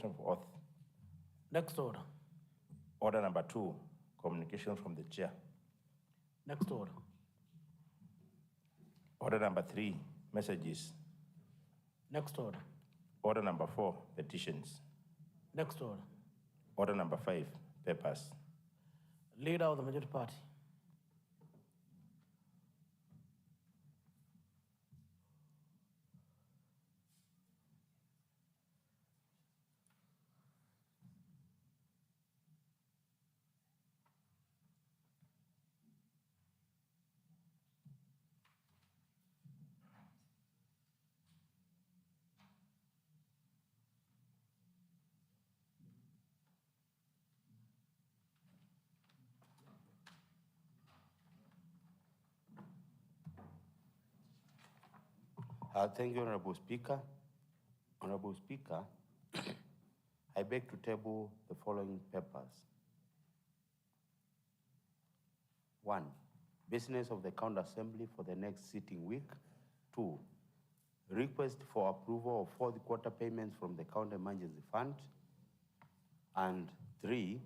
declaration of oath. Next order. Order number 2, communication from the chair. Next order. Order number 3, messages. Next order. Order number 4, petitions. Next order. Order number 5, papers. Leader of the majority party. Thank you, Honorable Speaker. Honorable Speaker, I beg to table the following papers. 1, business of the County Assembly for the next sitting week. 2, request for approval of fourth quarter payments from the County Emergency Fund. And 3,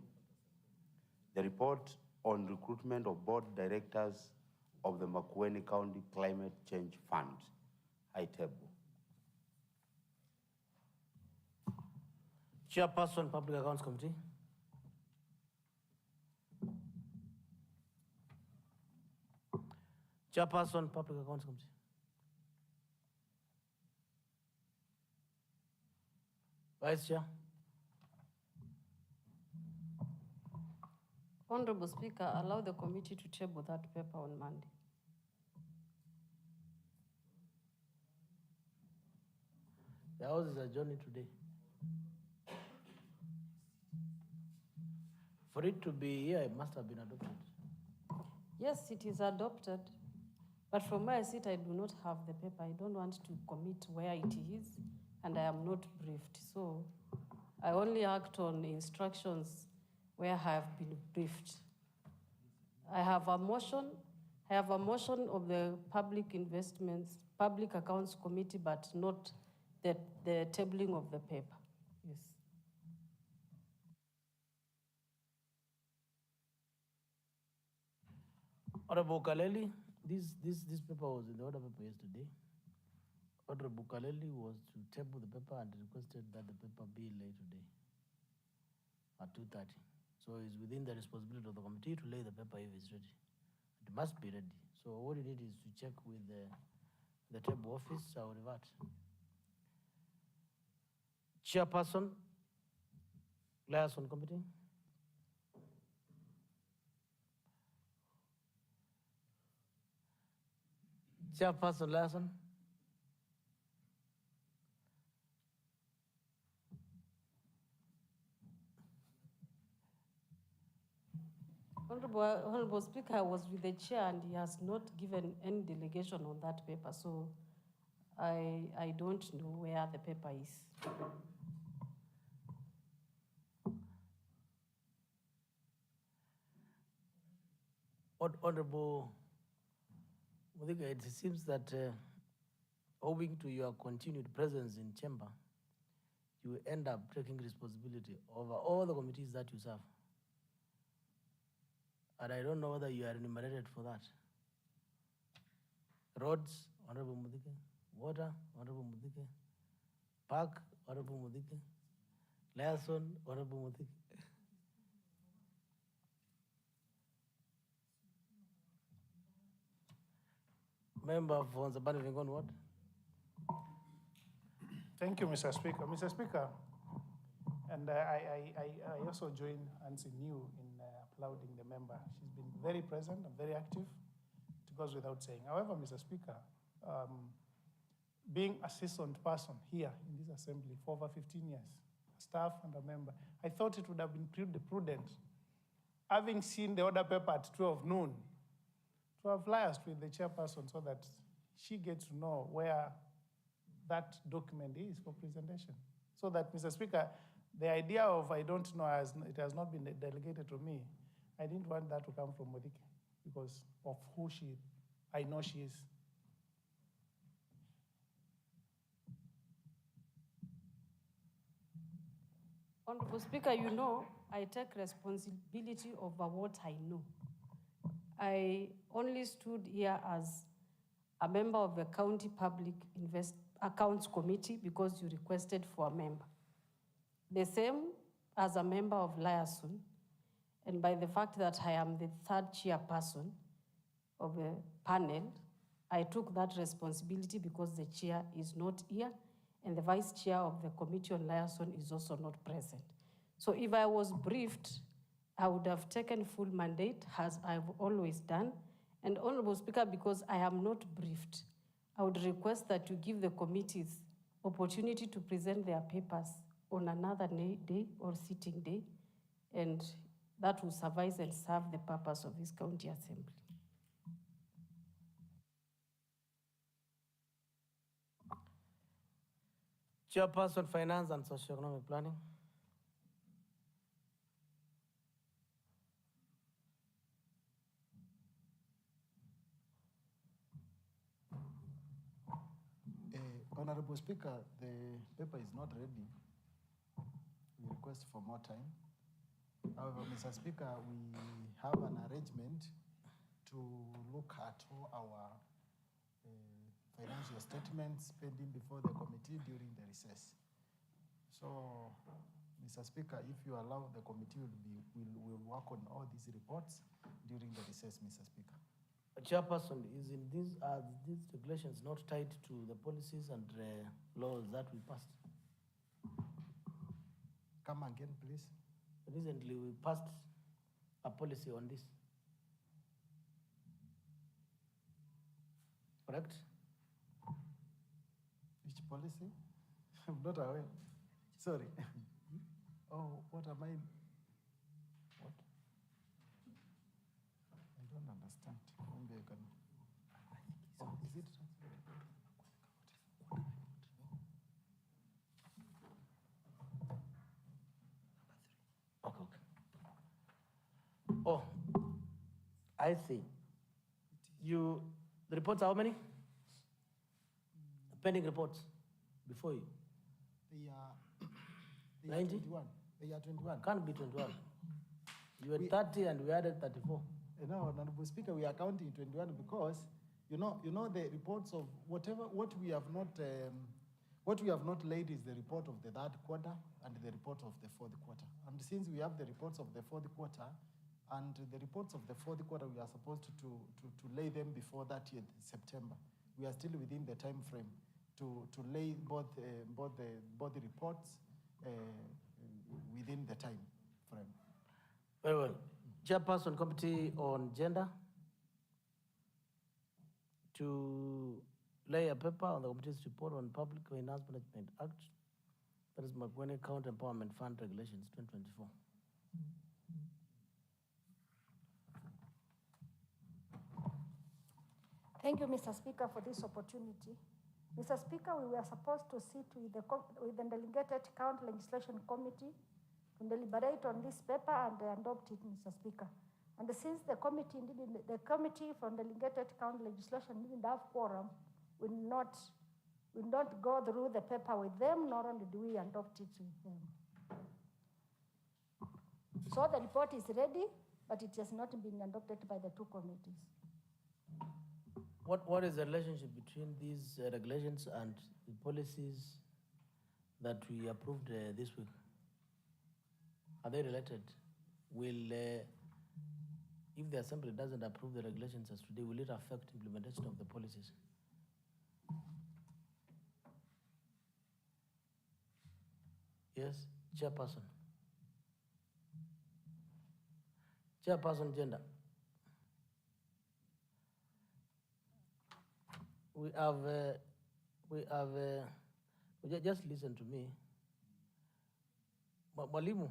the report on recruitment of board directors of the Makueni County Climate Change Fund. I table. Chairperson, Public Accounts Committee. Chairperson, Public Accounts Committee. Vice Chair. Honorable Speaker, allow the committee to table that paper on Monday. The House is adjourned today. For it to be here, it must have been adopted. Yes, it is adopted. But from where I sit, I do not have the paper. I don't want to commit where it is, and I am not briefed. So I only act on instructions where I have been briefed. I have a motion of the Public Investments, Public Accounts Committee, but not the tabling of the paper. Yes. Honorable Kaleli, this paper was in the order paper yesterday. Honorable Kaleli was to table the paper and requested that the paper be laid today at 2:30. So it's within the responsibility of the committee to lay the paper if it's ready. It must be ready. So what you need is to check with the table office. I will revert. Chairperson, liaison committee. Chairperson, liaison. Honorable Speaker, I was with the chair and he has not given any delegation on that paper, so I don't know where the paper is. Honorable Mudhika, it seems that owing to your continued presence in chamber, you end up taking responsibility over all the committees that you serve. And I don't know whether you are remunerated for that. Roads, Honorable Mudhika. Water, Honorable Mudhika. Park, Honorable Mudhika. Liaison, Honorable Mudhika. Member for Zabani Vingon, what? Thank you, Mr. Speaker. Mr. Speaker, and I also join Nancy New in applauding the member. She's been very present and very active. It goes without saying. However, Mr. Speaker, being a seasoned person here in this assembly for over 15 years, a staff and a member, I thought it would have been prudent, having seen the order paper at 12 noon, to have liaised with the chairperson so that she gets to know where that document is for presentation. So that, Mr. Speaker, the idea of I don't know, it has not been delegated to me, I didn't want that to come from Modike because of who I know she is. Honorable Speaker, you know, I take responsibility over what I know. I only stood here as a member of the County Public Accounts Committee because you requested for a member. The same as a member of Liaison, and by the fact that I am the third chairperson of the panel, I took that responsibility because the chair is not here and the vice chair of the Committee on Liaison is also not present. So if I was briefed, I would have taken full mandate as I've always done. And Honorable Speaker, because I am not briefed, I would request that you give the committees opportunity to present their papers on another day or sitting day, and that will suffice and serve the purpose of this county assembly. Chairperson, Finance and Socio-Economic Planning. Honorable Speaker, the paper is not ready. We request for more time. However, Mr. Speaker, we have an arrangement to look at all our financial statements pending before the committee during the recess. So, Mr. Speaker, if you allow, the committee will work on all these reports during the recess, Mr. Speaker. Chairperson, is in these regulations not tied to the policies and laws that we passed? Come again, please. Recently, we passed a policy on this. Correct? Which policy? I'm not aware. Sorry. Oh, what am I? What? I don't understand. Maybe I can. Oh, is it? Okay. Oh, I see. The reports are how many? Pending reports before you. They are 90? 21. They are 21. Can't be 21. You were 30 and we added 34. No, Honorable Speaker, we are counting 21 because you know the reports of what we have not laid is the report of the third quarter and the report of the fourth quarter. And since we have the reports of the fourth quarter and the reports of the fourth quarter, we are supposed to lay them before 30th September. We are still within the time frame to lay both the reports within the time frame. Very well. Chairperson, Committee on Gender, to lay a paper on the committee's report on Public Finance Management Act, that is Makwene County Empowerment Fund Regulations 2024. Thank you, Mr. Speaker, for this opportunity. Mr. Speaker, we were supposed to sit with the Delegated County Legislation Committee to deliberate on this paper and adopt it, Mr. Speaker. And since the committee from Delegated County Legislation didn't have quorum, we not go through the paper with them, nor only do we adopt it with them. So the report is ready, but it has not been adopted by the two committees. What is the relationship between these regulations and the policies that we approved this week? Are they related? If the Assembly doesn't approve the regulations as today, will it affect implementation of the policies? Yes, Chairperson. Chairperson, Gender. Just listen to me. Mwalimu,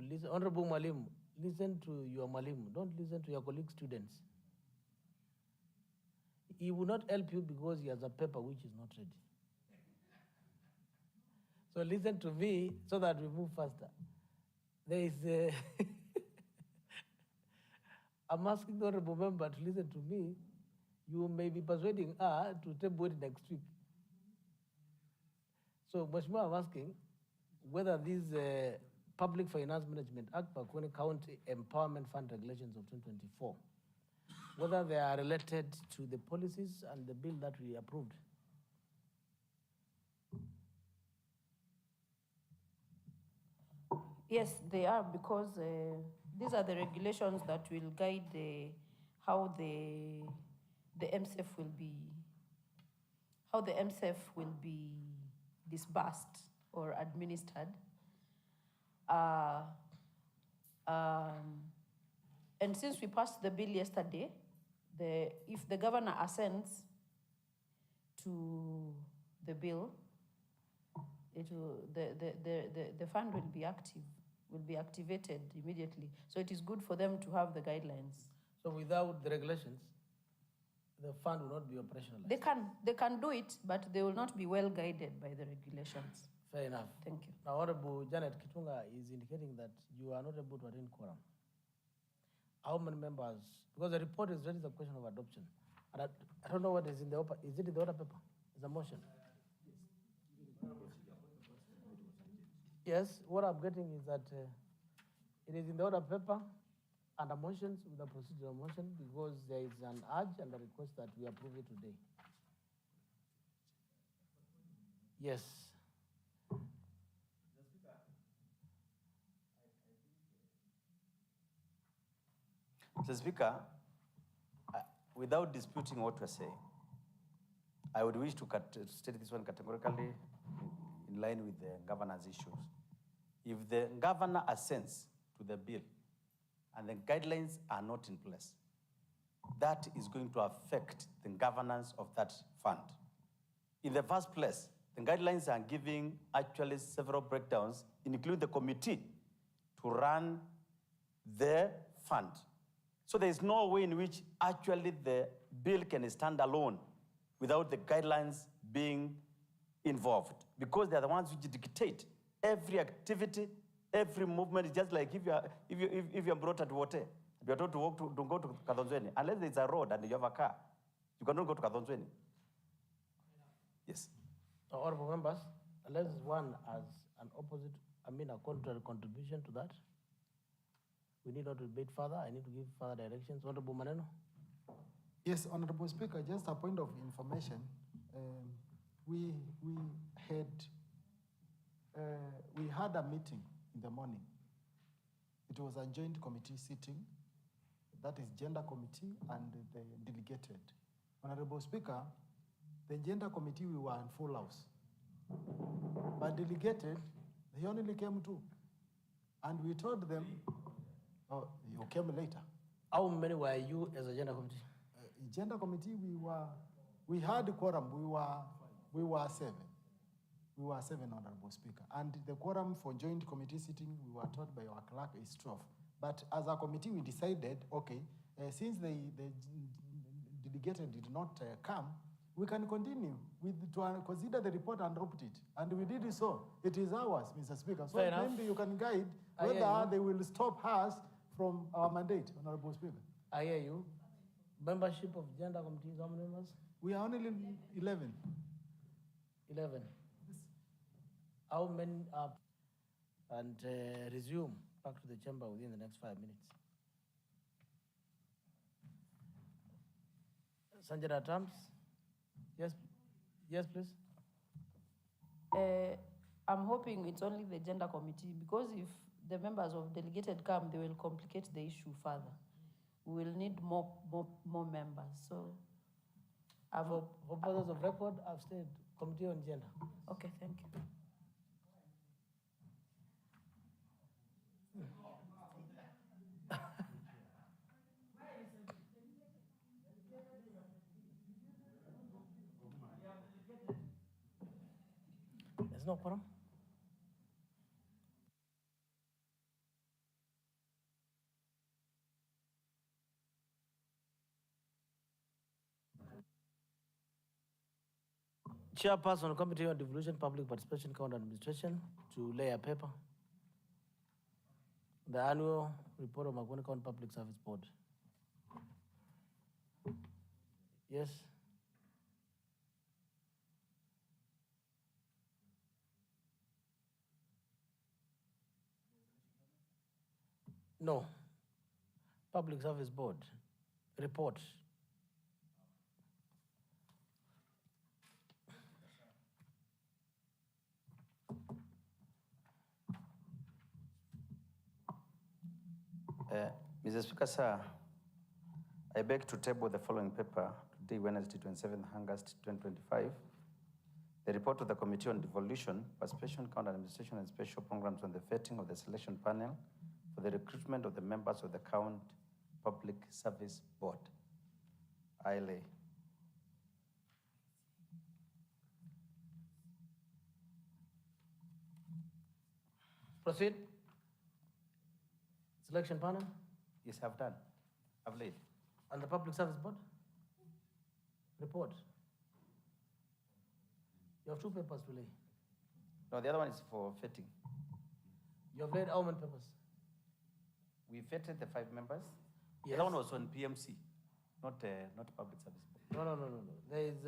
listen, Honorable Mwalimu, listen to your Mwalimu. Don't listen to your colleague students. He will not help you because he has a paper which is not ready. So listen to me so that we move faster. There is a I'm asking the Honorable Member to listen to me. You may be persuading her to table it next week. So, Mheshimiwa, I'm asking, whether these Public Finance Management Act, Pakone County Empowerment Fund Regulations of 2024, whether they are related to the policies and the bill that we approved. Yes, they are, because these are the regulations that will guide how the MSF will be, how the MSF will be disbursed or administered. And since we passed the bill yesterday, if the governor assents to the bill, the fund will be active, will be activated immediately. So it is good for them to have the guidelines. So without the regulations, the fund will not be operationalized. They can do it, but they will not be well guided by the regulations. Fair enough. Thank you. Now, Honorable Janet Kitunga is indicating that you are not able to attend quorum. How many members? Because the report is raising the question of adoption. And I don't know what is in the order. Is it in the order paper? It's a motion. Yes, what I'm getting is that it is in the order paper and a motion with a procedural motion, because there is an urge and a request that we approve it today. Yes. Mr. Speaker, without disputing what we're saying, I would wish to state this one categorically in line with the governor's issues. If the governor assents to the bill and the guidelines are not in place, that is going to affect the governance of that fund. In the first place, the guidelines are giving actually several breakdowns, including the committee to run the fund. So there is no way in which actually the bill can stand alone without the guidelines being involved, because they are the ones which dictate every activity, every movement. It's just like if you're brought at water, you're told to walk to go to Kadonzweni. Unless there's a road and you have a car, you cannot go to Kadonzweni. Yes. Honorable members, unless one has an opposite, a contrary contribution to that, we need not debate further. I need to give further directions. Honorable Maneno. Yes, Honorable Speaker, just a point of information. We had a meeting in the morning. It was a joint committee sitting. That is Gender Committee and the delegated. Honorable Speaker, the Gender Committee, we were in full house. But delegated, they only came two. And we told them, oh, you came later. How many were you as a Gender Committee? Gender Committee, we had a quorum. We were seven. We were seven, Honorable Speaker. And the quorum for joint committee sitting, we were told by our clerk, is 12. But as a committee, we decided, okay, since the delegated did not come, we can continue to consider the report and adopt it. And we did so. It is ours, Mr. Speaker. So maybe you can guide whether they will stop us from our mandate, Honorable Speaker. I hear you. Membership of Gender Committee, how many members? We are only 11. 11. How many up and resume back to the chamber within the next 5 minutes? Sanjay Trumps? Yes, yes, please. I'm hoping it's only the Gender Committee, because if the members of delegated come, they will complicate the issue further. We will need more members. So, for purposes of record, I've said Committee on Gender. Okay, thank you. There's no quorum. Chairperson, Committee on Devolution, Public Participation, County Administration, to lay a paper. The annual report of Makoni County Public Service Board. Yes. No. Public Service Board, report. Mr. Speaker, sir, I beg to table the following paper today, Wednesday, 27th August 2025. The report of the Committee on Devolution, Participation, County Administration, and Special Programs on the vetting of the selection panel for the recruitment of the members of the County Public Service Board. I lay. Proceed. Selection panel Yes, I've done. I've laid. and the Public Service Board? Report. You have two papers to lay. No, the other one is for vetting. You have laid how many papers? We vetted the 5 members. The Yes. other one was on PMC, not public service. No. There is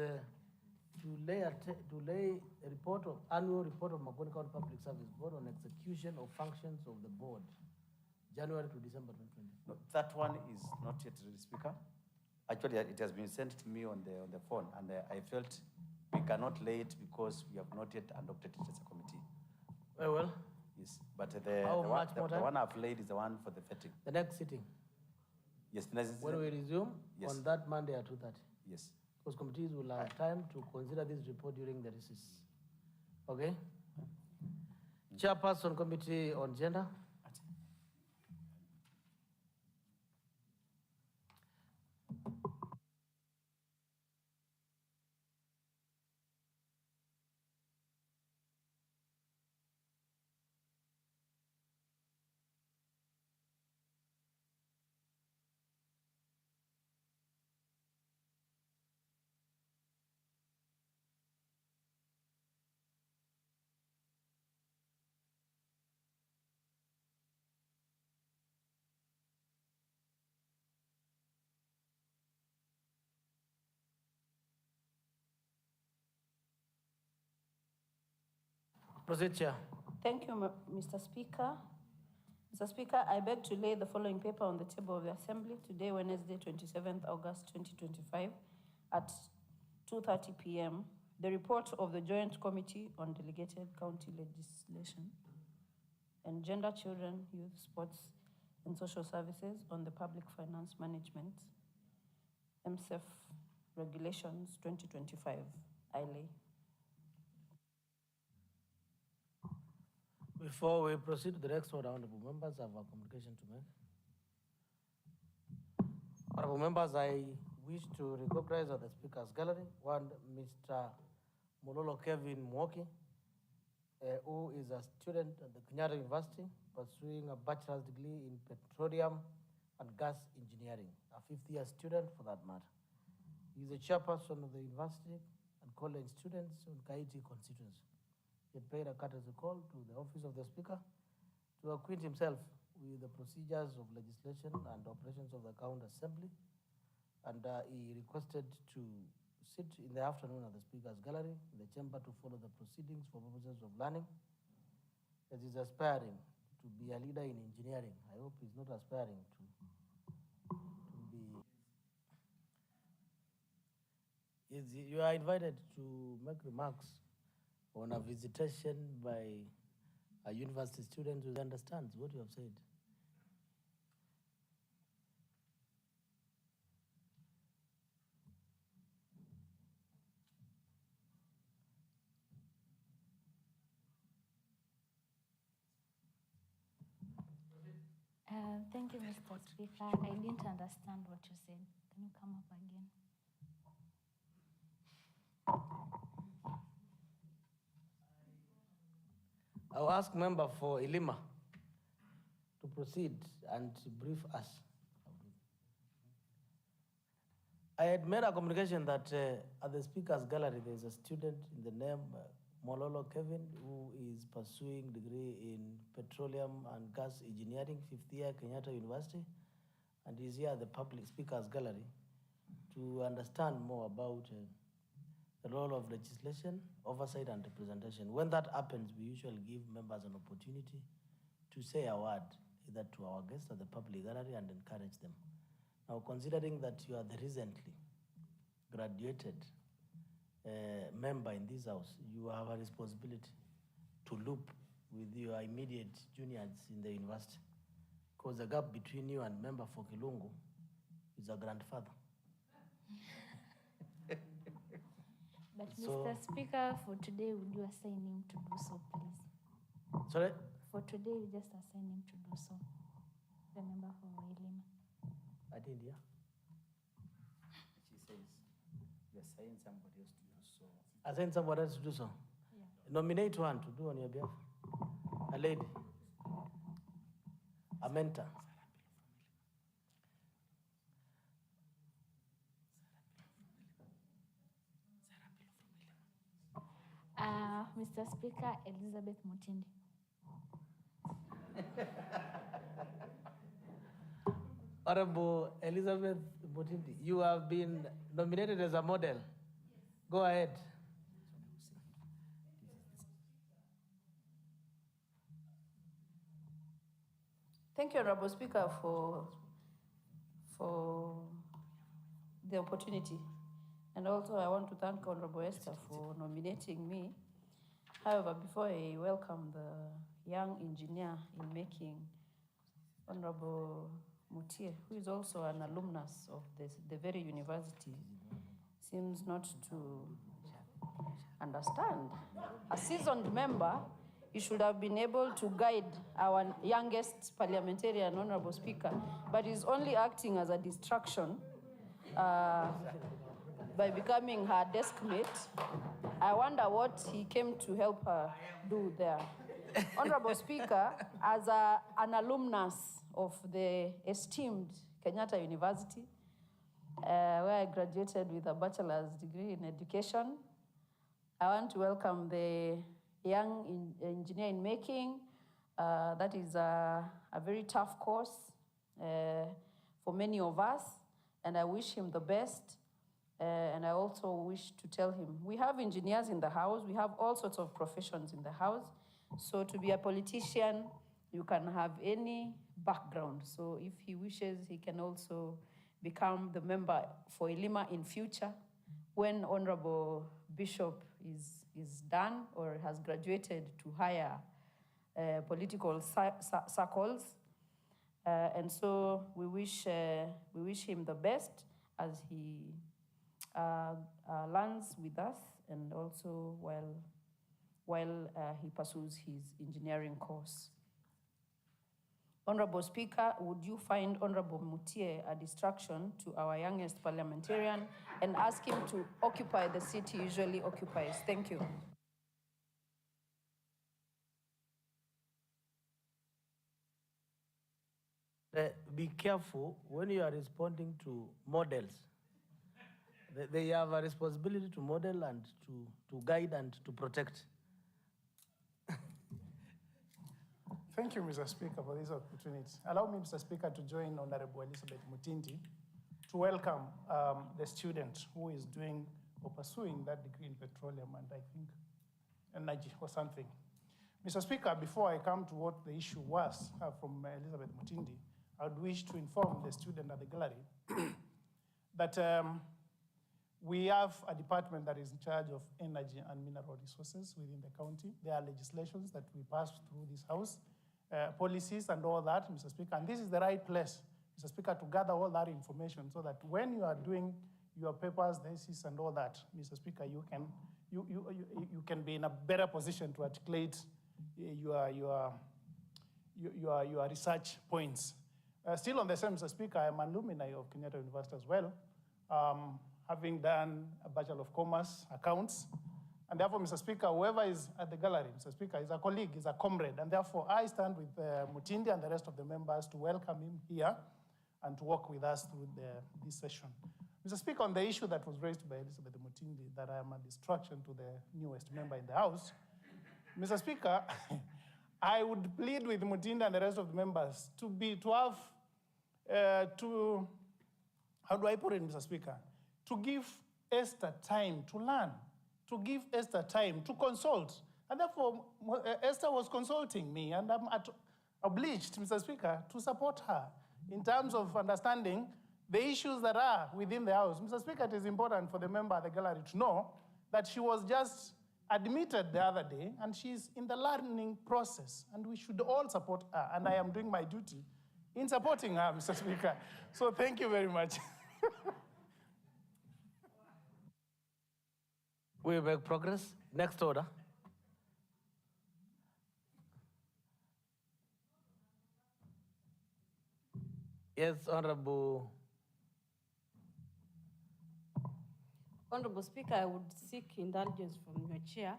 to lay a report of annual report of Makoni County Public Service Board on execution of functions of the board, January to December 2020. No, that one is not yet ready, Speaker. Actually, it has been sent to me on the phone, and I felt we cannot lay it because we have not yet adopted it as a committee. Very well. Yes, but How much more the time? one I've laid is the one for the vetting. The next sitting, Yes, when we resume Yes. on that Monday at 2:30. yes. Because committees will have time to consider this report during the recess. Okay? Chairperson Committee on Gender. Proceed, Chair. Thank you, Mr. Speaker. Mr. Speaker, I beg to lay the following paper on the table of the Assembly today, Wednesday, 27th August 2025 at 2:30 p.m. The report of the Joint Committee on Delegated County Legislation and Gender, Children, Youth, Sports, and Social Services on the Public Finance Management, MSEF Regulations 2025. I lay. Before we proceed to the next order, honorable members, I have a communication to make. Honorable members, I wish to recognize at the Speaker's Gallery, one, Mr. Mololo Kevin Mwoki, who is a student at the Kenyatta University, pursuing a bachelor's degree in petroleum and gas engineering, a 5th-year student for that matter. He is a chairperson of the university and college students in Kaiti constituency. He had paid a courtesy call to the office of the Speaker to acquaint himself with the procedures of legislation and operations of the County Assembly, and he requested to sit in the afternoon at the Speaker's Gallery in the chamber to follow the proceedings for purposes of learning, as he's aspiring to be a leader in engineering. I hope he's not aspiring to be. You are invited to make remarks on a visitation by a university student who understands what you have said. Thank you, Mr. Speaker. I didn't understand what you said. Can you come up again? I'll ask member for Ilima to proceed and to brief us. I had made a communication that at the Speaker's Gallery there is a student in the name Mololo Kevin who is pursuing degree in petroleum and gas engineering, 5th year, Kenyatta University, and is here at the public Speaker's Gallery to understand more about the role of legislation, oversight, and representation. When that happens, we usually give members an opportunity to say a word, either to our guests or the public gallery and encourage them. Now, considering that you are the recently graduated member in this house, you have a responsibility to loop with your immediate juniors in the university, because the gap between you and member for Kilungu is a grandfather. But So- Mr. Speaker, for today, would you assign him to do so, please? Sorry? For today, we just assign him to do so. The member for Wailima. I didn't hear. She says, you assign somebody else to do so. Assign somebody else to do so. Yeah. Nominate one to do on your behalf. A lady. A mentor. Mr. Speaker, Elizabeth Mutindi. Honorable Elizabeth Mutindi, you have been nominated as a model. Go ahead. Thank you, Honorable Speaker, for the opportunity. And also, I want to thank Honorable Esther for nominating me. However, before I welcome the young engineer in making, Honorable Mutie, who is also an alumnus of the very university, seems not to understand. A seasoned member, he should have been able to guide our youngest parliamentarian, Honorable Speaker, but he's only acting as a distraction by becoming her desk mate. I wonder what he came to help her do there. Honorable Speaker, as an alumnus of the esteemed Kenyatta University, where I graduated with a bachelor's degree in education, I want to welcome the young engineer in making. That is a very tough course for many of us, and I wish him the best. And I also wish to tell him, we have engineers in the house, we have all sorts of professions in the house. So to be a politician, you can have any background. So if he wishes, he can also become the member for Wailima in future when Honorable Bishop is done or has graduated to higher political circles. And so we wish him the best as he learns with us, and also while he pursues his engineering course. Honorable Speaker, would you find Honorable Mutie a distraction to our youngest parliamentarian and ask him to occupy the seat he usually occupies? Thank you. Be careful when you are responding to models. They have a responsibility to model and to guide and to protect. Thank you, Mr. Speaker, for this opportunity. Allow me, Mr. Speaker, to join Honorable Elizabeth Mutindi to welcome the student who is doing or pursuing that degree in petroleum and I think energy or something. Mr. Speaker, before I come to what the issue was from Elizabeth Mutindi, I would wish to inform the student at the gallery that we have a department that is in charge of energy and mineral resources within the county. There are legislations that we pass through this house, policies and all that, Mr. Speaker. And this is the right place, Mr. Speaker, to gather all that information so that when you are doing your papers, thesis and all that, Mr. Speaker, you can be in a better position to articulate your research points. Still on the same, Mr. Speaker, I'm an alumni of Kenyatta University as well, having done a Bachelor of Commerce, accounts. And therefore, Mr. Speaker, whoever is at the gallery, Mr. Speaker, is a colleague, is a comrade. And therefore, I stand with Mutindi and the rest of the members to welcome him here and to work with us through this session. Mr. Speaker, on the issue that was raised by Elizabeth Mutindi, that I am a distraction to the newest member in the House, Mr. Speaker, I would plead with Mutindi and the rest of the members how do I put it, Mr. Speaker? To give Esther time to learn, to give Esther time to consult. And therefore, Esther was consulting me, and obliged, Mr. Speaker, to support her in terms of understanding the issues that are within the House. Mr. Speaker, it is important for the member of the gallery to know that she was just admitted the other day and she's in the learning process and we should all support her. And I am doing my duty in supporting her, Mr. Speaker. So thank you very much. We make progress. Next order. Yes, Honorable. Honorable Speaker, I would seek indulgence from your chair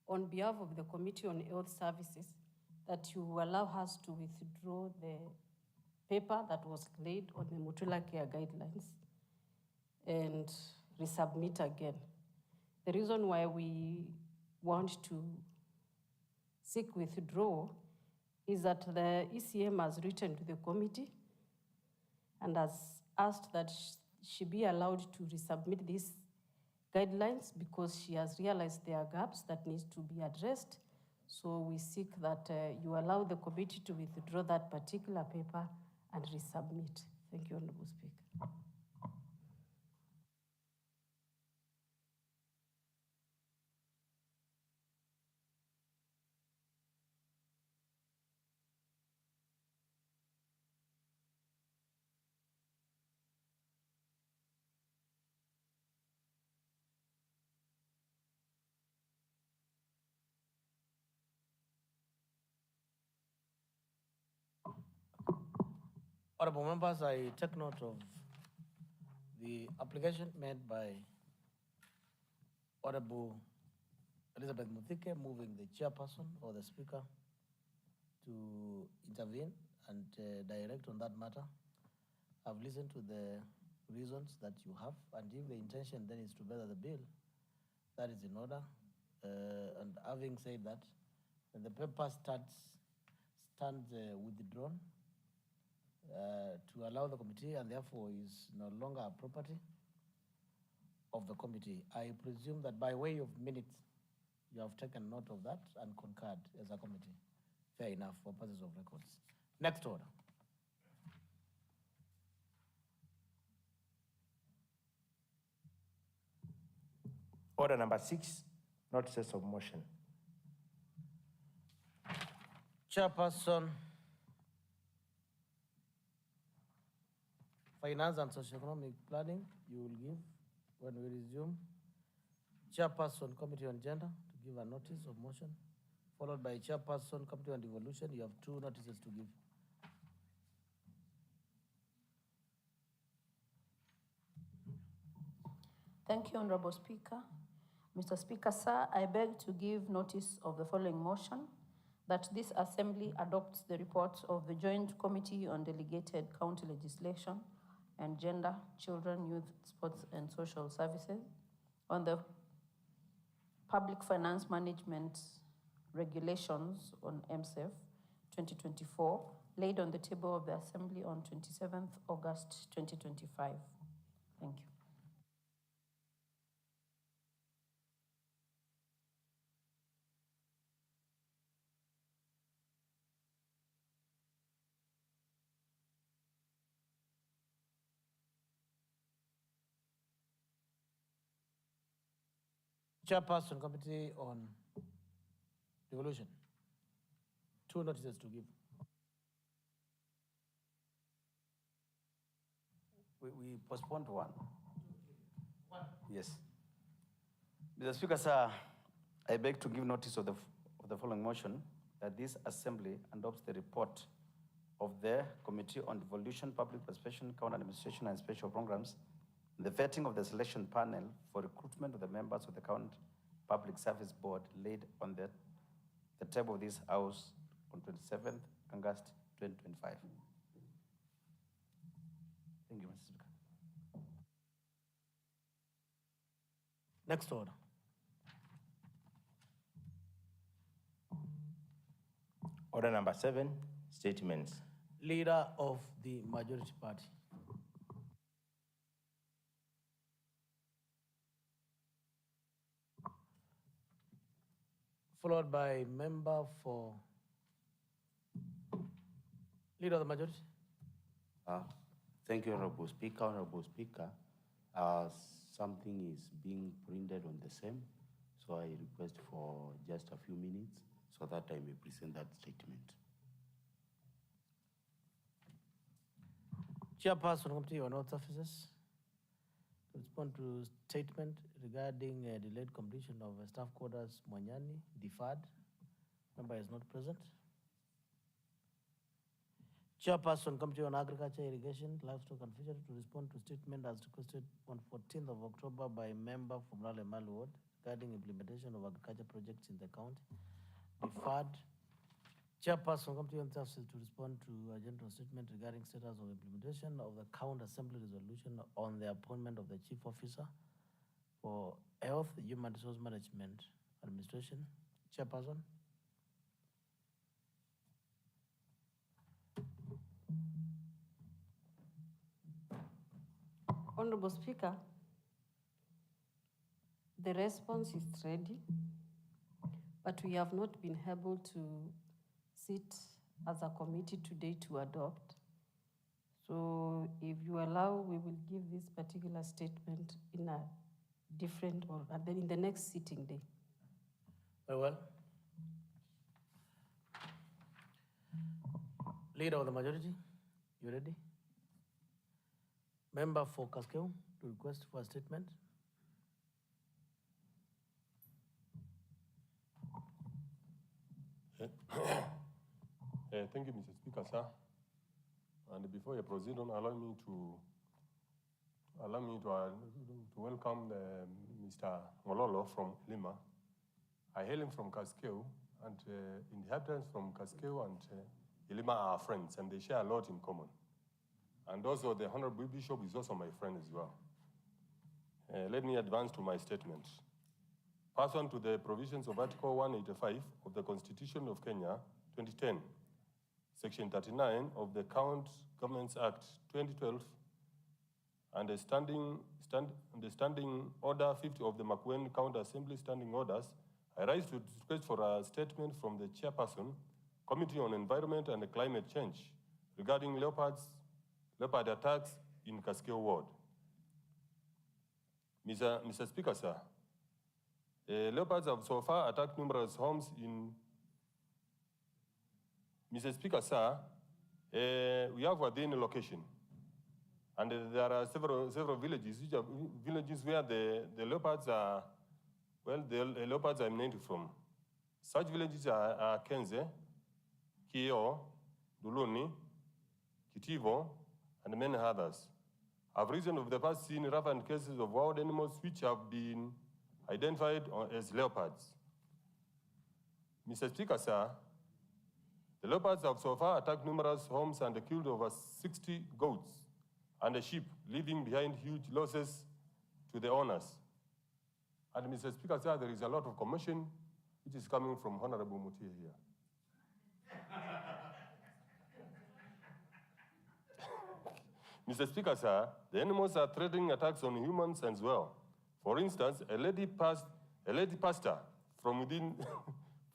on behalf of the Committee on Health Services that you allow us to withdraw the paper that was laid on the Mutula Care Guidelines and resubmit again. The reason why we want to seek withdrawal is that the ECM has written to the committee and has asked that she be allowed to resubmit these guidelines because she has realized there are gaps that need to be addressed. So we seek that you allow the committee to withdraw that particular paper and resubmit. Thank you, Honorable Speaker. Honorable members, I take note of the application made by Honorable Elizabeth Muthike, moving the chairperson or the speaker to intervene and direct on that matter. I've listened to the reasons that you have, and if the intention then is to better the bill, that is in order. And having said that, when the paper stands withdrawn, to allow the committee and therefore is no longer a property of the committee. I presume that by way of minutes, you have taken note of that and concurred as a committee. Fair enough for purposes of records. Next order. Order number 6, notices of motion. Chairperson, Finance and Socioeconomic Planning, you will give when we resume. Chairperson, Committee on Gender, to give a notice of motion, followed by Chairperson, Committee on Devolution. You have 2 notices to give. Thank you, Honorable Speaker. Mr. Speaker, sir, I beg to give notice of the following motion, that this Assembly adopts the report of the Joint Committee on Delegated County Legislation and Gender, Children, Youth, Sports and Social Services on the Public Finance Management Regulations on MSEF 2024, laid on the table of the Assembly on 27th August 2025. Thank you. Chairperson, Committee on Devolution. 2 notices to give. We postponed one. Yes. Mr. Speaker, sir, I beg to give notice of the following motion, that this Assembly adopts the report of the Committee on Devolution, Public Participation, County Administration and Special Programs, the vetting of the selection panel for recruitment of the members of the County Public Service Board laid on the table of this House on 27th August 2025. Thank you, Mr. Speaker. Next order. Order number 7, statements. Leader of the Majority Party. Followed by member for Leader of the majority. Thank you, Honorable Speaker. Honorable Speaker, something is being printed on the same, so I request for just a few minutes so that I may present that statement. Chairperson, Committee on Health Services, to respond to statement regarding delayed completion of staff quarters Mwanyani, deferred. Member is not present. Chairperson, Committee on Agriculture, Irrigation, Livestock and Fishery, to respond to statement as requested on 14th of October by member from Raleigh Mali Ward regarding implementation of agriculture projects in the county. Deferred. Chairperson, Committee on Services, to respond to a general statement regarding status of implementation of the County Assembly resolution on the appointment of the Chief Officer for Health, Human Resource Management Administration. Chairperson. Honorable Speaker, the response is ready, but we have not been able to sit as a committee today to adopt. So if you allow, we will give this particular statement in a different or and then in the next sitting day. Very well. Leader of the majority, you ready? Member for Kaskeu to request for a statement. Thank you, Mr. Speaker, sir. And before I proceed on, allow me to welcome Mr. Mololo from Lima. I hail him from Kaskeu, and inhabitants from Kaskeu and Ilima are friends, and they share a lot in common. And also, the Honorable Bishop is also my friend as well. Let me advance to my statement. Pursuant to the provisions of Article 185 of the Constitution of Kenya, 2010, Section 39 of the Governments Act 2012, and the Standing Order 50 of the Makueni County Assembly Standing Orders, I rise to request for a statement from the Chairperson, Committee on Environment and Climate Change, regarding leopard attacks in Kaskeu Ward. Mr. Speaker, sir, leopards have so far attacked numerous homes in. Mr. Speaker, sir, we have within a location, and there are several villages, which are villages where the leopards are, well, the leopards are emanating from. Such villages are Kenze, Kio, Duluni, Kitivo, and many others. I've recently over the past seen relevant cases of wild animals which have been identified as leopards. Mr. Speaker, sir, the leopards have so far attacked numerous homes and killed over 60 goats and a sheep, leaving behind huge losses to the owners. And Mr. Speaker, sir, there is a lot of commotion which is coming from Honorable Mutia here. Mr. Speaker, sir, the animals are threatening attacks on humans as well. For instance, a lady pastor from within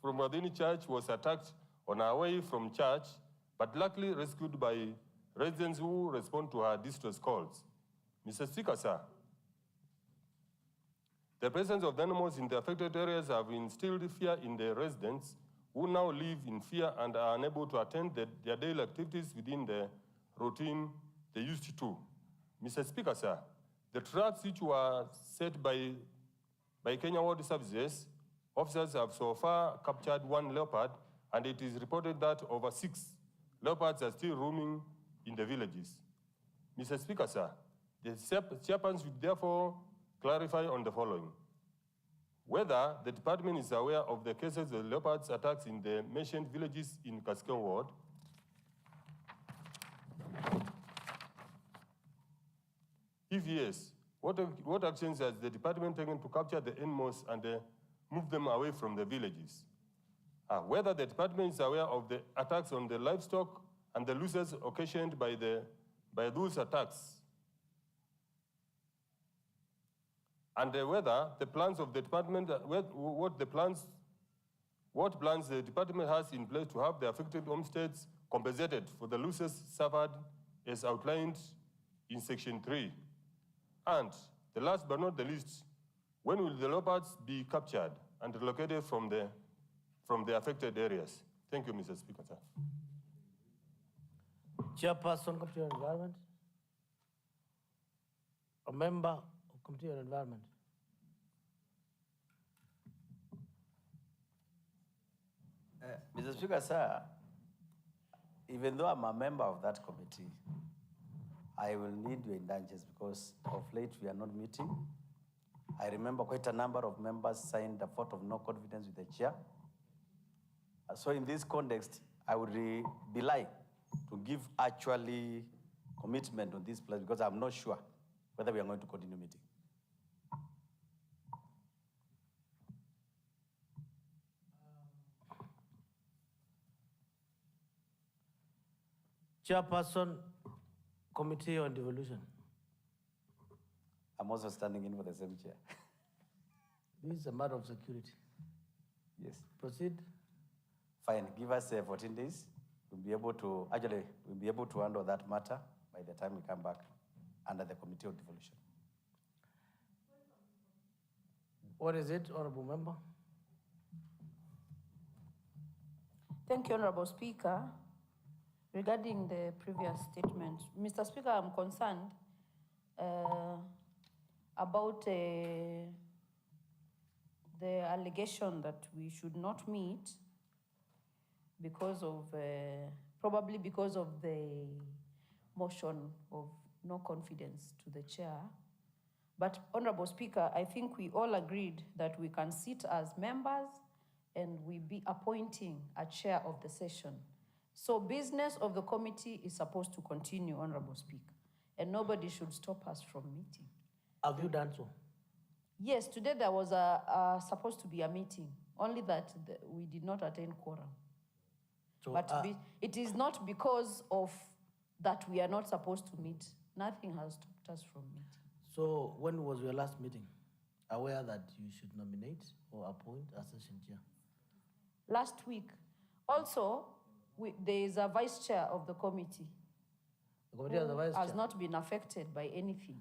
the church was attacked on her way from church, but luckily rescued by residents who respond to her distress calls. Mr. Speaker, sir, the presence of the animals in the affected areas have instilled fear in the residents, who now live in fear and are unable to attend their daily activities within the routine they used to. Mr. Speaker, sir, the traps which were set by Kenya Ward Services, officers have so far captured one leopard, and it is reported that over 6 leopards are still roaming in the villages. Mr. Speaker, sir, the chairperson should therefore clarify on the following: whether the department is aware of the cases of leopards attacks in the mentioned villages in Kaskeu Ward, if yes, what actions has the department taken to capture the animals and move them away from the villages? Whether the department is aware of the attacks on the livestock and the losses occasioned by those attacks, and whether the plans of the department, what plans the department has in place to have the affected homesteads compensated for the losses suffered as outlined in Section 3? And the last but not the least, when will the leopards be captured and relocated from the affected areas? Thank you, Mr. Speaker, sir. Chairperson, Committee on Environment. A member of Committee on Environment. Mr. Speaker, sir, even though I'm a member of that committee, I will need your indulgence because of late we are not meeting. I remember quite a number of members signed a vote of no confidence with the chair. So in this context, I would be like to give actually commitment on this place because I'm not sure whether we are going to continue meeting. Chairperson, Committee on Devolution. I'm also standing in for the same chair. This is a matter of security. Yes. Proceed. Fine, give us 14 days. We'll be able to handle that matter by the time we come back under the Committee of Devolution. What is it, Honorable Member? Thank you, Honorable Speaker. Regarding the previous statement, Mr. Speaker, I'm concerned about the allegation that we should not meet because of, probably because of the motion of no confidence to the chair. But Honorable Speaker, I think we all agreed that we can sit as members and we be appointing a chair of the session. So business of the committee is supposed to continue, Honorable Speaker, and nobody should stop us from meeting. Have you done so? Yes, today there was supposed to be a meeting, only that we did not attain quorum. So, But it is not because of that we are not supposed to meet. Nothing has stopped us from meeting. So when was your last meeting? Aware that you should nominate or appoint a session chair? Last week. Also, there is a vice chair of the committee. The committee has a vice chair. Has not been affected by anything.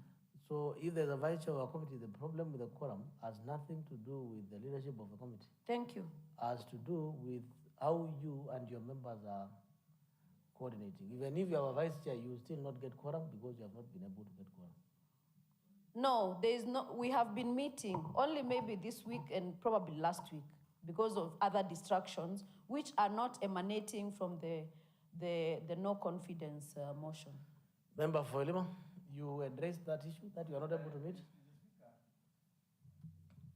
So if there's a vice chair of a committee, the problem with the quorum has nothing to do with the leadership of the committee. Thank you. Has to do with how you and your members are coordinating. Even if you have a vice chair, you will still not get quorum because you have not been able to get quorum. No, there is no. We have been meeting only maybe this week and probably last week because of other distractions which are not emanating from the no confidence motion. Member for Lima, you addressed that issue that you are not able to meet?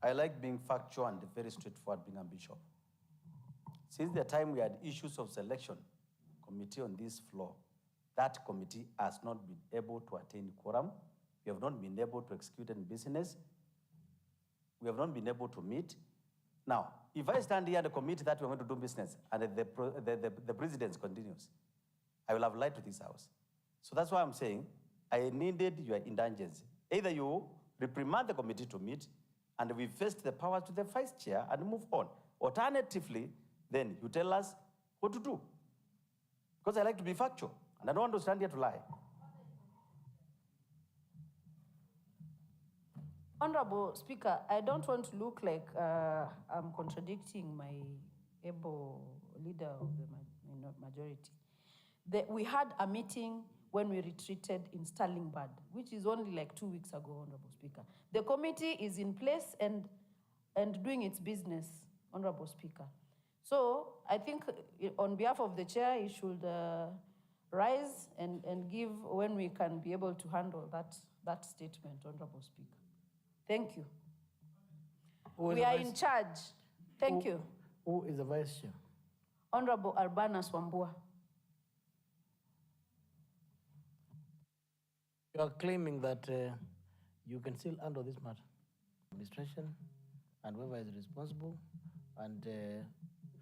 I like being factual and very straightforward, being a bishop. Since the time we had issues of selection committee on this floor, that committee has not been able to attain quorum. We have not been able to execute any business. We have not been able to meet. Now, if I stand here and commit that we're going to do business and the president continues, I will have lied to this house. So that's why I'm saying I needed your indulgence. Either you reprimand the committee to meet and we vest the power to the vice chair and move on. Alternatively, then you tell us what to do. Because I like to be factual and I don't want to stand here to lie. Honorable Speaker, I don't want to look like I'm contradicting my able leader of the majority. We had a meeting when we retreated in Stirlingbird, which is only like 2 weeks ago, Honorable Speaker. The committee is in place and doing its business, Honorable Speaker. So I think on behalf of the chair, he should rise and give when we can be able to handle that statement, Honorable Speaker. Thank you. We are in charge. Thank you. Who is the vice chair? Honorable Urbanus Wambua. You are claiming that you can still handle this matter. Administration and whoever is responsible and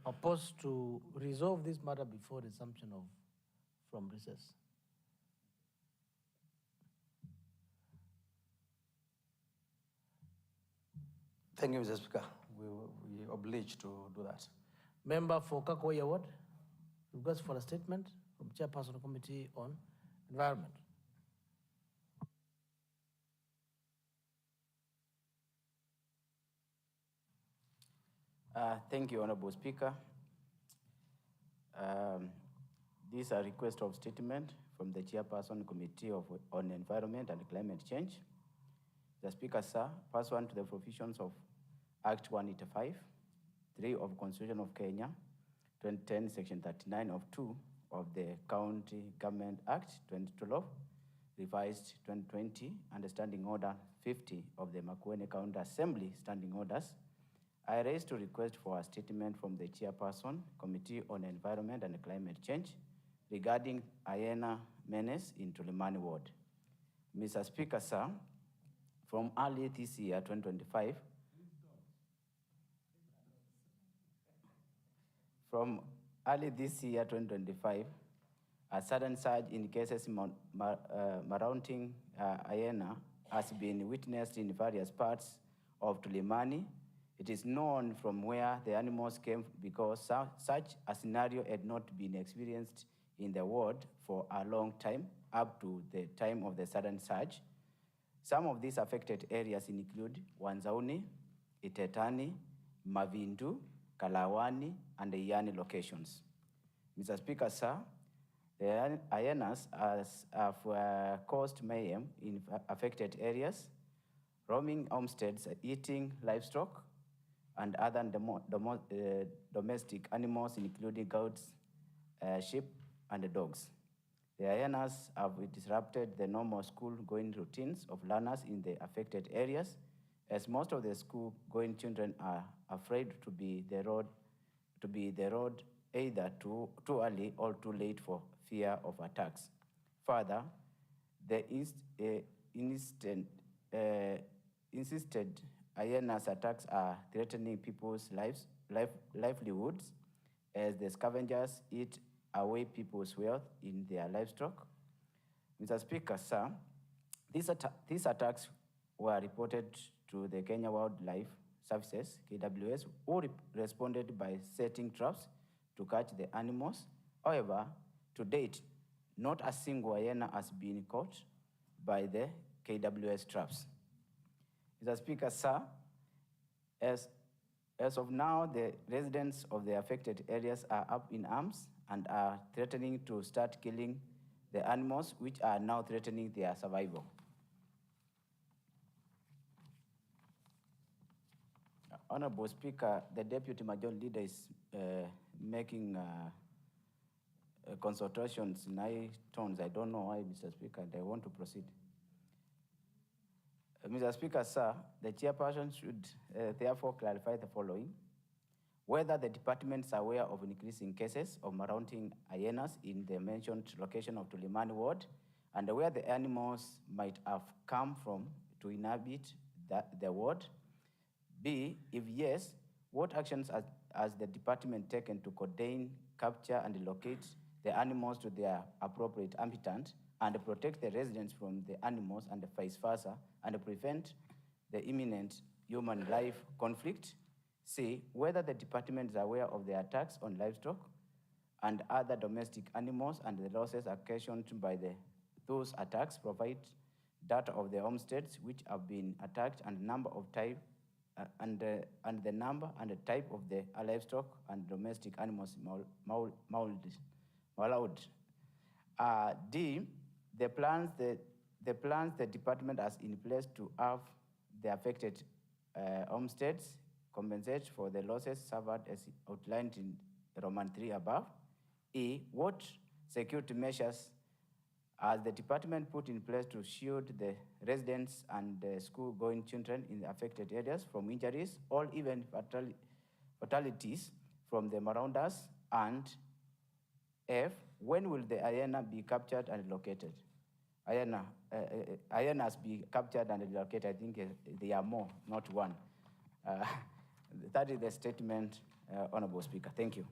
opposed to resolve this matter before resumption from recess. Thank you, Mr. Speaker. We obliged to do that. Member for Kakoya Ward. Request for a statement from Chairperson of Committee on Environment. Thank you, Honorable Speaker. This is a request of statement from the Chairperson Committee on Environment and Climate Change. The Speaker, sir, pursuant to the provisions of Act 185, 3 of Constitution of Kenya, 2010, Section 39 of 2 of the County Government Act 2012, revised 2020, and Standing Order 50 of the Makueni County Assembly Standing Orders, I raise to request for a statement from the Chairperson, Committee on Environment and Climate Change, regarding hyena menace in Tulimani Ward. Mr. Speaker, sir, from early this year, 2025, a sudden surge in cases mounting hyena has been witnessed in various parts of Tulimani. It is known from where the animals came because such a scenario had not been experienced in the ward for a long time, up to the time of the sudden surge. Some of these affected areas include Wanzauni, Itetani, Mavindu, Kalawani, and the Yani locations. Mr. Speaker, sir, the hyenas have caused mayhem in affected areas, roaming homesteads, eating livestock, and other domestic animals, including goats, sheep, and dogs. The hyenas have disrupted the normal school-going routines of learners in the affected areas, as most of the school-going children are afraid to be the road either too early or too late for fear of attacks. Further, the insisted hyenas attacks are threatening people's livelihoods, as the scavengers eat away people's wealth in their livestock. Mr. Speaker, sir, these attacks were reported to the Kenya Wildlife Services, KWS, who responded by setting traps to catch the animals. However, to date, not a single hyena has been caught by the KWS traps. Mr. Speaker, sir, as of now, the residents of the affected areas are up in arms and are threatening to start killing the animals, which are now threatening their survival. Honorable Speaker, the Deputy Majority Leader is making consultations in high tones. I don't know why, Mr. Speaker, and I want to proceed. Mr. Speaker, sir, the chairperson should therefore clarify the following: whether the department is aware of increasing cases of mounting hyenas in the mentioned location of Tulimani Ward, and where the animals might have come from to inhabit the ward. B, if yes, what actions has the department taken to contain, capture, and locate the animals to their appropriate habitat and protect the residents from the animals and vice versa, and prevent the imminent human life conflict? C, whether the department is aware of the attacks on livestock and other domestic animals and the losses occasioned by those attacks, provide data of the homesteads which have been attacked and number of type and the number and the type of the livestock and domestic animals mauled. D, the plans the department has in place to have the affected homesteads compensate for the losses suffered as outlined in Roman 3 above. E, what security measures has the department put in place to shield the residents and the school-going children in the affected areas from injuries or even fatalities from the marauders? And F, when will the hyena be captured and located? Hyenas be captured and located. I think they are more, not one. That is the statement, Honorable Speaker. Thank you.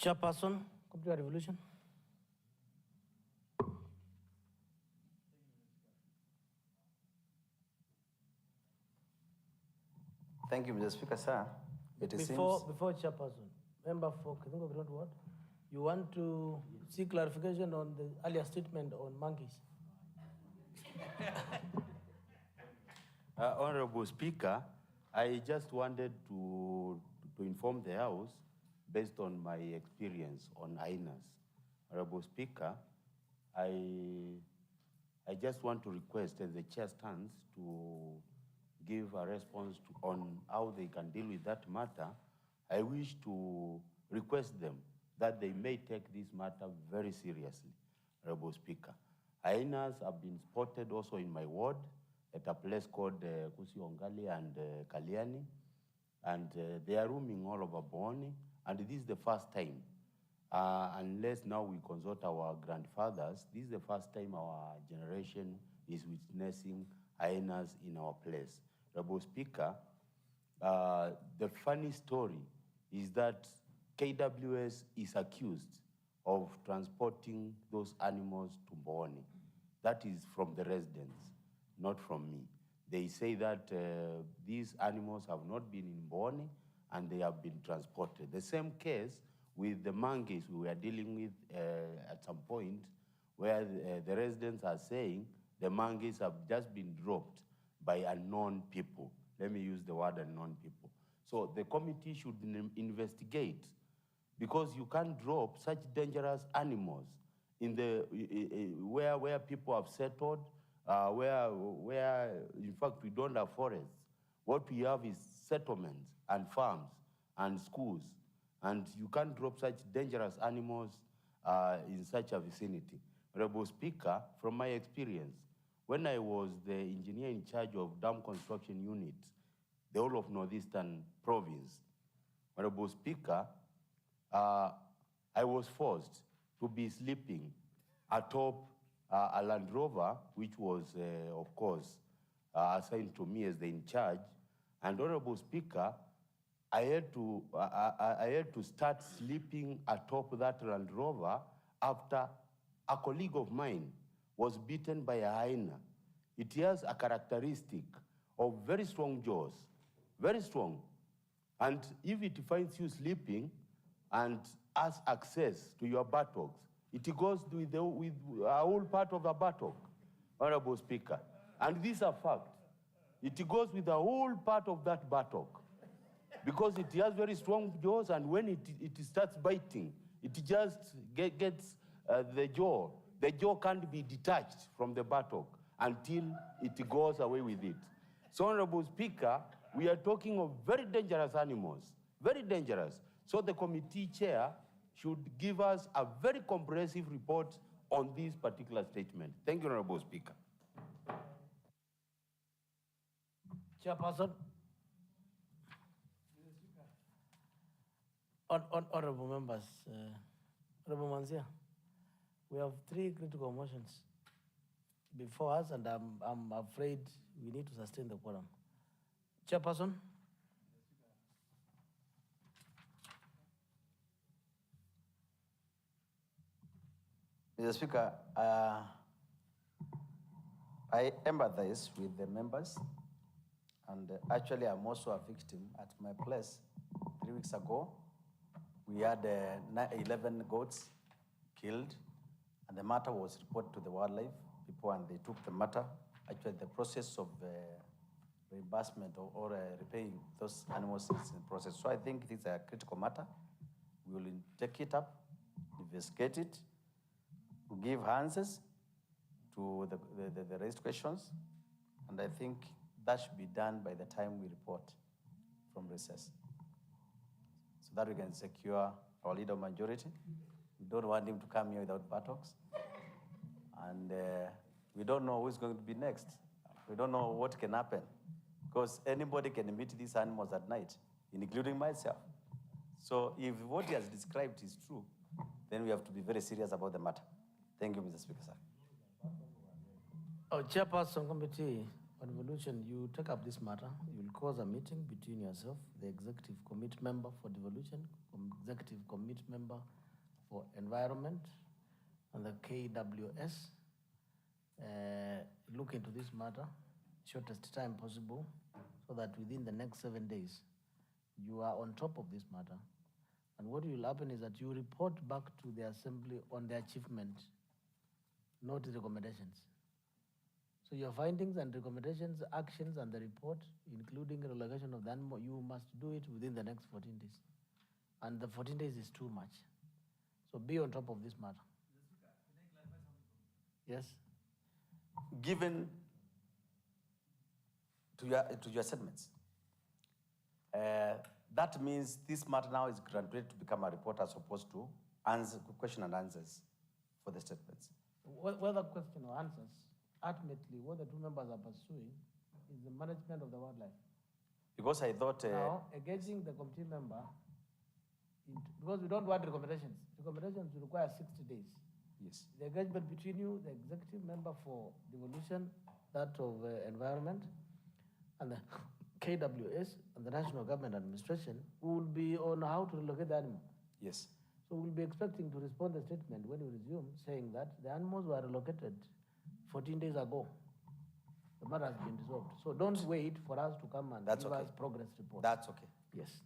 Chairperson, Complete Revolution. Thank you, Mr. Speaker, sir. Before Chairperson, Member for Kidungo Ground Ward, you want to seek clarification on the earlier statement on monkeys? Honorable Speaker, I just wanted to inform the House, based on my experience on hyenas. Honorable Speaker, I just want to request, as the chair stands, to give a response on how they can deal with that matter. I wish to request them that they may take this matter very seriously, Honorable Speaker. Hyenas have been spotted also in my ward at a place called Kusiongali and Kaliani, and they are roaming all over Boni, and this is the first time. Unless now we consult our grandfathers, this is the first time our generation is witnessing hyenas in our place. Honorable Speaker, the funny story is that KWS is accused of transporting those animals to Boni. That is from the residents, not from me. They say that these animals have not been in Boni and they have been transported. The same case with the monkeys we were dealing with at some point, where the residents are saying the monkeys have just been dropped by unknown people. Let me use the word unknown people. So the committee should investigate, because you can't drop such dangerous animals in the where people have settled, where in fact we don't have forests. What we have is settlements and farms and schools, and you can't drop such dangerous animals in such a vicinity. Honorable Speaker, from my experience, when I was the engineer in charge of dam construction unit, the whole of Northeastern Province, Honorable Speaker, I was forced to be sleeping atop a Land Rover, which was, of course, assigned to me as the in charge. And Honorable Speaker, I had to start sleeping atop that Land Rover after a colleague of mine was bitten by a hyena. It has a characteristic of very strong jaws, very strong. And if it finds you sleeping and has access to your buttocks, it goes with a whole part of the buttock, Honorable Speaker. And this is a fact. It goes with the whole part of that buttock, because it has very strong jaws, and when it starts biting, it just gets the jaw. The jaw can't be detached from the buttock until it goes away with it. So, Honorable Speaker, we are talking of very dangerous animals, very dangerous. So the committee chair should give us a very comprehensive report on this particular statement. Thank you, Honorable Speaker. Chairperson. Honorable members, Honorable Manzia, we have 3 critical motions before us, and I'm afraid we need to sustain the quorum. Chairperson. Mr. Speaker, I empathize with the members, and actually I'm also a victim at my place. 3 weeks ago, we had 11 goats killed, and the matter was reported to the wildlife people, and they took the matter. Actually, the process of reimbursement or repaying those animals is in process. So I think it is a critical matter. We will take it up, investigate it, give answers to the raised questions, and I think that should be done by the time we report from recess, so that we can secure our leader majority. We don't want him to come here without buttocks, and we don't know who's going to be next. We don't know what can happen, because anybody can meet these animals at night, including myself. So if what he has described is true, then we have to be very serious about the matter. Thank you, Mr. Speaker, sir. Chairperson Committee on Devolution, you take up this matter. You will cause a meeting between yourself, the Executive Committee member for Devolution, Executive Committee member for Environment, and the KWS. Look into this matter, shortest time possible, so that within the next 7 days, you are on top of this matter, And what will happen is that you report back to the assembly on the achievement, not the recommendations. So your findings and recommendations, actions, and the report, including relocation of the animal, you must do it within the next 14 days. And the 14 days is too much. So be on top of this matter. Yes? Given to your statements, that means this matter now is granted to become a report as opposed to question and answers for the statements. Whether question or answers, ultimately, what the two members are pursuing is the management of the wildlife. Because I thought... now, engaging the committee member, because we don't want recommendations. Recommendations require 60 days. Yes. The engagement between you, the executive member for devolution, that of environment, and the KWS, and the National Government Administration, will be on how to relocate the animal. Yes. So we'll be expecting to respond to the statement when we resume, saying that the animals were relocated 14 days ago. The matter has been resolved. So don't wait for us to come and give us progress report. That's okay. Yes.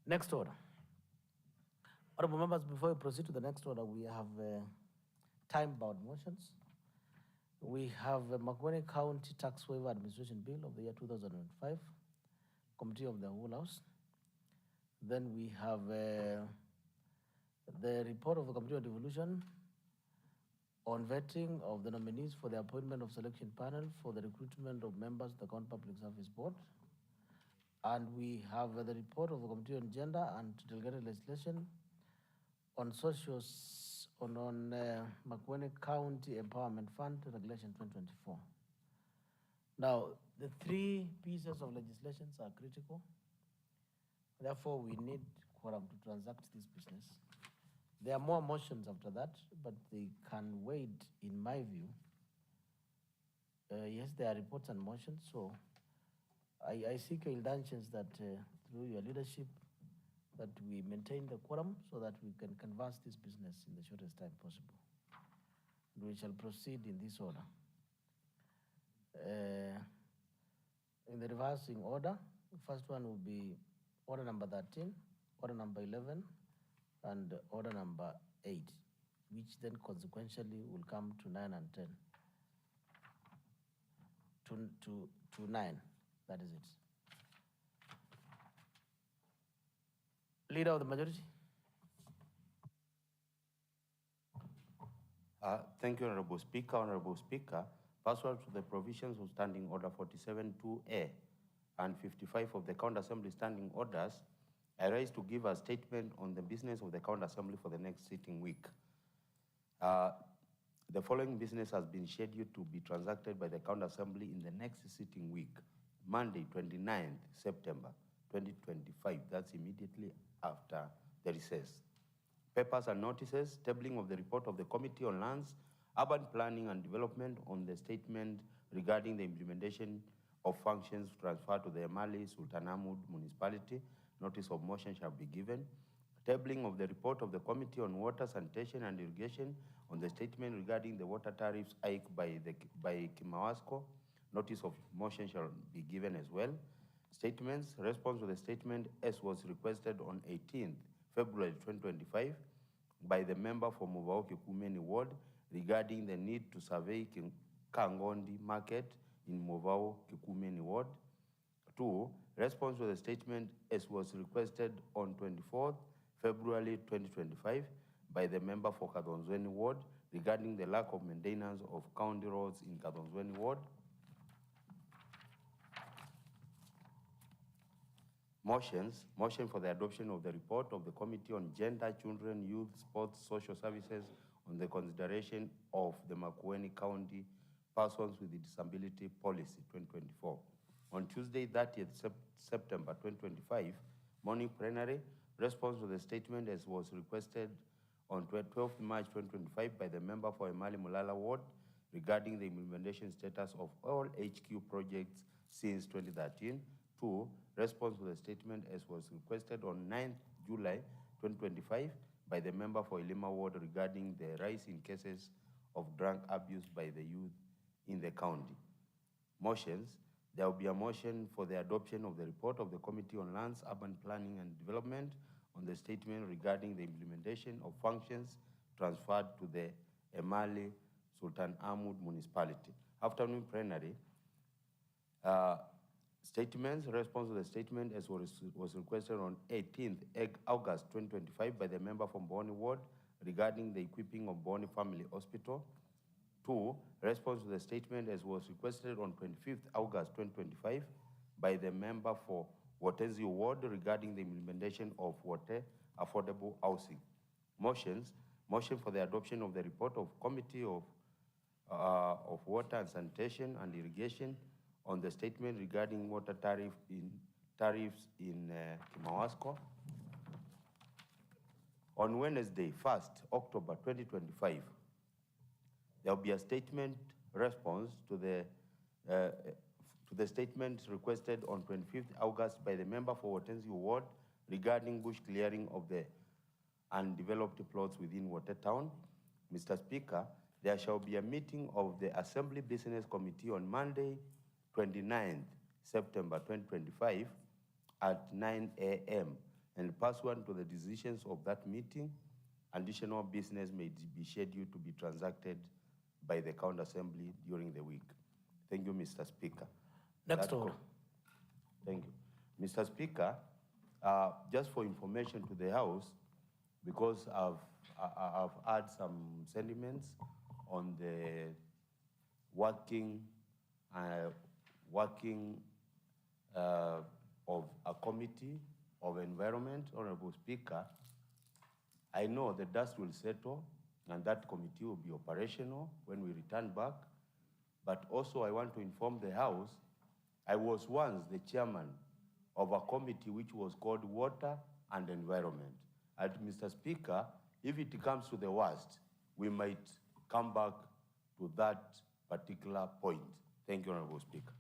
Next order. Honorable members, before we proceed to the next order, we have time-bound motions. We have a Makueni County Tax Waiver Administration Bill of the year 2005, Committee of the Whole House. Then we have the report of the Committee of Devolution on vetting of the nominees for the appointment of selection panel for the recruitment of members of the County Public Service Board. And we have the report of the Committee on Gender and Delegated Legislation on Makueni County Empowerment Fund Regulation 2024. Now, the three pieces of legislations are critical. Therefore, we need quorum to transact this business. There are more motions after that, but they can wait, in my view. Yes, there are reports and motions, so I seek your indulgence that through your leadership, that we maintain the quorum so that we can canvass this business in the shortest time possible. And we shall proceed in this order. In the reversing order, the first one will be order number 13, order number 11, and order number 8, which then consequentially will come to 9 and 10. To 9, that is it. Leader of the majority. Thank you, Honorable Speaker. Honorable Speaker, pursuant to the provisions of Standing Order 47-2A and 55 of the County Assembly Standing Orders, I rise to give a statement on the business of the County Assembly for the next sitting week. The following business has been scheduled to be transacted by the County Assembly in the next sitting week, Monday, 29th September 2025. That's immediately after the recess. Papers and notices, tabling of the report of the Committee on Lands, Urban Planning and Development on the statement regarding the implementation of functions transferred to the Emali Sultan Ahmad municipality. Notice of motion shall be given. Tabling of the report of the Committee on Water, Sanitation and Irrigation on the statement regarding the water tariffs hike by Kimawasco. Notice of motion shall be given as well. Statements, response to the statement as was requested on 18th February 2025 by the member for Muvao Kikumeni Ward regarding the need to survey Kangondi Market in Muvao Kikumeni Ward. 2, response to the statement as was requested on 24th February 2025 by the member for Kadonzweni Ward regarding the lack of maintenance of county roads in Kadonzweni Ward. Motions, motion for the adoption of the report of the Committee on Gender, Children, Youth, Sports, Social Services on the consideration of the Makueni County Persons with Disability Policy 2024. On Tuesday, 30th September 2025, morning plenary, response to the statement as was requested on 12th March 2025 by the member for Emali Mulala Ward regarding the implementation status of all HQ projects since 2013. 2, response to the statement as was requested on 9th July 2025 by the member for Ilima Ward regarding the rise in cases of drug abuse by the youth in the county. Motions, there will be a motion for the adoption of the report of the Committee on Lands, Urban Planning and Development on the statement regarding the implementation of functions transferred to the Emali Sultan Ahmad municipality. Afternoon plenary, statements, response to the statement as was requested on 18th August 2025 by the member from Boni Ward regarding the equipping of Boni Family Hospital. 2, response to the statement as was requested on 25th August 2025 by the member for Watenzio Ward regarding the implementation of water affordable housing. Motions, motion for the adoption of the report of Committee of Water and Sanitation and Irrigation on the statement regarding water tariffs in Kimawasco. On Wednesday, 1st October 2025, there will be a statement response to the statement requested on 25th August by the member for Watenzio Ward regarding bush clearing of the undeveloped plots within Watertown. Mr. Speaker, there shall be a meeting of the Assembly Business Committee on Monday, 29th September 2025 at 9 a.m. and pursuant to the decisions of that meeting, additional business may be scheduled to be transacted by the County Assembly during the week. Thank you, Mr. Speaker. Next order. Thank you. Mr. Speaker, just for information to the House, because I've had some sentiments on the working of a committee of environment, Honorable Speaker. I know the dust will settle and that committee will be operational when we return back. But also I want to inform the House, I was once the chairman of a committee which was called Water and Environment. And Mr. Speaker, if it comes to the worst, we might come back to that particular point. Thank you, Honorable Speaker.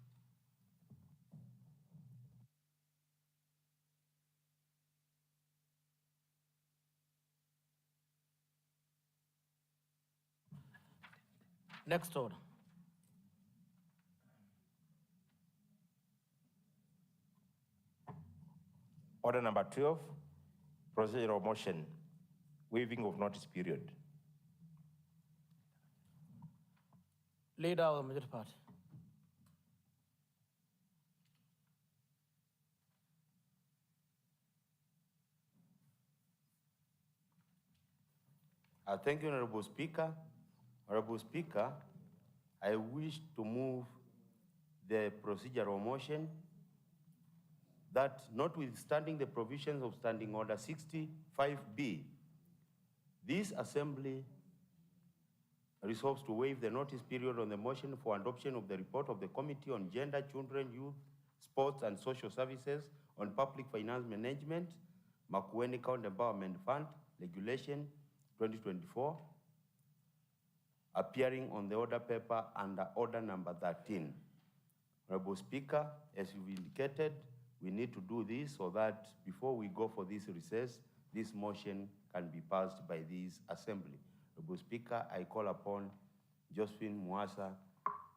Next order. Order number 12, procedural motion, waiving of notice period. Leader of the majority party. Thank you, Honorable Speaker. Honorable Speaker, I wish to move the procedural motion that notwithstanding the provisions of Standing Order 65B, this Assembly resolves to waive the notice period on the motion for adoption of the report of the Committee on Gender, Children, Youth, Sports and Social Services on Public Finance Management, Makueni County Empowerment Fund, Regulation 2024, appearing on the order paper under order number 13. Honorable Speaker, as you've indicated, we need to do this so that before we go for this recess, this motion can be passed by this Assembly. Honorable Speaker, I call upon Josephine Mwasa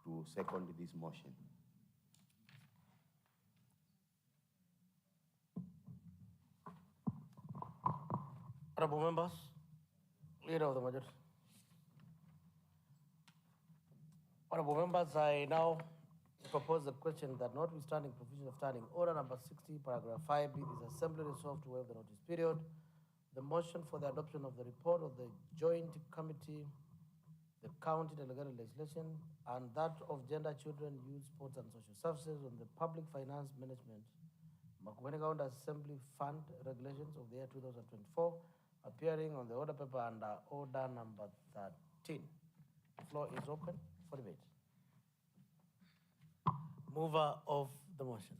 to second this motion. Honorable members, Leader of the majority. Honorable members, I now propose the question that notwithstanding provision of Standing Order number 60, paragraph 5B, this Assembly resolved to waive the notice period. The motion for the adoption of the report of the Joint Committee, the County Delegated Legislation, and that of Gender, Children, Youth, Sports and Social Services on the Public Finance Management, Makueni County Assembly Fund Regulations of the year 2024, appearing on the order paper under order number 13. The floor is open for debate. Mover of the motion.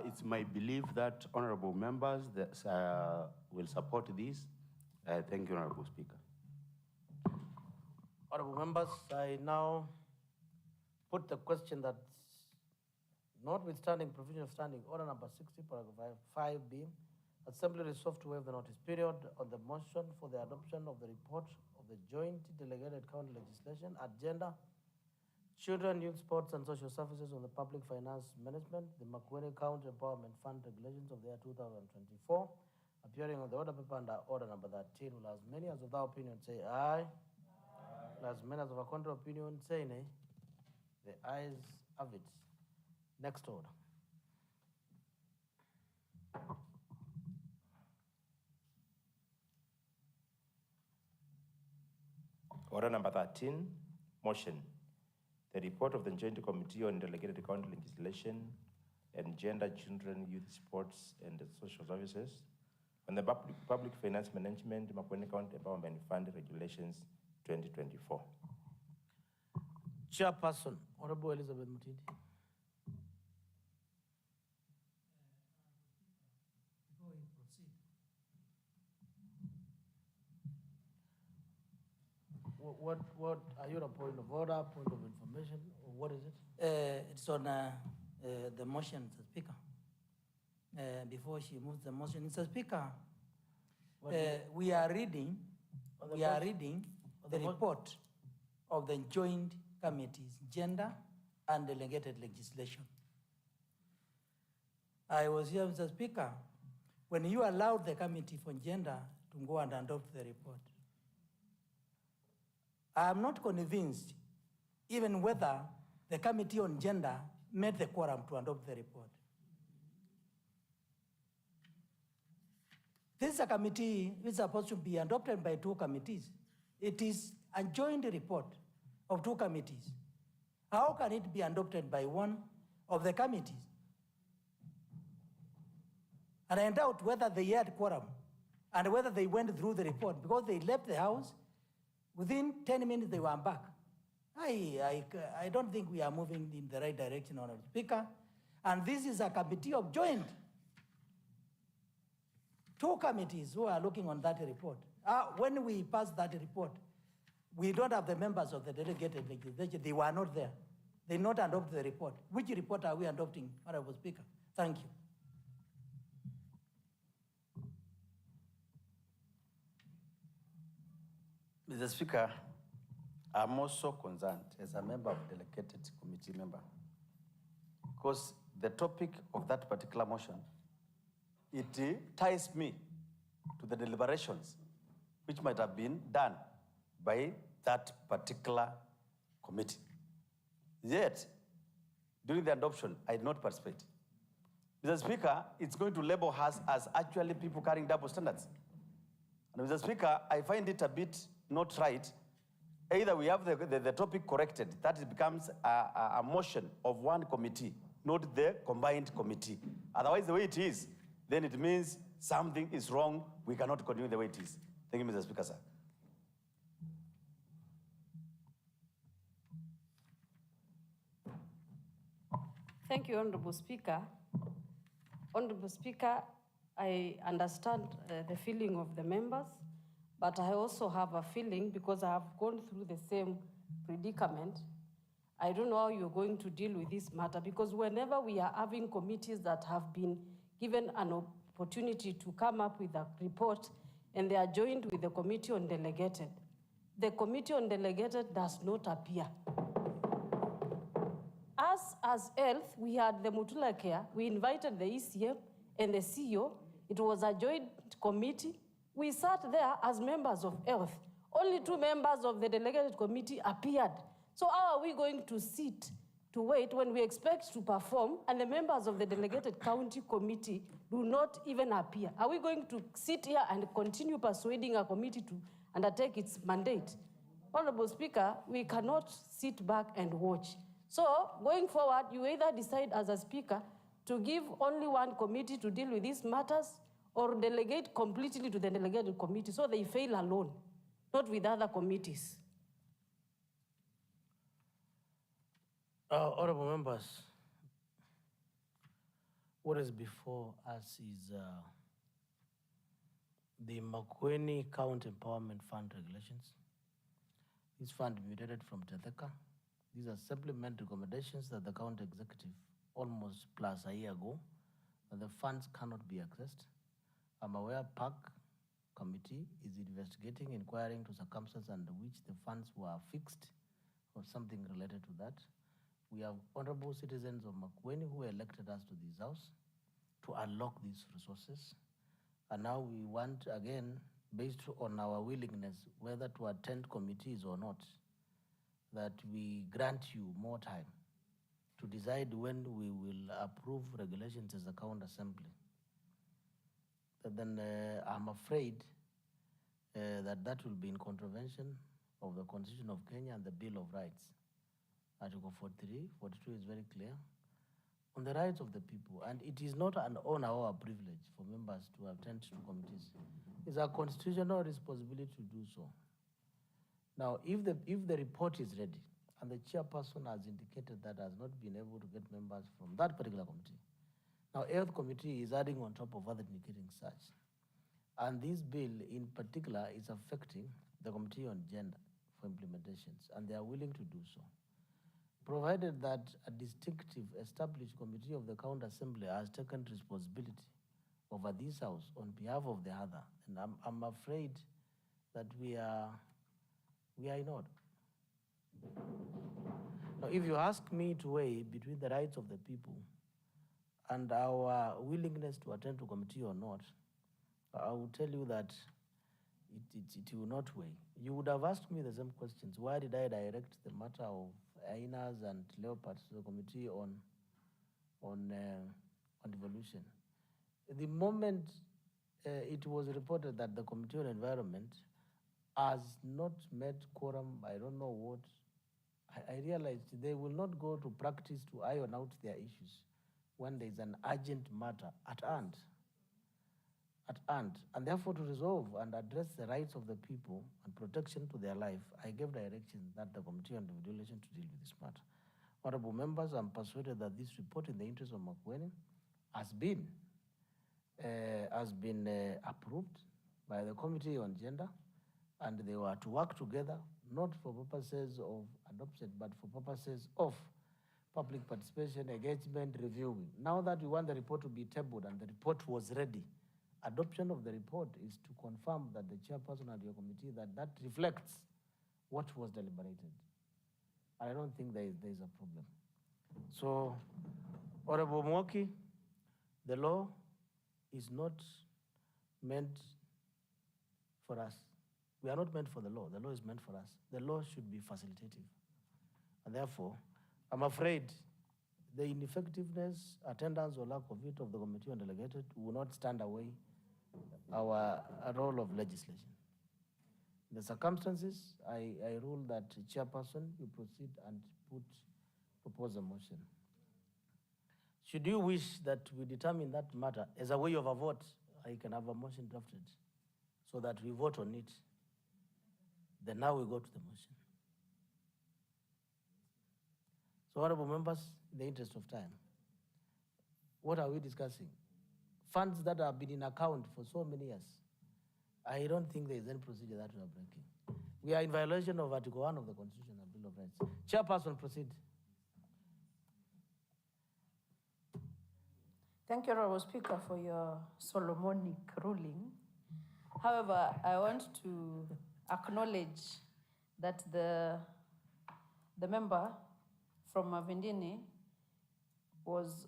It's my belief that honorable members that, will support this. Thank you, Honorable Speaker. Honorable members, I now put the question that notwithstanding provision of Standing Order number 60, paragraph 5B, Assembly resolved to waive the notice period on the motion for the adoption of the report of the Joint Delegated County Legislation at Gender, Children, Youth, Sports and Social Services on the Public Finance Management, the Makueni County Empowerment Fund Regulations of the year 2024, appearing on the order paper under order number 13. Will as many as without opinion say aye. Will as many as of a contrary opinion say nay. The ayes have it. Next order. Order number 13, motion. The report of the Joint Committee on Delegated County Legislation and Gender, Children, Youth, Sports and Social Services on the Public Finance Management, Makueni County Empowerment Fund Regulations 2024. Chairperson, Honorable Elizabeth Mutindi. Before we proceed, What are you a point of order, point of information, or what is it? it's on the motion, Mr. Speaker. Before she moves the motion, Mr. Speaker, we are reading the report of the joint committees, gender and delegated legislation. I was here, Mr. Speaker, when you allowed the committee for gender to go and adopt the report. I am not convinced even whether the Committee on Gender met the quorum to adopt the report. This is a committee which is supposed to be adopted by two committees. It is a joint report of two committees. How can it be adopted by one of the committees? And I doubt whether they had quorum and whether they went through the report, because they left the house. Within 10 minutes, they were back. I don't think we are moving in the right direction, Honorable Speaker. And this is a committee of joint. Two committees who are looking on that report. When we passed that report, we don't have the members of the delegated legislature. They were not there. They not adopt the report. Which report are we adopting, Honorable Speaker? Thank you. Mr. Speaker, I'm also concerned as a member of delegated committee member, because the topic of that particular motion, it ties me to the deliberations which might have been done by that particular committee. Yet, during the adoption, I did not participate. Mr. Speaker, it's going to label us as actually people carrying double standards. And Mr. Speaker, I find it a bit not right. Either we have the topic corrected, that it becomes a motion of one committee, not the combined committee. Otherwise, the way it is, then it means something is wrong. We cannot continue the way it is. Thank you, Mr. Speaker, sir. Thank you, Honorable Speaker. Honorable Speaker, I understand the feeling of the members, but I also have a feeling, because I have gone through the same predicament. I don't know how you're going to deal with this matter, because whenever we are having committees that have been given an opportunity to come up with a report and they are joined with the Committee on Delegated, the Committee on Delegated does not appear. Us as Health, we had the Mutula Care, we invited the ECM and the CEO. It was a joint committee. We sat there as members of Health. Only 2 members of the delegated committee appeared. So how are we going to sit to wait when we expect to perform and the members of the delegated county committee do not even appear? Are we going to sit here and continue persuading a committee to undertake its mandate? Honorable Speaker, we cannot sit back and watch. So going forward, you either decide as a speaker to give only one committee to deal with these matters, or delegate completely to the delegated committee so they fail alone, not with other committees. Honorable members, what is before us is the Makueni County Empowerment Fund regulations. This fund mutated from Tetheka. These are supplement recommendations that the county executive almost plus a year ago, that the funds cannot be accessed. I'm aware PAC committee is investigating, inquiring to circumstances under which the funds were fixed or something related to that. We have honorable citizens of Makueni who elected us to this house to unlock these resources. And now we want, again, based on our willingness, whether to attend committees or not, that we grant you more time to decide when we will approve regulations as a county assembly. But then I'm afraid that will be in contravention of the Constitution of Kenya and the Bill of Rights. Article 43, 42 is very clear on the rights of the people, and it is not an honor or a privilege for members to attend to committees. It's a constitutional responsibility to do so. Now, if the report is ready, and the chairperson has indicated that has not been able to get members from that particular committee, now Health Committee is adding on top of other indicating such. And this bill in particular is affecting the Committee on Gender for implementations, and they are willing to do so, provided that a distinctive established committee of the County Assembly has taken responsibility over this house on behalf of the other. And I'm afraid that we are in order. Now, if you ask me to weigh between the rights of the people and our willingness to attend to committee or not, I will tell you that it will not weigh. You would have asked me the same questions. Why did I direct the matter of hyenas and leopards to the committee on devolution? The moment it was reported that the Committee on Environment has not met quorum, I don't know what, I realized they will not go to practice to iron out their issues when there is an urgent matter at hand. And therefore to resolve and address the rights of the people and protection to their life, I gave direction that the Committee on Devolution to deal with this matter. Honorable members, I'm persuaded that this report in the interest of Makueni has been approved by the Committee on Gender, and they were to work together, not for purposes of adoption, but for purposes of public participation, engagement, reviewing. Now that we want the report to be tabled and the report was ready, adoption of the report is to confirm that the chairperson and your committee that reflects what was deliberated. I don't think there is a problem. So, Honorable Mwoki, the law is not meant for us. We are not meant for the law. The law is meant for us. The law should be facilitative. And therefore, I'm afraid the ineffectiveness, attendance, or lack of it of the Committee on Delegated will not stand away our role of legislation. In the circumstances, I rule that chairperson, you proceed and propose a motion. Should you wish that we determine that matter as a way of a vote, I can have a motion drafted so that we vote on it. Then now we go to the motion. So, honorable members, in the interest of time, what are we discussing? Funds that have been in account for so many years. I don't think there is any procedure that we are breaking. We are in violation of Article 1 of the Constitution and Bill of Rights. Chairperson, proceed. Thank you, Honorable Speaker, for your Solomonic ruling. However, I want to acknowledge that the member from Mavindini was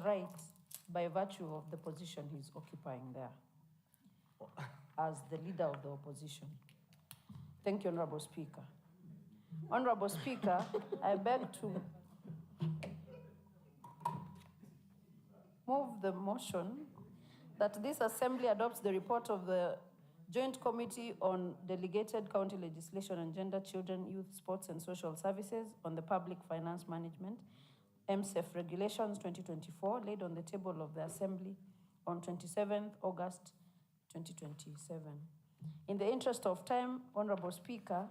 right by virtue of the position he's occupying there as the leader of the opposition. Thank you, Honorable Speaker. Honorable Speaker, I beg to move the motion that this Assembly adopts the report of the Joint Committee on Delegated County Legislation and Gender, Children, Youth, Sports and Social Services on the Public Finance Management, MSEF Regulations 2024, laid on the table of the Assembly on 27th August 2027. In the interest of time, Honorable Speaker,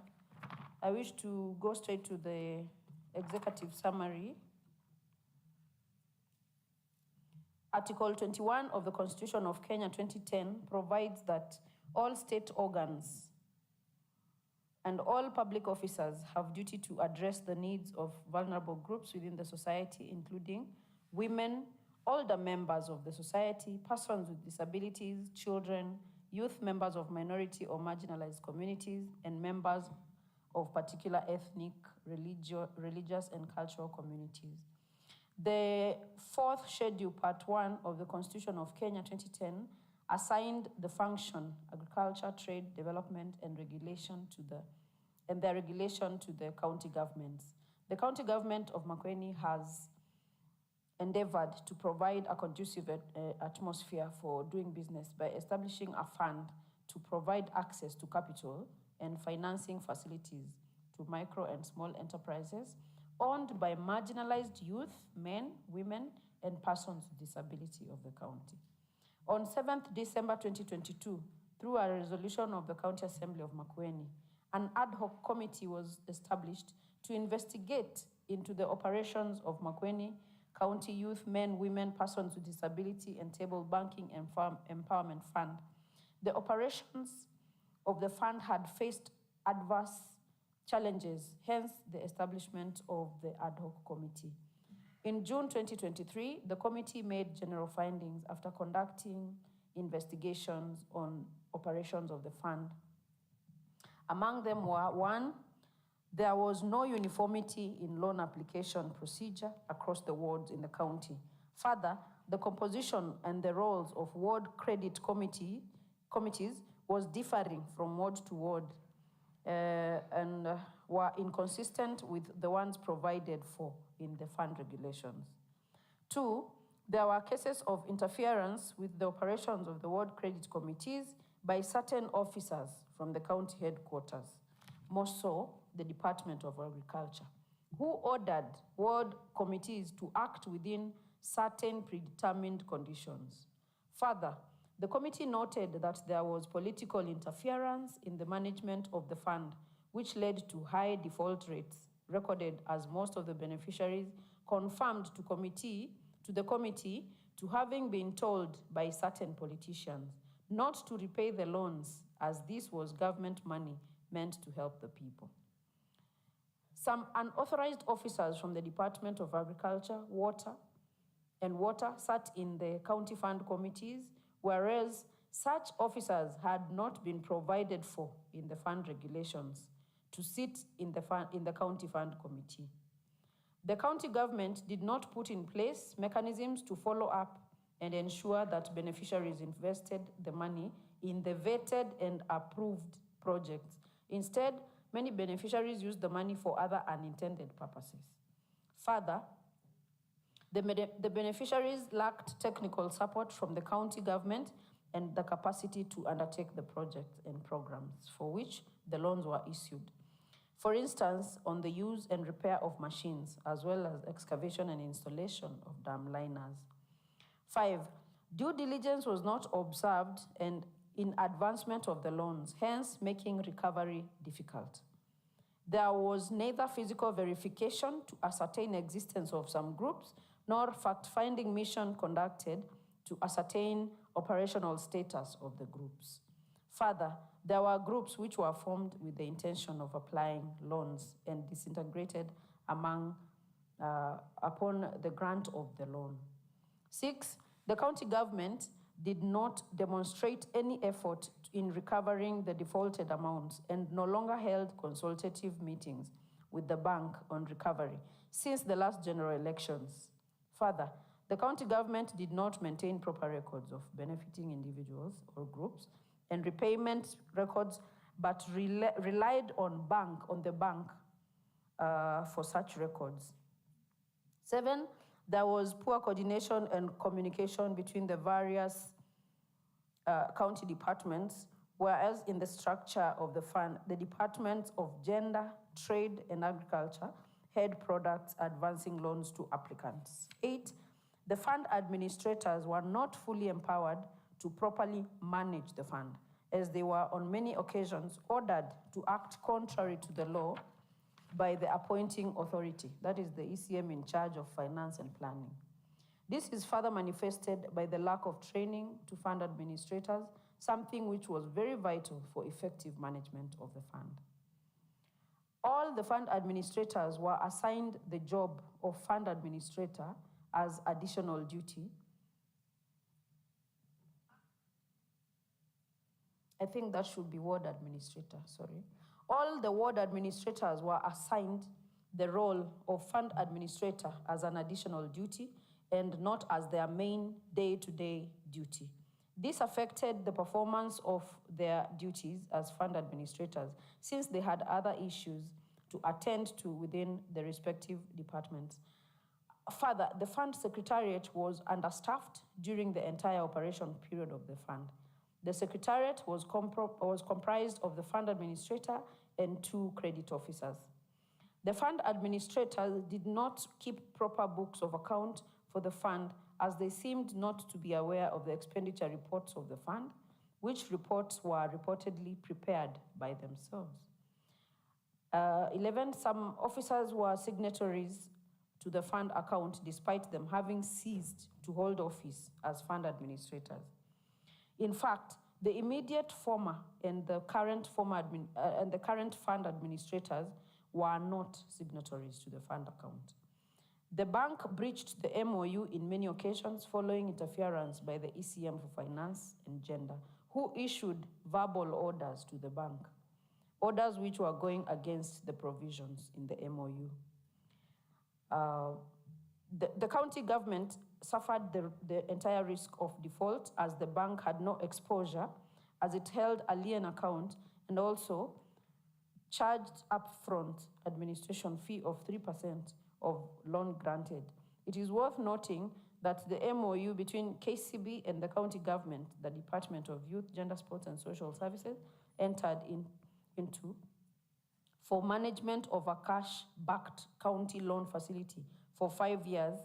I wish to go straight to the executive summary. Article 21 of the Constitution of Kenya 2010 provides that all state organs and all public officers have duty to address the needs of vulnerable groups within the society, including women, older members of the society, persons with disabilities, children, youth, members of minority or marginalized communities, and members of particular ethnic, religious, and cultural communities. The fourth schedule, part 1 of the Constitution of Kenya 2010, assigned the function agriculture, trade, development, and their regulation to the county governments. The county government of Makueni has endeavored to provide a conducive atmosphere for doing business by establishing a fund to provide access to capital and financing facilities to micro and small enterprises owned by marginalized youth, men, women, and persons with disability of the county. On 7th December 2022, through a resolution of the County Assembly of Makueni, an ad hoc committee was established to investigate into the operations of Makueni County Youth, Men, Women, Persons with Disability, and Table Banking and Farm Empowerment Fund. The operations of the fund had faced adverse challenges, hence the establishment of the ad hoc committee. In June 2023, the committee made general findings after conducting investigations on operations of the fund. Among them were: 1, there was no uniformity in loan application procedure across the wards in the county. Further, the composition and the roles of ward credit committees was differing from ward to ward and were inconsistent with the ones provided for in the fund regulations. 2, there were cases of interference with the operations of the ward credit committees by certain officers from the county headquarters, more so the Department of Agriculture, who ordered ward committees to act within certain predetermined conditions. Further, the committee noted that there was political interference in the management of the fund, which led to high default rates recorded, as most of the beneficiaries confirmed to the committee to having been told by certain politicians not to repay the loans, as this was government money meant to help the people. Some unauthorized officers from the Department of Agriculture, Water sat in the county fund committees, whereas such officers had not been provided for in the fund regulations to sit in the county fund committee. The county government did not put in place mechanisms to follow up and ensure that beneficiaries invested the money in the vetted and approved projects. Instead, many beneficiaries used the money for other unintended purposes. Further, the beneficiaries lacked technical support from the county government and the capacity to undertake the projects and programs for which the loans were issued. For instance, on the use and repair of machines, as well as excavation and installation of dam liners. 5, due diligence was not observed and in advancement of the loans, hence making recovery difficult. There was neither physical verification to ascertain existence of some groups, nor fact-finding mission conducted to ascertain operational status of the groups. Further, there were groups which were formed with the intention of applying loans and disintegrated upon the grant of the loan. 6, the county government did not demonstrate any effort in recovering the defaulted amounts and no longer held consultative meetings with the bank on recovery since the last general elections. Further, the county government did not maintain proper records of benefiting individuals or groups and repayment records, but relied on the bank for such records. 7, there was poor coordination and communication between the various county departments, whereas in the structure of the fund, the Departments of Gender, Trade, and Agriculture had products advancing loans to applicants. 8, the fund administrators were not fully empowered to properly manage the fund, as they were on many occasions ordered to act contrary to the law by the appointing authority, that is the ECM in charge of finance and planning. This is further manifested by the lack of training to fund administrators, something which was very vital for effective management of the fund. All the fund administrators were assigned the job of fund administrator as additional duty. I think that should be ward administrator, sorry. All the ward administrators were assigned the role of fund administrator as an additional duty and not as their main day-to-day duty. This affected the performance of their duties as fund administrators since they had other issues to attend to within the respective departments. Further, the fund secretariat was understaffed during the entire operation period of the fund. The secretariat was comprised of the fund administrator and 2 credit officers. The fund administrators did not keep proper books of account for the fund as they seemed not to be aware of the expenditure reports of the fund, which reports were reportedly prepared by themselves. 11, some officers were signatories to the fund account despite them having ceased to hold office as fund administrators. In fact, the immediate former and the current fund administrators were not signatories to the fund account. The bank breached the MOU in many occasions following interference by the ECM for Finance and Gender, who issued verbal orders to the bank, orders which were going against the provisions in the MOU. The county government suffered the entire risk of default as the bank had no exposure as it held a lien account and also charged upfront administration fee of 3% of loan granted. It is worth noting that the MOU between KCB and the county government, the Department of Youth, Gender, Sports and Social Services, entered into for management of a cash-backed county loan facility for 5 years,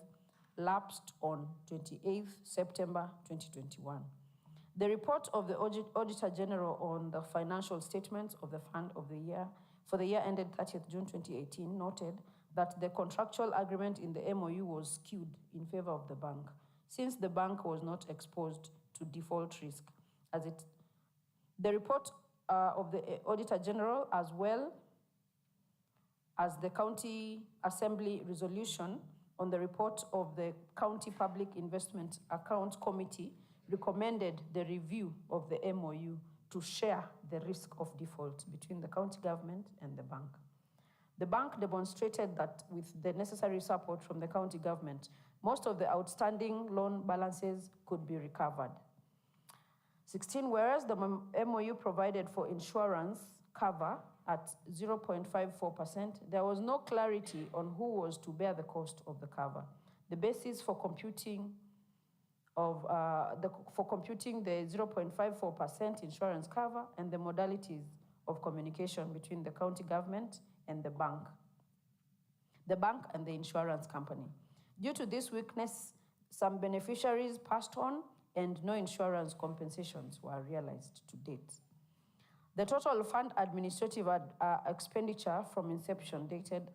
lapsed on 28th September 2021. The report of the Auditor General on the financial statements of the fund of the year for the year ended 30th June 2018 noted that the contractual agreement in the MOU was skewed in favor of the bank, since the bank was not exposed to default risk. The report of the Auditor General, as well as the County Assembly resolution on the report of the County Public Investment Account Committee, recommended the review of the MOU to share the risk of default between the county government and the bank. The bank demonstrated that with the necessary support from the county government, most of the outstanding loan balances could be recovered. 16, whereas the MOU provided for insurance cover at 0.54%, there was no clarity on who was to bear the cost of the cover. The basis for computing the 0.54% insurance cover and the modalities of communication between the county government and the bank and the insurance company. Due to this weakness, some beneficiaries passed on and no insurance compensations were realized to date. The total fund administrative expenditure from inception dated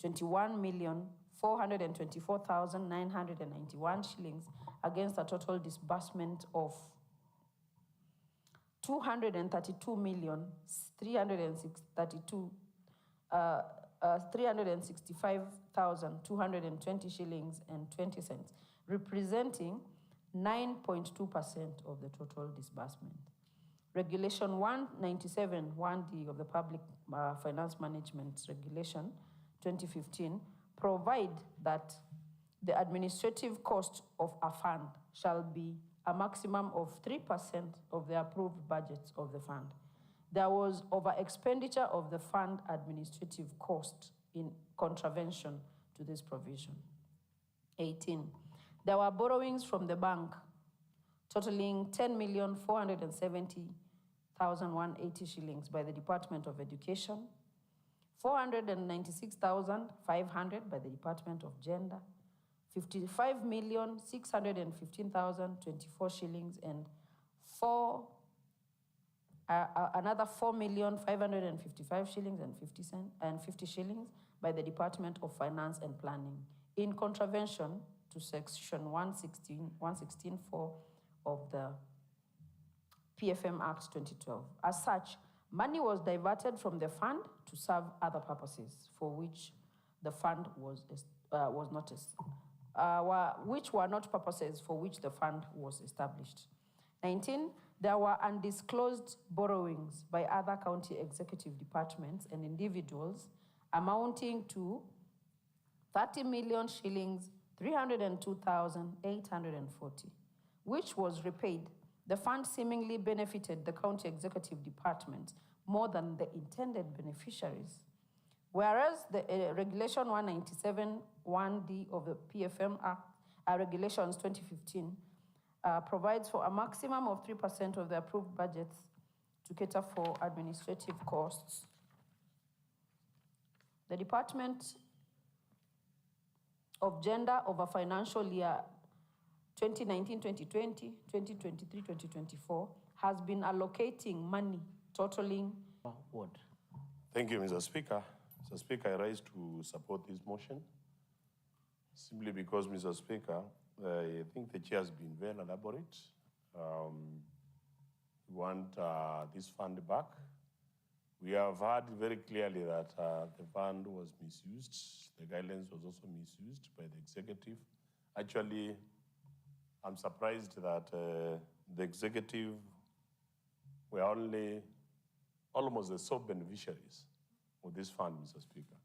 21,424,991 shillings against a total disbursement of 365,220 shillings and 20 cents, representing 9.2% of the total disbursement. Regulation 197(1)D of the Public Finance Management Regulation 2015 provide that the administrative cost of a fund shall be a maximum of 3% of the approved budgets of the fund. There was over expenditure of the fund administrative cost in contravention to this provision. 18, there were borrowings from the bank totaling 10,470,180 shillings by the Department of Education, 496,500 by the Department of Gender, 55,615,024 shillings, and another 4,555 shillings and 50 shillings by the Department of Finance and Planning, in contravention to Section 116(4) of the PFM Act 2012. As such, money was diverted from the fund to serve other purposes for which the fund was noticed, which were not purposes for which the fund was established. 19, there were undisclosed borrowings by other county executive departments and individuals amounting to 30 million shillings, 302,840, which was repaid. The fund seemingly benefited the county executive department more than the intended beneficiaries. Whereas the Regulation 197(1)D of the PFM Act, Regulations 2015, provides for a maximum of 3% of the approved budgets to cater for administrative costs. The Department of Gender over financial year 2019-2020, 2023-2024 has been allocating money totaling what? Thank you, Mr. Speaker. Mr. Speaker, I rise to support this motion simply because, Mr. Speaker, I think the chair has been very elaborate. We want this fund back. We have heard very clearly that the fund was misused. The guidelines was also misused by the executive. Actually, I'm surprised that the executive were only almost the sole beneficiaries of this fund, Mr. Speaker.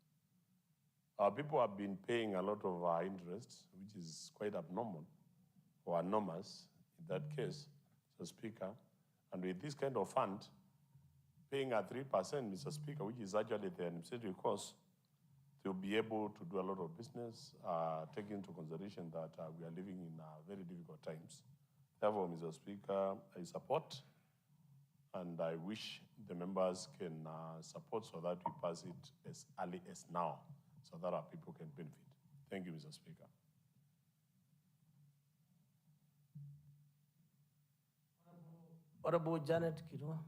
Our people have been paying a lot of interest, which is quite abnormal or anomalous in that case, Mr. Speaker. And with this kind of fund, paying at 3%, Mr. Speaker, which is actually the administrative cost, to be able to do a lot of business, taking into consideration that we are living in very difficult times. Therefore, Mr. Speaker, I support, and I wish the members can support so that we pass it as early as now, so that our people can benefit. Thank you, Mr. Speaker. What about Janet Kirua?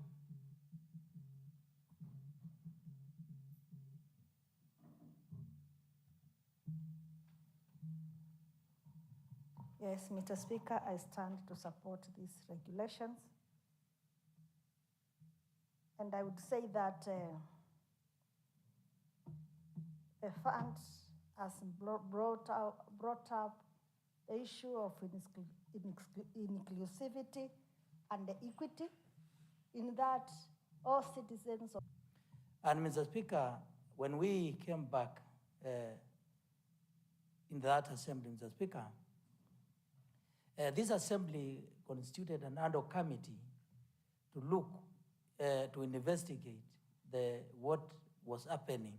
Yes, Mr. Speaker, I stand to support these regulations. And I would say that the fund has brought up the issue of inclusivity and equity, in that all citizens of... And Mr. Speaker, when we came back in that assembly, Mr. Speaker, this assembly constituted an ad hoc committee to look, to investigate what was happening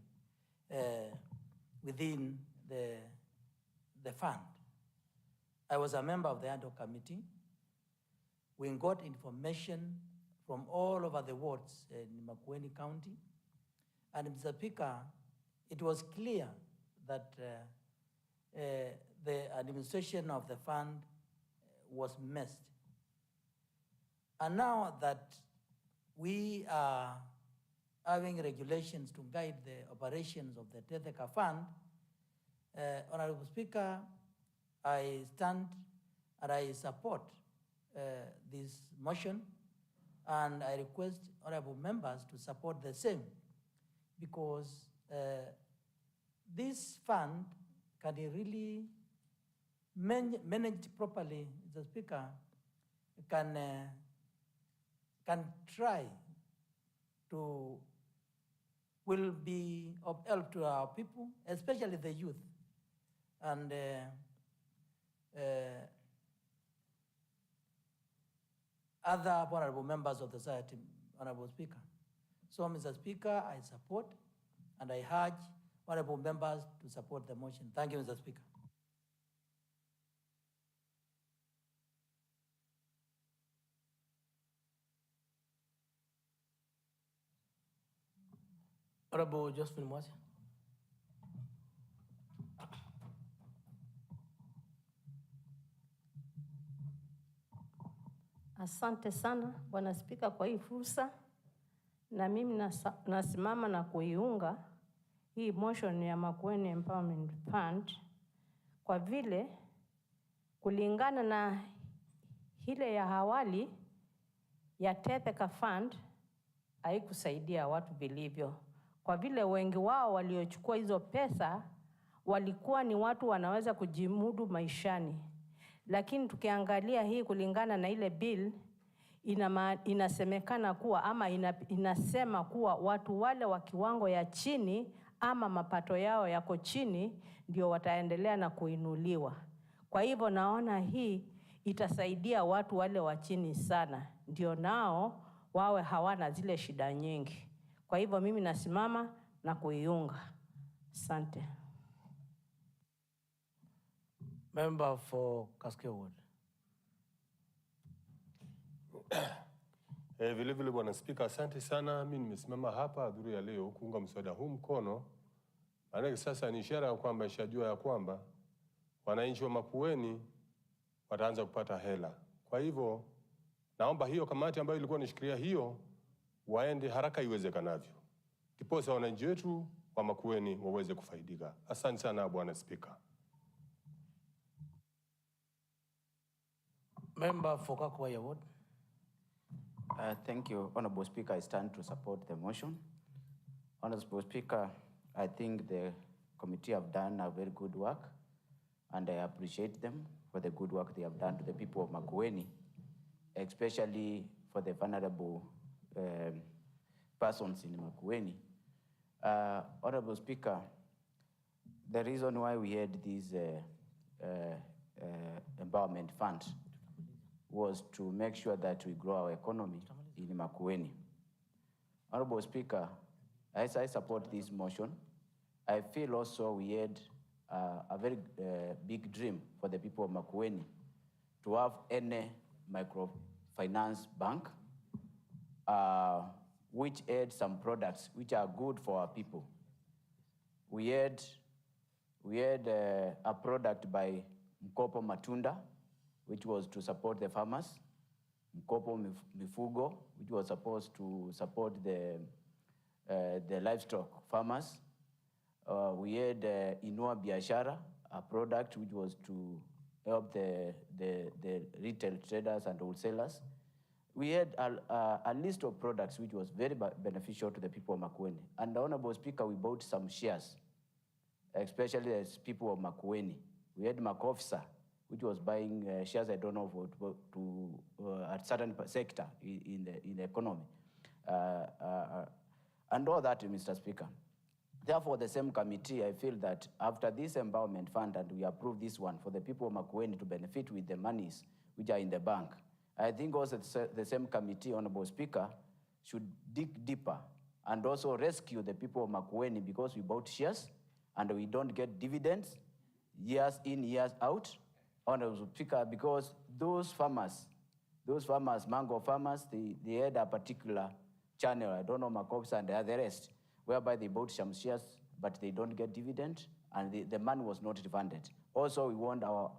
within the fund. I was a member of the ad hoc committee. We got information from all over the wards in Makueni County. And Mr. Speaker, it was clear that the administration of the fund was messed. And now that we are having regulations to guide the operations of the Tetheka Fund, Honorable Speaker, I stand and I support this motion, and I request honorable members to support the same, because this fund can really managed properly, the Speaker, can try to, will be of help to our people, especially the youth, and other honorable members of the society, Honorable Speaker. So, Mr. Speaker, I support and I urge honorable members to support the motion. Thank you, Mr. Speaker. Honorable Josephine Mwasi. Asante sana Bwana Spika kwa hii fursa, na mimi nasimama na kuiunga hii motion ya Makueni Empowerment Fund, kwa vile kulingana na ile ya awali ya Tetheka Fund haikusaidia watu vilivyo, kwa vile wengi wao waliochukua hizo pesa walikuwa ni watu wanaweza kujimudu maishani. Lakini tukiangalia hii kulingana na ile bill, inasemekana kuwa ama inasema kuwa watu wale wa kiwango ya chini ama mapato yao yako chini ndio wataendelea na kuinuliwa. Kwa hivyo naona hii itasaidia watu wale wa chini sana, ndio nao wawe hawana zile shida nyingi. Kwa hivyo mimi nasimama na kuiunga. Asante. Member for Kaskeo Ward. Vile vile Bwana Spika, asante sana. Mimi nimesimama hapa adhuhuri ya leo kuunga mswada huu mkono. Maana sasa ni ishara ya kwamba ishajua ya kwamba wananchi wa Makueni wataanza kupata hela. Kwa hivyo naomba hiyo kamati ambayo ilikuwa inashikilia hiyo waende haraka iwezekanavyo, ndiposa wananchi wetu wa Makueni waweze kufaidika. Asante sana Bwana Spika. Member for Kakwaya Ward. Thank you, Honorable Speaker. I stand to support the motion. Honorable Speaker, I think the committee have done a very good work, and I appreciate them for the good work they have done to the people of Makueni, especially for the vulnerable persons in Makueni. Honorable Speaker, the reason why we had this empowerment fund was to make sure that we grow our economy in Makueni. Honorable Speaker, as I support this motion, I feel also we had a very big dream for the people of Makueni to have any microfinance bank which had some products which are good for our people. We had a product by Mkopo Matunda, which was to support the farmers, Mkopo Mifugo, which was supposed to support the livestock farmers. We had Inua Biashara, a product which was to help the retail traders and wholesalers. We had a list of products which was very beneficial to the people of Makueni. And the Honorable Speaker, we bought some shares, especially as people of Makueni. We had Makofsa, which was buying shares, I don't know, a certain sector in the economy. And all that, Mr. Speaker. Therefore, the same committee, I feel that after this empowerment fund, and we approve this one for the people of Makueni to benefit with the monies which are in the bank, I think also the same committee, Honorable Speaker, should dig deeper and also rescue the people of Makueni, because we bought shares and we don't get dividends years in, years out. Honorable Speaker, because those farmers, mango farmers, they had a particular channel, I don't know, Makopsa and the rest, whereby they bought some shares, but they don't get dividend, and the money was not refunded. Also, we want our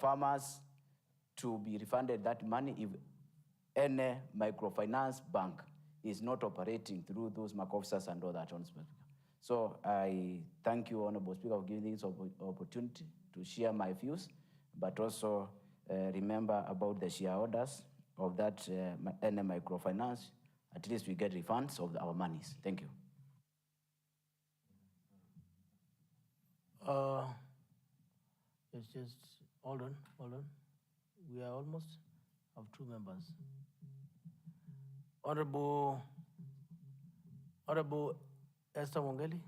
farmers to be refunded that money if any microfinance bank is not operating through those Makopsas and all that. So I thank you, Honorable Speaker, for giving this opportunity to share my views, but also remember about the shareholders of that any microfinance. At least we get refunds of our monies. Thank you. It's just, hold on. We are almost have two members. Honorable Esther Wongeli.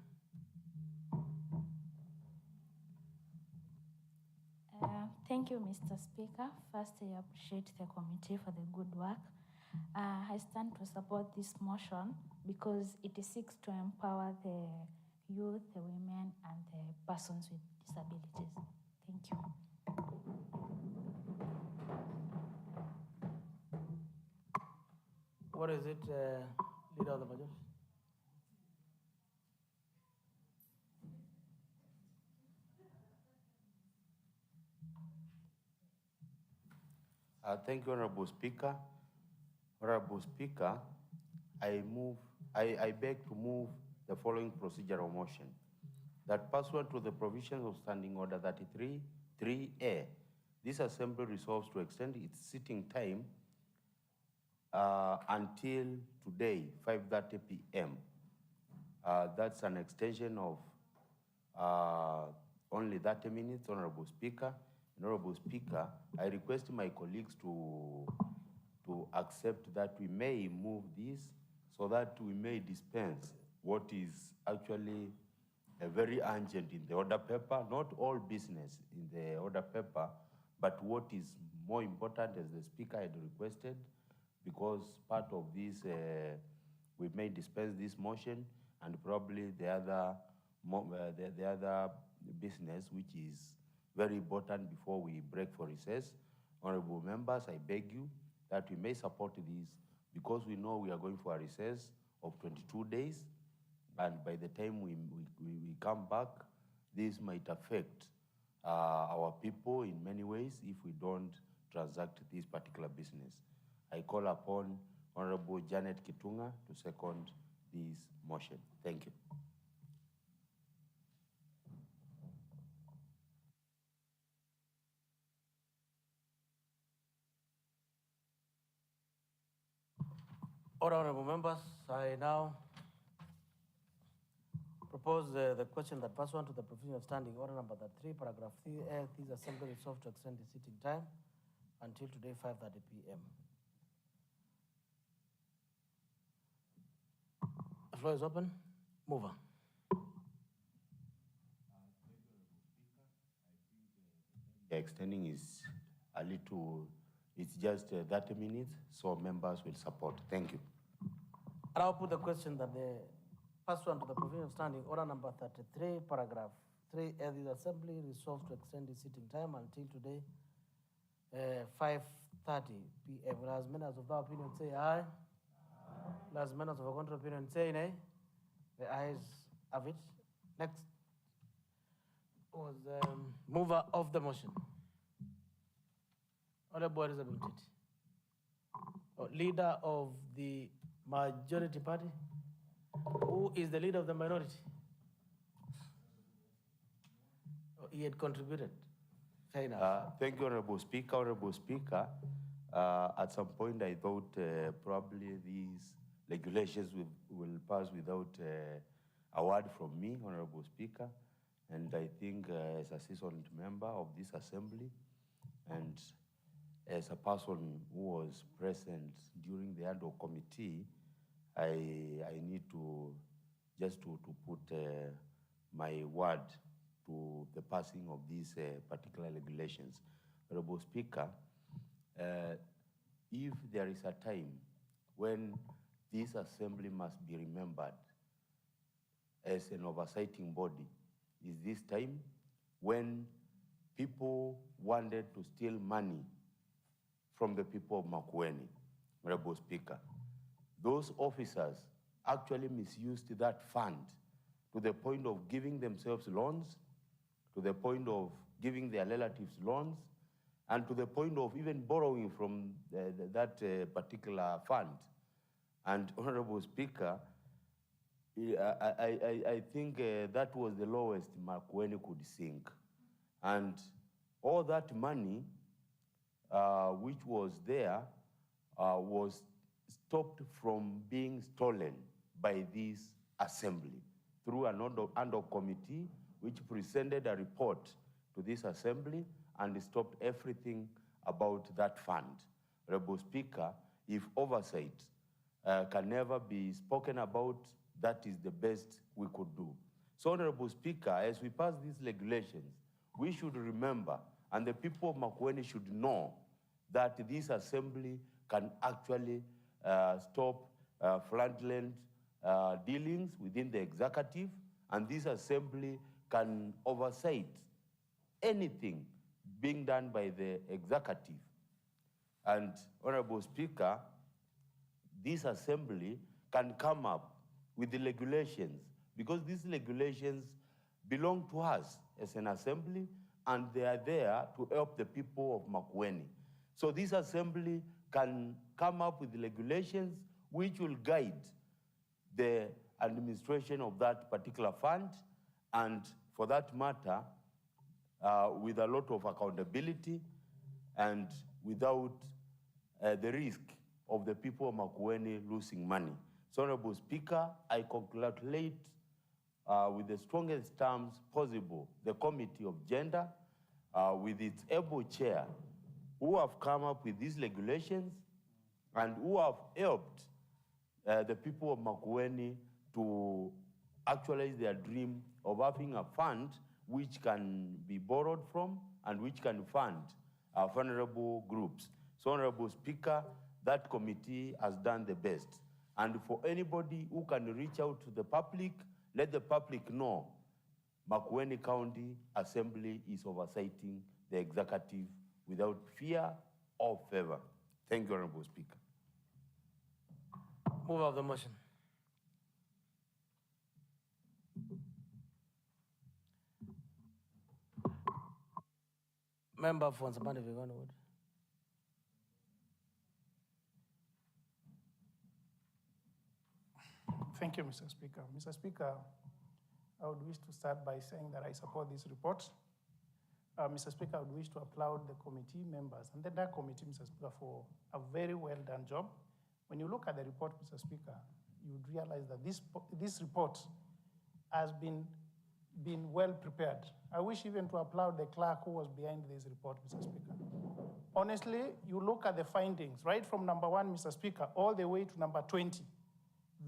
Thank you, Mr. Speaker. First, I appreciate the committee for the good work. I stand to support this motion because it seeks to empower the youth, the women, and the persons with disabilities. Thank you. What is it, Leader of the Majority? Thank you, Honorable Speaker. Honorable Speaker, I beg to move the following procedural motion. That pursuant to the provisions of Standing Order 33-3A, this Assembly resolves to extend its sitting time until today, 5:30 p.m. That's an extension of only 30 minutes, Honorable Speaker. Honorable Speaker, I request my colleagues to accept that we may move this so that we may dispense what is actually very urgent in the order paper, not all business in the order paper, but what is more important, as the Speaker had requested, because part of this, we may dispense this motion, and probably the other business, which is very important before we break for recess. Honorable members, I beg you that we may support this, because we know we are going for a recess of 22 days, and by the time we come back, this might affect our people in many ways if we don't transact this particular business. I call upon Honorable Janet Kitunga to second this motion. Thank you. Order, honorable members, I now propose the question that pursuant to the provision of standing order number 3, paragraph 3A, this assembly resolved to extend the sitting time until today, 5:30 p.m. The floor is open. Mover. The extending is a little, it's just 30 minutes, so members will support. Thank you. And I'll put the question that the pursuant to the provision of standing order number 33, paragraph 3, the assembly resolved to extend the sitting time until today, 5:30 p.m. Will as many as of that opinion say aye? Aye. Will as many as of a contrary opinion say nay? The ayes have it. Next was mover of the motion. Honorable Elizabeth Mtiti, leader of the majority party. Who is the leader of the minority? Oh, he had contributed. Fair enough. Thank you, Honorable Speaker. Honorable Speaker, at some point I thought probably these regulations will pass without a word from me, Honorable Speaker. And I think as a seasoned member of this assembly, and as a person who was present during the ad hoc committee, I need to just to put my word to the passing of these particular regulations. Honorable Speaker, if there is a time when this assembly must be remembered as an oversighting body, is this time when people wanted to steal money from the people of Makueni, Honorable Speaker. Those officers actually misused that fund to the point of giving themselves loans, to the point of giving their relatives loans, and to the point of even borrowing from that particular fund. And Honorable Speaker, I think that was the lowest Makueni could sink. And all that money which was there was stopped from being stolen by this assembly through an ad hoc committee which presented a report to this assembly and stopped everything about that fund. Honorable Speaker, if oversight can never be spoken about, that is the best we could do. So, Honorable Speaker, as we pass these regulations, we should remember, and the people of Makueni should know, that this assembly can actually stop fraudulent dealings within the executive, and this assembly can oversight anything being done by the executive. And Honorable Speaker, this assembly can come up with the regulations, because these regulations belong to us as an assembly, and they are there to help the people of Makueni. So this assembly can come up with regulations which will guide the administration of that particular fund, and for that matter, with a lot of accountability and without the risk of the people of Makueni losing money. So, Honorable Speaker, I congratulate with the strongest terms possible the Committee of Gender with its able chair, who have come up with these regulations and who have helped the people of Makueni to actualize their dream of having a fund which can be borrowed from and which can fund our vulnerable groups. So, Honorable Speaker, that committee has done the best. And for anybody who can reach out to the public, let the public know Makueni County Assembly is oversighting the executive without fear or favor. Thank you, Honorable Speaker. Move of the motion. Member for Nsabane, if you want to vote. Thank you, Mr. Speaker. Mr. Speaker, I would wish to start by saying that I support this report. Mr. Speaker, I would wish to applaud the committee members and the entire committee, Mr. Speaker, for a very well done job. When you look at the report, Mr. Speaker, you would realize that this report has been well prepared. I wish even to applaud the clerk who was behind this report, Mr. Speaker. Honestly, you look at the findings, right from number 1, Mr. Speaker, all the way to number 20.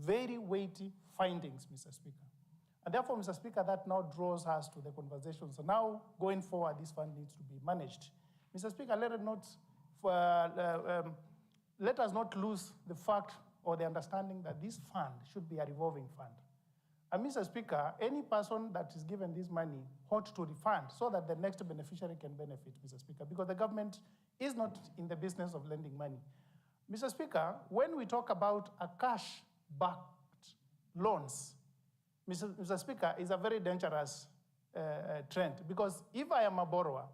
Very weighty findings, Mr. Speaker. And therefore, Mr. Speaker, that now draws us to the conversation. So now, going forward, this fund needs to be managed. Mr. Speaker, let us not lose the fact or the understanding that this fund should be a revolving fund. And Mr. Speaker, any person that is given this money ought to refund so that the next beneficiary can benefit, Mr. Speaker, because the government is not in the business of lending money. Mr. Speaker, when we talk about a cash-backed loans, Mr. Speaker, is a very dangerous trend, because if I am a borrower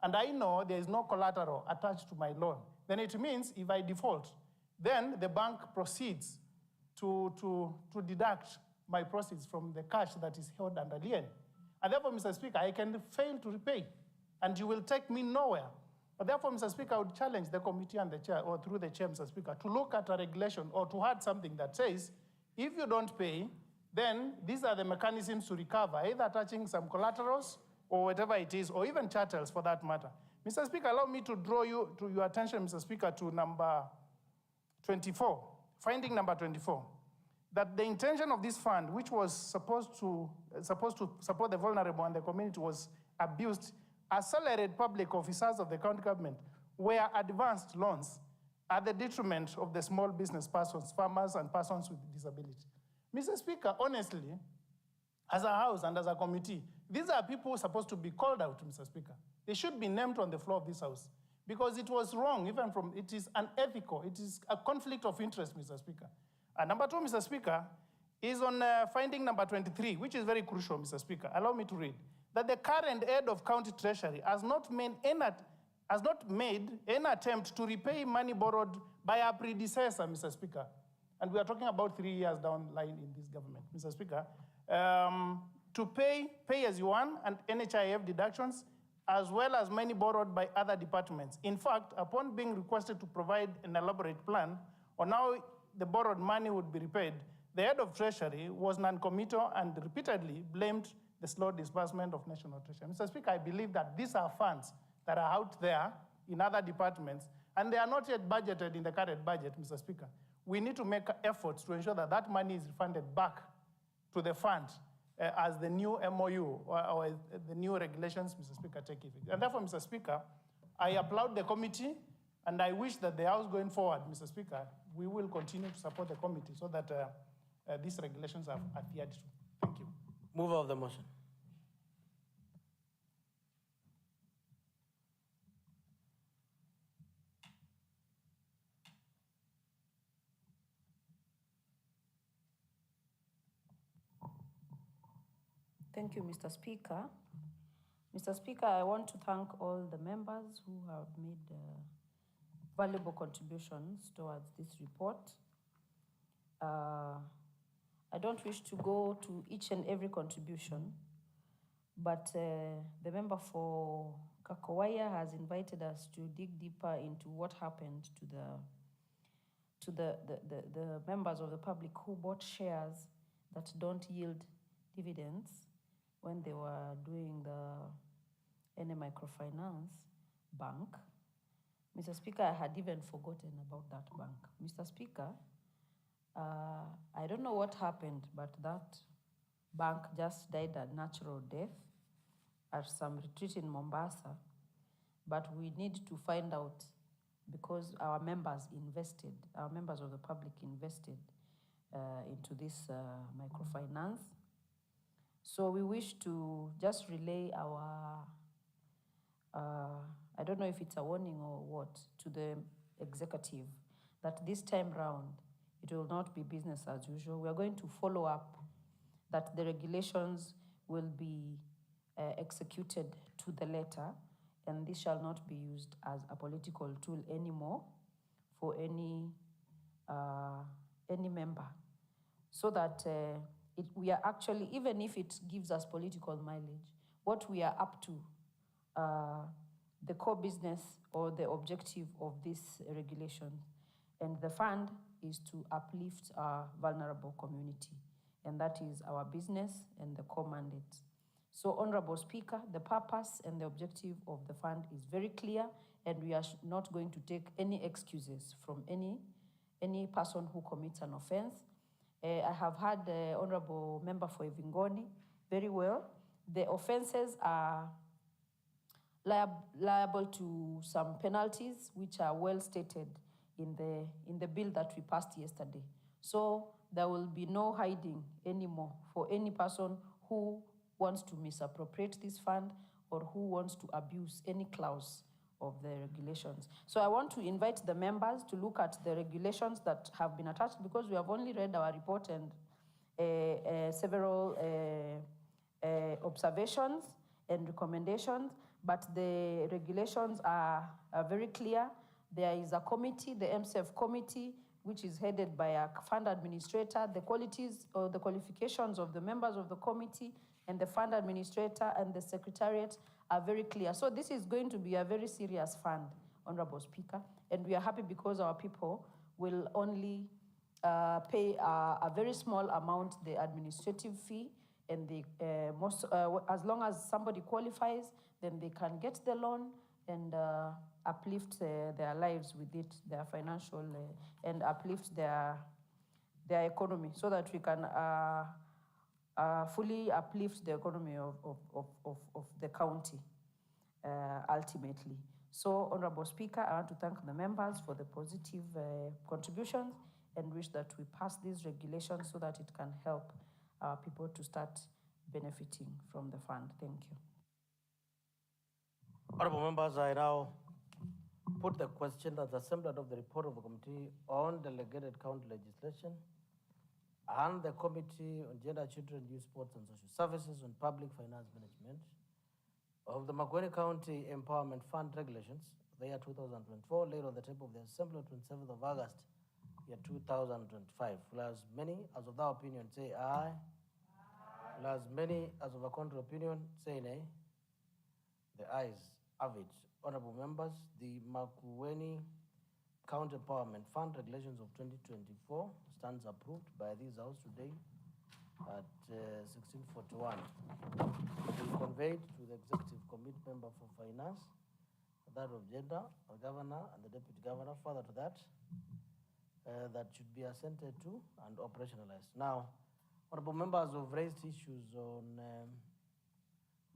and I know there is no collateral attached to my loan, then it means if I default, then the bank proceeds to deduct my proceeds from the cash that is held under lien. And therefore, Mr. Speaker, I can fail to repay, and you will take me nowhere. But therefore, Mr. Speaker, I would challenge the committee and the chair, or through the chair, Mr. Speaker, to look at a regulation or to add something that says, if you don't pay, then these are the mechanisms to recover, either attaching some collaterals or whatever it is, or even chattels for that matter. Mr. Speaker, allow me to draw to your attention, Mr. Speaker, to number 24, finding number 24, that the intention of this fund, which was supposed to support the vulnerable and the community, was abused as salaried public officers of the county government were advanced loans at the detriment of the small business persons, farmers, and persons with disability. Mr. Speaker, honestly, as a house and as a committee, these are people supposed to be called out, Mr. Speaker. They should be named on the floor of this house, because it was wrong, it is unethical, it is a conflict of interest, Mr. Speaker. And number 2, Mr. Speaker, is on finding number 23, which is very crucial, Mr. Speaker. Allow me to read. That the current head of county treasury has not made any attempt to repay money borrowed by a predecessor, Mr. Speaker. And we are talking about 3 years down the line in this government, Mr. Speaker, to pay as you earn and NHIF deductions, as well as money borrowed by other departments. In fact, upon being requested to provide an elaborate plan on how the borrowed money would be repaid, the head of treasury was non-committal and repeatedly blamed the slow disbursement of national treasury. Mr. Speaker, I believe that these are funds that are out there in other departments, and they are not yet budgeted in the current budget, Mr. Speaker. We need to make efforts to ensure that that money is refunded back to the fund as the new MOU or the new regulations, Mr. Speaker, take effect. And therefore, Mr. Speaker, I applaud the committee, and I wish that the House going forward, Mr. Speaker, we will continue to support the committee so that these regulations are adhered to. Thank you. Mover of the motion. Thank you, Mr. Speaker. Mr. Speaker, I want to thank all the members who have made valuable contributions towards this report. I don't wish to go to each and every contribution, but the member for Kakowaya has invited us to dig deeper into what happened to the members of the public who bought shares that don't yield dividends when they were doing the NA Microfinance Bank. Mr. Speaker, I had even forgotten about that bank. Mr. Speaker, I don't know what happened, but that bank just died a natural death at some retreat in Mombasa. But we need to find out, because our members of the public invested into this microfinance. So we wish to just relay our, I don't know if it's a warning or what, to the executive, that this time round, it will not be business as usual. We are going to follow up that the regulations will be executed to the letter, and this shall not be used as a political tool anymore for any member, so that we are actually, even if it gives us political mileage, what we are up to, the core business or the objective of this regulation and the fund is to uplift our vulnerable community, and that is our business and the core mandate. So, Honorable Speaker, the purpose and the objective of the fund is very clear, and we are not going to take any excuses from any person who commits an offense. I have had the Honorable Member for Ivingoni very well. The offenses are liable to some penalties, which are well stated in the bill that we passed yesterday. So there will be no hiding anymore for any person who wants to misappropriate this fund or who wants to abuse any clause of the regulations. So I want to invite the members to look at the regulations that have been attached, because we have only read our report and several observations and recommendations, but the regulations are very clear. There is a committee, the MSF committee, which is headed by a fund administrator. The qualities or the qualifications of the members of the committee and the fund administrator and the secretariat are very clear. So this is going to be a very serious fund, Honorable Speaker, and we are happy because our people will only pay a very small amount, the administrative fee, and as long as somebody qualifies, then they can get the loan and uplift their lives with it, their financial, and uplift their economy, so that we can fully uplift the economy of the county ultimately. So, Honorable Speaker, I want to thank the members for the positive contributions and wish that we pass these regulations so that it can help our people to start benefiting from the fund. Thank you. Honorable members, I now put the question that the assembly of the report of the Committee on Delegated County Legislation and the Committee on Gender, Children, Youth, Sports and Social Services on Public Finance Management of the Makueni County Empowerment Fund Regulations, the year 2024, laid on the table of the Assembly on 27th of August, year 2025. Will as many as of their opinion say aye? Will as many as of a contrary opinion say nay? The ayes have it. Honorable members, the Makueni County Empowerment Fund Regulations of 2024 stands approved by this House today at 1641. It will conveyed to the Executive Committee Member for Finance, that of Gender, the Governor, and the Deputy Governor. Further to that, that should be assented to and operationalized. Now, honorable members have raised issues on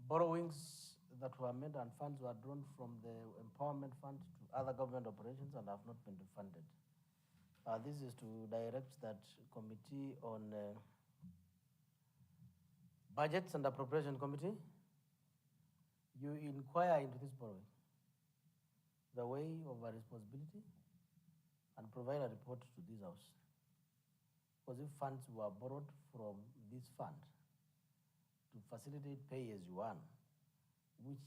borrowings that were made and funds were drawn from the Empowerment Fund to other government operations and have not been refunded. This is to direct that Committee on Budgets and Appropriation Committee, you inquire into this borrowing, the way of our responsibility, and provide a report to this House. Because if funds were borrowed from this fund to facilitate pay as you earn, which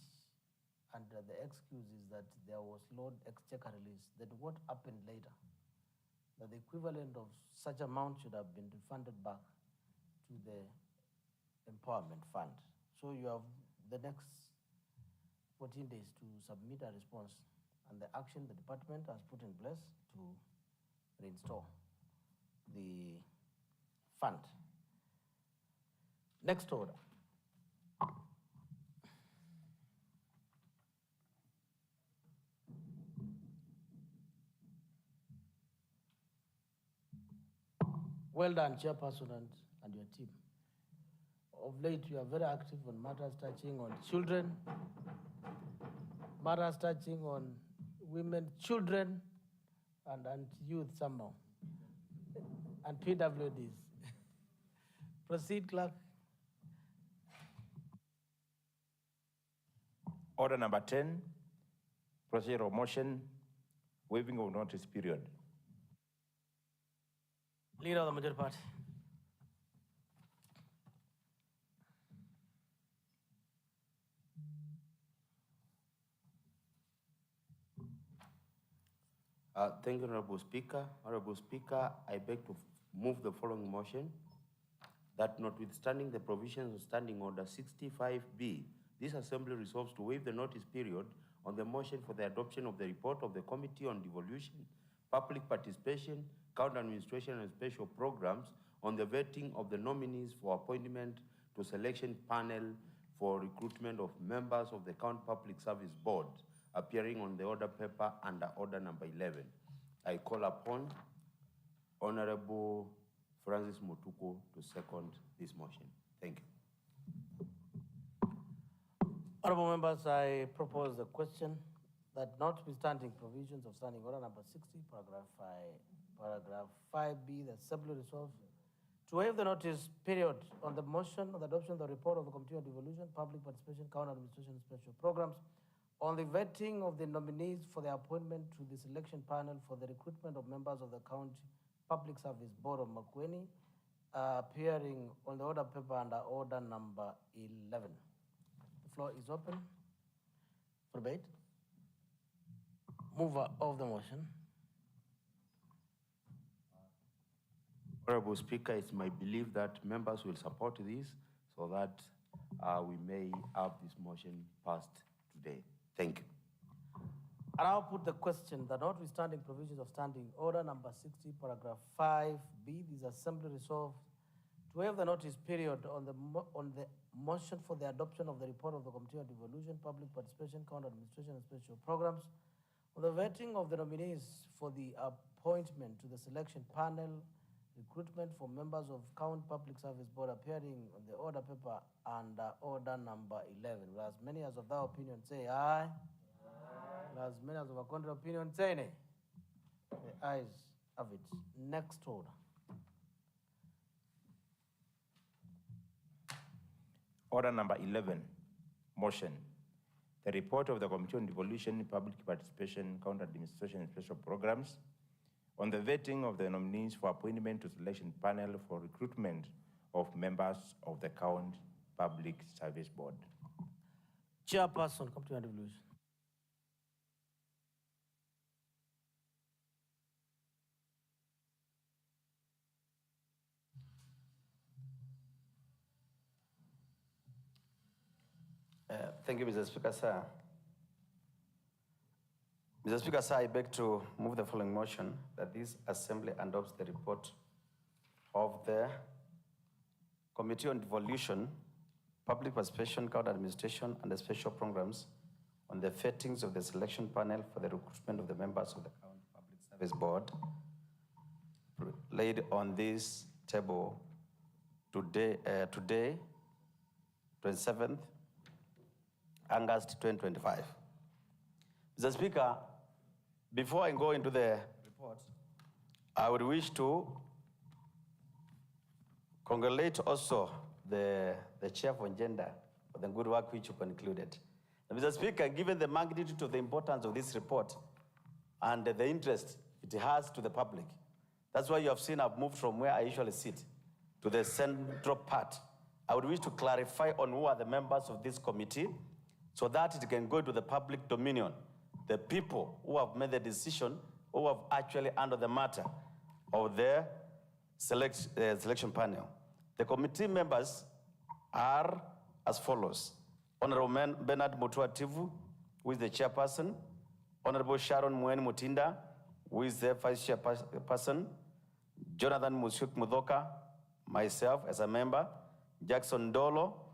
under the excuse is that there was low exchequer release, then what happened later? That the equivalent of such amount should have been refunded back to the Empowerment Fund. So you have the next 14 days to submit a response and the action the department has put in place to reinstall the fund. Next order. Well done, Chairperson and your team. Of late, you are very active on matters touching on children, matters touching on women, children, and youth somehow, and PWDs. Proceed, clerk. Order number 10, procedure of motion, waiving of notice period. Leader of the majority party. Thank you, Honorable Speaker. Honorable Speaker, I beg to move the following motion, that notwithstanding the provisions of Standing Order 65B, this Assembly resolves to waive the notice period on the motion for the adoption of the report of the Committee on Devolution, Public Participation, County Administration and Special Programs on the vetting of the nominees for appointment to selection panel for recruitment of members of the County Public Service Board, appearing on the order paper under order number 11. I call upon Honorable Francis Mutuku to second this motion. Thank you. Honorable members, I propose the question that notwithstanding provisions of Standing Order number 60, paragraph 5B, the Assembly resolves to waive the notice period on the motion of the adoption of the report of the Committee on Devolution, Public Participation, County Administration and Special Programs on the vetting of the nominees for the appointment to the selection panel for the recruitment of members of the County Public Service Board of Makueni, appearing on the order paper under order number 11. The floor is open for debate. Mover of the motion. Honorable Speaker, it's my belief that members will support this so that we may have this motion passed today. Thank you. And I'll put the question that notwithstanding provisions of Standing Order number 60, paragraph 5B, this Assembly resolves to waive the notice period on the motion for the adoption of the report of the Committee on Devolution, Public Participation, County Administration and Special Programs on the vetting of the nominees for the appointment to the selection panel, recruitment for members of County Public Service Board, appearing on the order paper under order number 11. Will as many as of that opinion say aye? Will as many as of a contrary opinion say nay? The ayes have it. Next order. Order number 11, motion. The report of the Committee on Devolution, Public Participation, County Administration and Special Programs on the vetting of the nominees for appointment to selection panel for recruitment of members of the County Public Service Board. Chairperson, Committee on Devolution. Thank you, Mr. Speaker, sir. Mr. Speaker, sir, I beg to move the following motion that this Assembly adopts the report of the Committee on Devolution, Public Participation, County Administration, and the Special Programs on the fittings of the selection panel for the recruitment of the members of the County Public Service Board, laid on this table today, 27th August 2025. Mr. Speaker, before I go into the report, I would wish to congratulate also the Chair for Gender for the good work which you concluded. And Mr. Speaker, given the magnitude of the importance of this report and the interest it has to the public, that's why you have seen I've moved from where I usually sit to the central part. I would wish to clarify on who are the members of this committee so that it can go to the public dominion, the people who have made the decision, who have actually handled the matter of the selection panel. The committee members are as follows. Honorable Bernard Mutua Tivu, who is the chairperson. Honorable Sharon Mweni Mutinda, who is the vice chairperson. Jonathan Musyuk Mudoka, myself as a member. Jackson Dolo,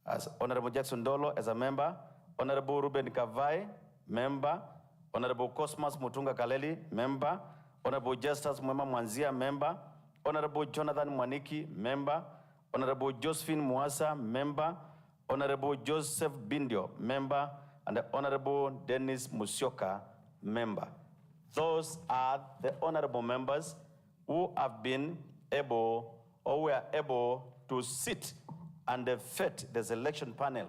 as Honorable Jackson Dolo as a member. Honorable Ruben Kavai, member. Honorable Cosmas Mutunga Kaleli, member. Honorable Justus Mwema Mwanzia, member. Honorable Jonathan Mwaniki, member. Honorable Josephine Mwasa, member. Honorable Joseph Bindio, member. And the Honorable Dennis Musyoka, member. Those are the honorable members who have been able or were able to sit and fit the selection panel,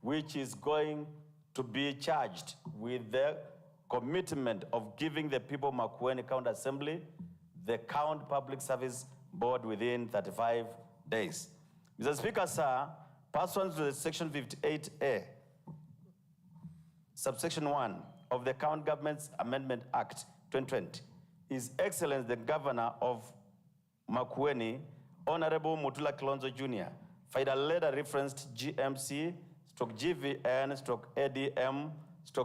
which is going to be charged with the commitment of giving the people of Makueni County Assembly the County Public Service Board within 35 days. Mr. Speaker, sir, pursuant to the Section 58A, subsection 1 of the County Government's Amendment Act 2020, His Excellency the Governor of Makueni, Honorable Mutula Kilonzo Jr., filed a letter referenced GMC, GVN, ADM,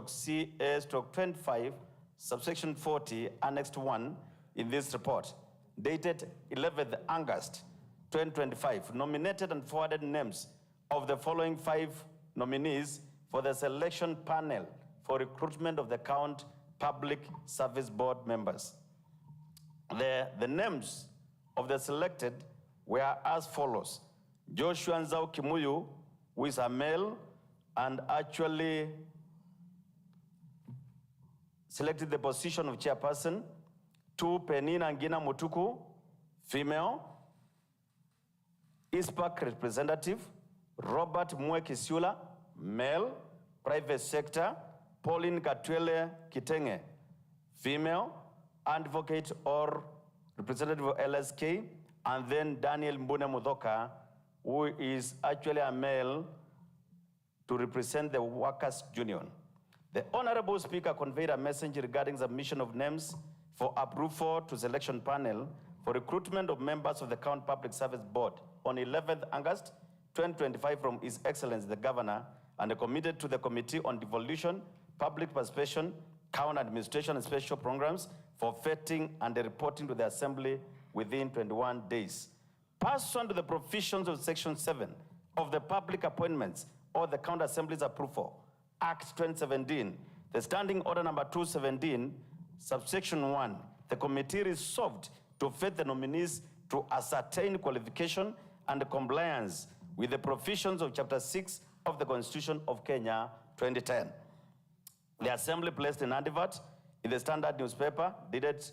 CA, 25, subsection 40, annexed 1 in this report, dated 11th August 2025, nominated and forwarded names of the following 5 nominees for the selection panel for recruitment of the County Public Service Board members. The names of the selected were as follows: Joshua Nzau Kimuyu, who is a male and actually selected the position of chairperson. 2, Penina Ngina Mutuku, female. ISPAC representative. Robert Mwe Kisula, male. Private sector. Pauline Katwele Kitenge, female. Advocate or representative of LSK. And then Daniel Mbune Mudoka, who is actually a male, to represent the Workers' Union. The Honorable Speaker conveyed a message regarding submission of names for approval to selection panel for recruitment of members of the County Public Service Board on 11th August 2025 from His Excellency the Governor, and committed to the Committee on Devolution, Public Participation, County Administration and Special Programs for vetting and reporting to the Assembly within 21 days. Pursuant to the provisions of Section 7 of the Public Appointments or the County Assembly's Approval Act 2017, the Standing Order number 217, subsection 1, the committee resolved to vet the nominees to ascertain qualification and compliance with the provisions of Chapter 6 of the Constitution of Kenya 2010. The Assembly placed an advert in the Standard newspaper dated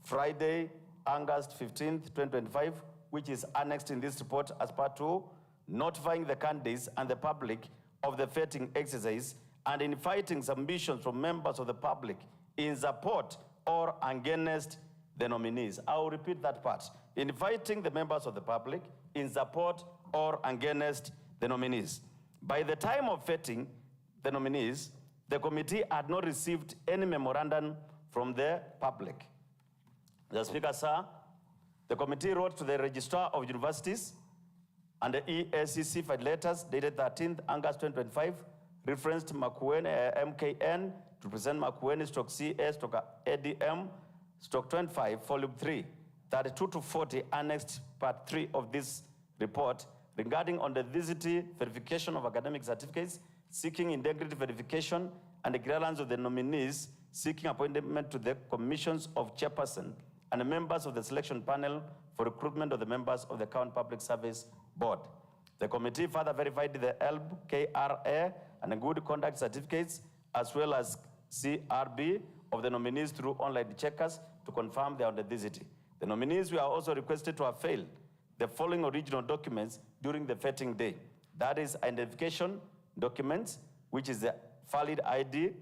Friday, August 15th, 2025, which is annexed in this report as part 2, notifying the candidates and the public of the vetting exercise and inviting submissions from members of the public in support or against the nominees. I will repeat that part. Inviting the members of the public in support or against the nominees. By the time of vetting the nominees, the committee had not received any memorandum from the public. The Speaker, sir, the committee wrote to the Registrar of Universities and the EACC filed letters dated 13th August 2025, referenced Makueni, MKN, to present Makueni CA, ADM, 25, volume 3, 32 to 40, annexed part 3 of this report regarding authenticity verification of academic certificates, seeking integrity verification, and the clearance of the nominees seeking appointment to the commissions of chairperson and the members of the selection panel for recruitment of the members of the County Public Service Board. The committee further verified the ELB, KRA, and the good conduct certificates, as well as CRB of the nominees through online checkers to confirm their authenticity. The nominees were also requested to have failed the following original documents during the vetting day. That is identification documents, which is the valid ID,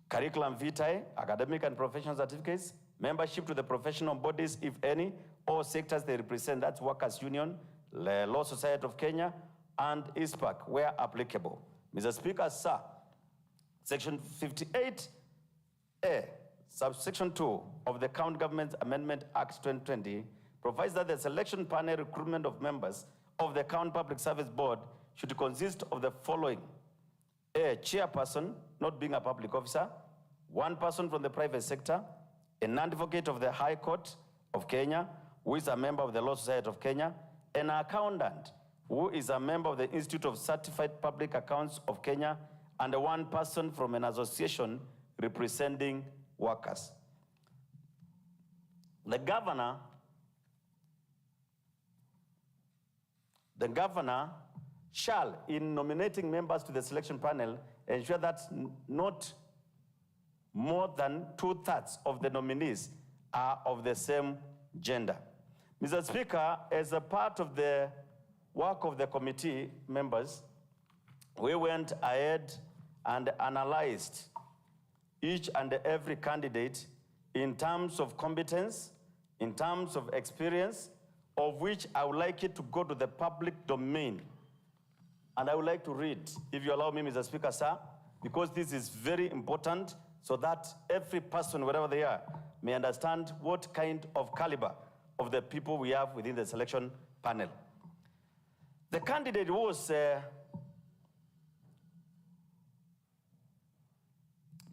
curriculum vitae, academic and professional certificates, membership to the professional bodies, if any, or sectors they represent, that's Workers' Union, the Law Society of Kenya, and ISPAC, where applicable. Mr. Speaker, sir, Section 58A, subsection 2 of the County Government Amendment Act 2020 provides that the selection panel recruitment of members of the County Public Service Board should consist of the following: A, chairperson, not being a public officer, one person from the private sector, an advocate of the High Court of Kenya, who is a member of the Law Society of Kenya, an accountant, who is a member of the Institute of Certified Public Accounts of Kenya, and one person from an association representing workers. The governor the governor shall, in nominating members to the selection panel, ensure that not more than 2/3 of the nominees are of the same gender. Mr. Speaker, as a part of the work of the committee members, we went ahead and analyzed each and every candidate in terms of competence, in terms of experience, of which I would like it to go to the public domain. And I would like to read, if you allow me, Mr. Speaker, sir, because this is very important so that every person, wherever they are, may understand what kind of caliber of the people we have within the selection panel. The candidate who was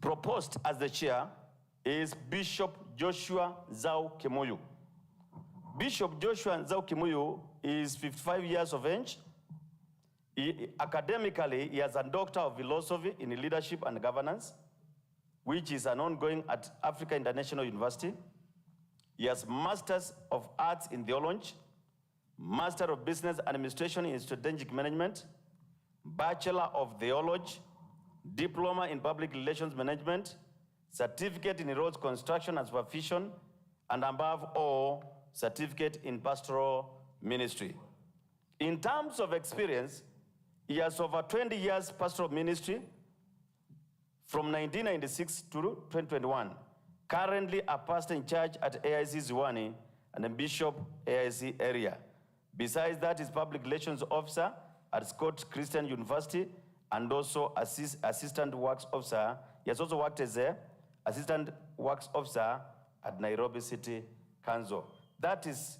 proposed as the chair is Bishop Joshua Zau Kimuyu. Bishop Joshua Zau Kimuyu is 55 years of age. Academically, he has a Doctor of Philosophy in Leadership and Governance, which is an ongoing at Africa International University. He has Masters of Arts in Theology, Master of Business Administration in Strategic Management, Bachelor of Theology, Diploma in Public Relations Management, Certificate in Roads Construction and Supervision, and above all, Certificate in Pastoral Ministry. In terms of experience, he has over 20 years pastoral ministry from 1996 to 2021. Currently a pastor in charge at AIC Ziwani and a bishop AIC area. Besides that, he's public relations officer at Scott Christian University and also assistant works officer. He has also worked as a assistant works officer at Nairobi City Council. That is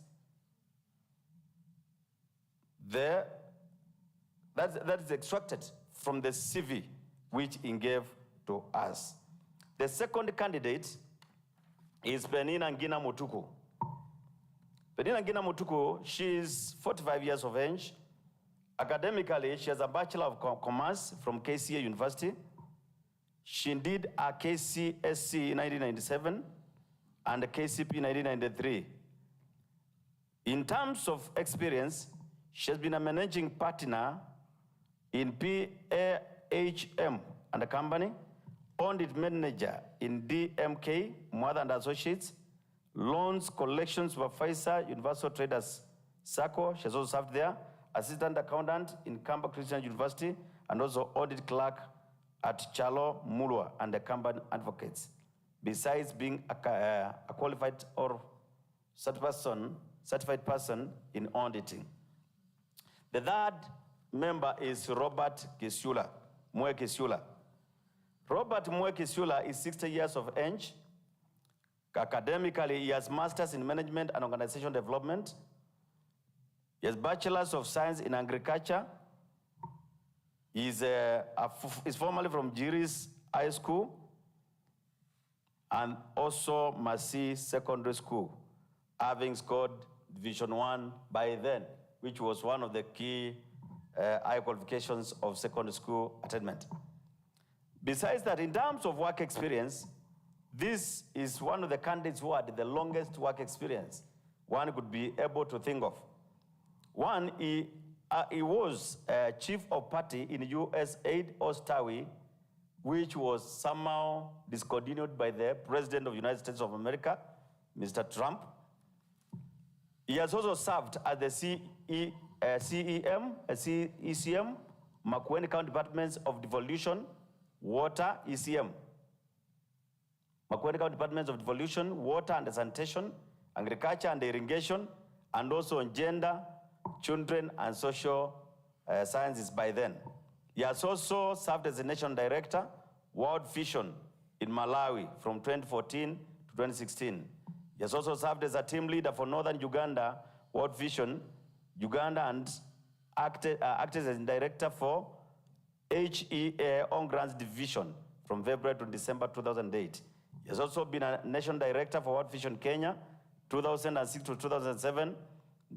extracted from the CV which he gave to us. The second candidate is Penina Ngina Mutuku. Penina Ngina Mutuku, she is 45 years of age. Academically, she has a Bachelor of Commerce from KCA University. She did a KCSC in 1997 and a KCP in 1993. In terms of experience, she has been a managing partner in PAHM and a company, audit manager in DMK, Mother and Associates, loans collection supervisor, Universal Traders SACCO, she has also served there, assistant accountant in Kamba Christian University, and also audit clerk at Chalo Mulwa and the Kamba Advocates. Besides being a qualified or certified person in auditing. The third member is Robert Kisula, Mwe Kisula. Robert Mwe Kisula is 60 years of age. Academically, he has Masters in Management and Organization Development. He has Bachelors of Science in Agriculture. He's formerly from Jiris High School and also Masi Secondary School, having scored Division 1 by then, which was one of the key high qualifications of secondary school attainment. Besides that, in terms of work experience, this is one of the candidates who had the longest work experience one could be able to think of. One, he was chief of party in USAID Ostawi, which was somehow discontinued by the President of the United States of America, Mr. Trump. He has also served as the ECM, Makueni County Departments of Devolution, Water, ECM. Makueni County Departments of Devolution, Water and Sanitation, Agriculture and Irrigation, and also on Gender, Children and Social Sciences by then. He has also served as the National Director, World Vision in Malawi from 2014 to 2016. He has also served as a team leader for Northern Uganda, World Vision, Uganda, and acted as a director for HEA On Grants Division from February to December 2008. He has also been a National Director for World Vision Kenya, 2006 to 2007,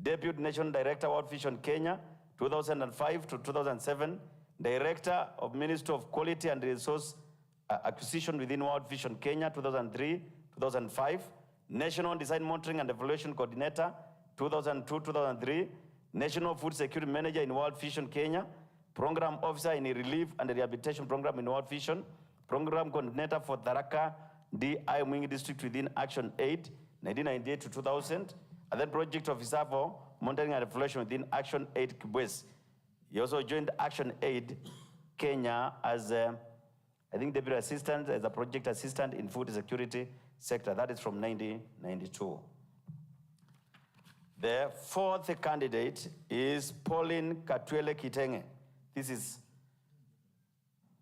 Deputy National Director, World Vision Kenya, 2005 to 2007, Director of Ministry of Quality and Resource Acquisition within World Vision Kenya, 2003, 2005, National Design Monitoring and Evaluation Coordinator, 2002, 2003, National Food Security Manager in World Vision Kenya, Program Officer in Relief and Rehabilitation Program in World Vision, Program Coordinator for Tharaka D.I. Mwingi District within Action Aid, 1998 to 2000, and then Project Officer for Monitoring and Evaluation within Action Aid Kibwezi. He also joined Action Aid Kenya as, I think, Deputy Assistant, as a Project Assistant in Food Security Sector. That is from 1992. The fourth candidate is Pauline Katwele Kitenge. This is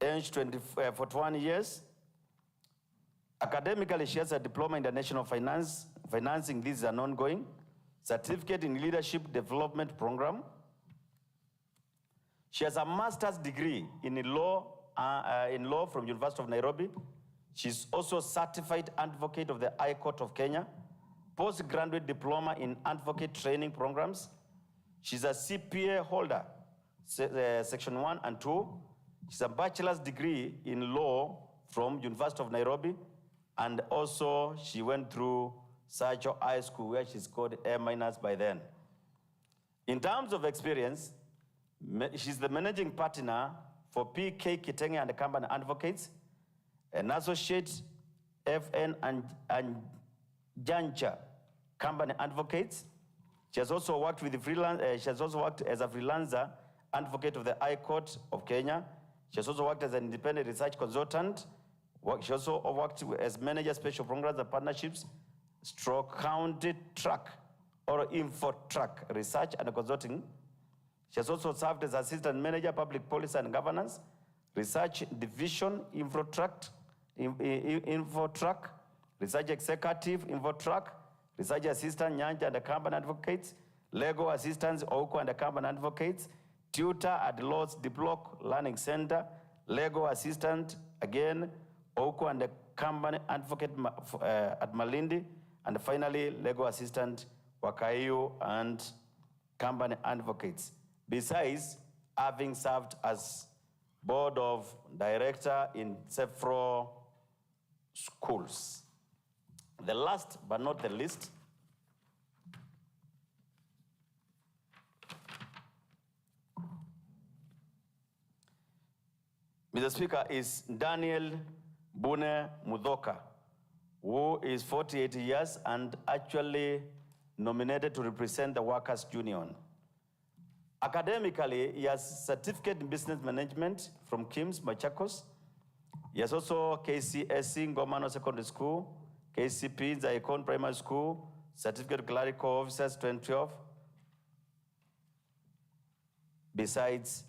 aged 41 years. Academically, she has a diploma in international financing. This is an ongoing certificate in leadership development program. She has a master's degree in law from University of Nairobi. She's also a certified advocate of the High Court of Kenya, postgraduate diploma in advocate training programs. She's a CPA holder, section 1 and 2. She's a bachelor's degree in law from University of Nairobi, and also she went through Sacho High School, where she scored A- by then. In terms of experience, she's the managing partner for PK Kitenge and Company Advocates, an associate FN and Jancha Company Advocates. She has also worked with she has also worked as a freelancer advocate of the High Court of Kenya. She has also worked as an independent research consultant. She also worked as manager special programs and partnerships, county track or info track research and consulting. She has also served as assistant manager, public policy and governance, research division, info track, research executive, info track, research assistant, Nyanja and Company Advocates, legal assistants, Oko and Company Advocates, tutor at Lord's Diplock Learning Center, legal assistant, again, Oko and the Company Advocate at Malindi, and finally, legal assistant, Wakaio and Company Advocates. Besides having served as board of director in several schools. The last but not the least, Mr. Speaker, is Daniel Bunge Mudhoka, who is 48 years and actually nominated to represent the Workers' Union. Academically, he has certificate in business management from KIMS Machakos. He has also KCSE Ngomano Secondary School, KCP Zaikon Primary School, certificate clerical officers 2012. Besides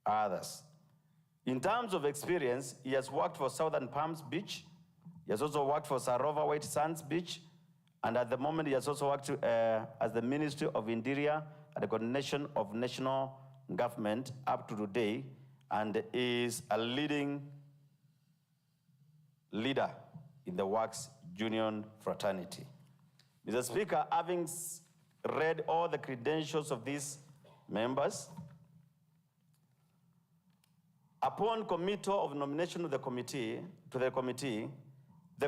others. In terms of experience, he has worked for Southern Palms Beach. He has also worked for Sarova White Sands Beach. And at the moment, he has also worked as the Ministry of Interior and the Coordination of National Government up to today, and is a leading leader in the Works Union fraternity. Mr. Speaker, having read all the credentials of these members, upon committal of nomination of the committee, the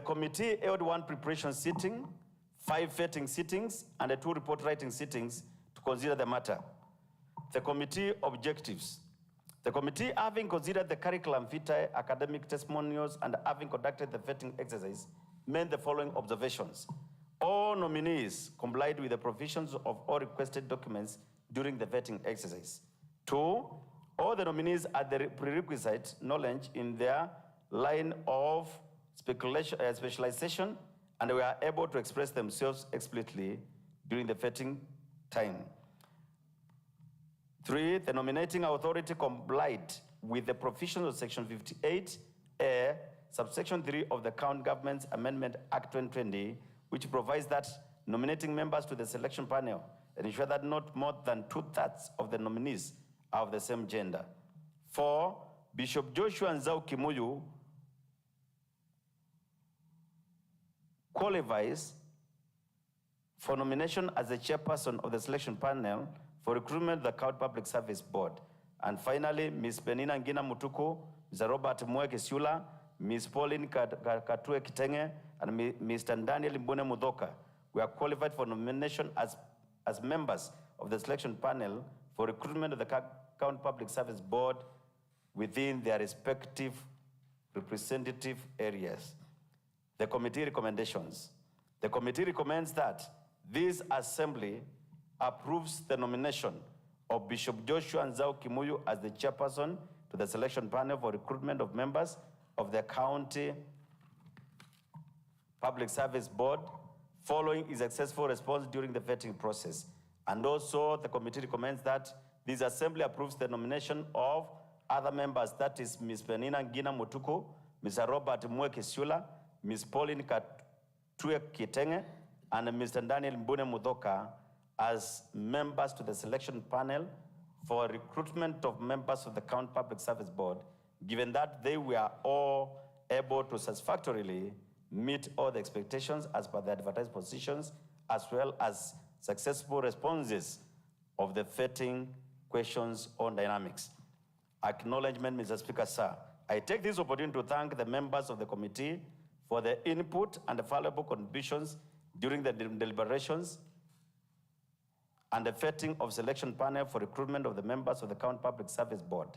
committee held one preparation sitting, 5 vetting sittings, and 2 report writing sittings to consider the matter. The committee objectives. The committee, having considered the curriculum vitae, academic testimonials, and having conducted the vetting exercise, made the following observations. All nominees complied with the provisions of all requested documents during the vetting exercise. 2, all the nominees had the prerequisite knowledge in their line of specialization, and were able to express themselves explicitly during the vetting time. 3, the nominating authority complied with the provisions of Section 58A, subsection 3 of the County Government's Amendment Act 2020, which provides that nominating members to the selection panel and ensure that not more than 2/3 of the nominees are of the same gender. 4, Bishop Joshua Nzau Kimuyu qualifies for nomination as the chairperson of the selection panel for recruitment of the County Public Service Board. And finally, Ms. Penina Ngina Mutuku, Mr. Robert Mweke Siula, Ms. Pauline Katue Kitenge, and Mr. Daniel Bunge Mudhoka were qualified for nomination as members of the selection panel for recruitment of the County Public Service Board within their respective representative areas. The committee recommendations. The committee recommends that this assembly approves the nomination of Bishop Joshua Nzau Kimuyu as the chairperson to the selection panel for recruitment of members of the County Public Service Board following his successful response during the vetting process. And also the committee recommends that this assembly approves the nomination of other members, that is Ms. Penina Ngina Mutuku, Mr. Robert Mwekisula, Ms. Pauline Katue Kitenge, and Mr. Daniel Mbune Mudoka as members to the selection panel for recruitment of members of the County Public Service Board, given that they were all able to satisfactorily meet all the expectations as per the advertised positions, as well as successful responses of the vetting questions on dynamics. Acknowledgement, Mr. Speaker, sir. I take this opportunity to thank the members of the committee for their input and valuable contributions during the deliberations and the vetting of selection panel for recruitment of the members of the County Public Service Board.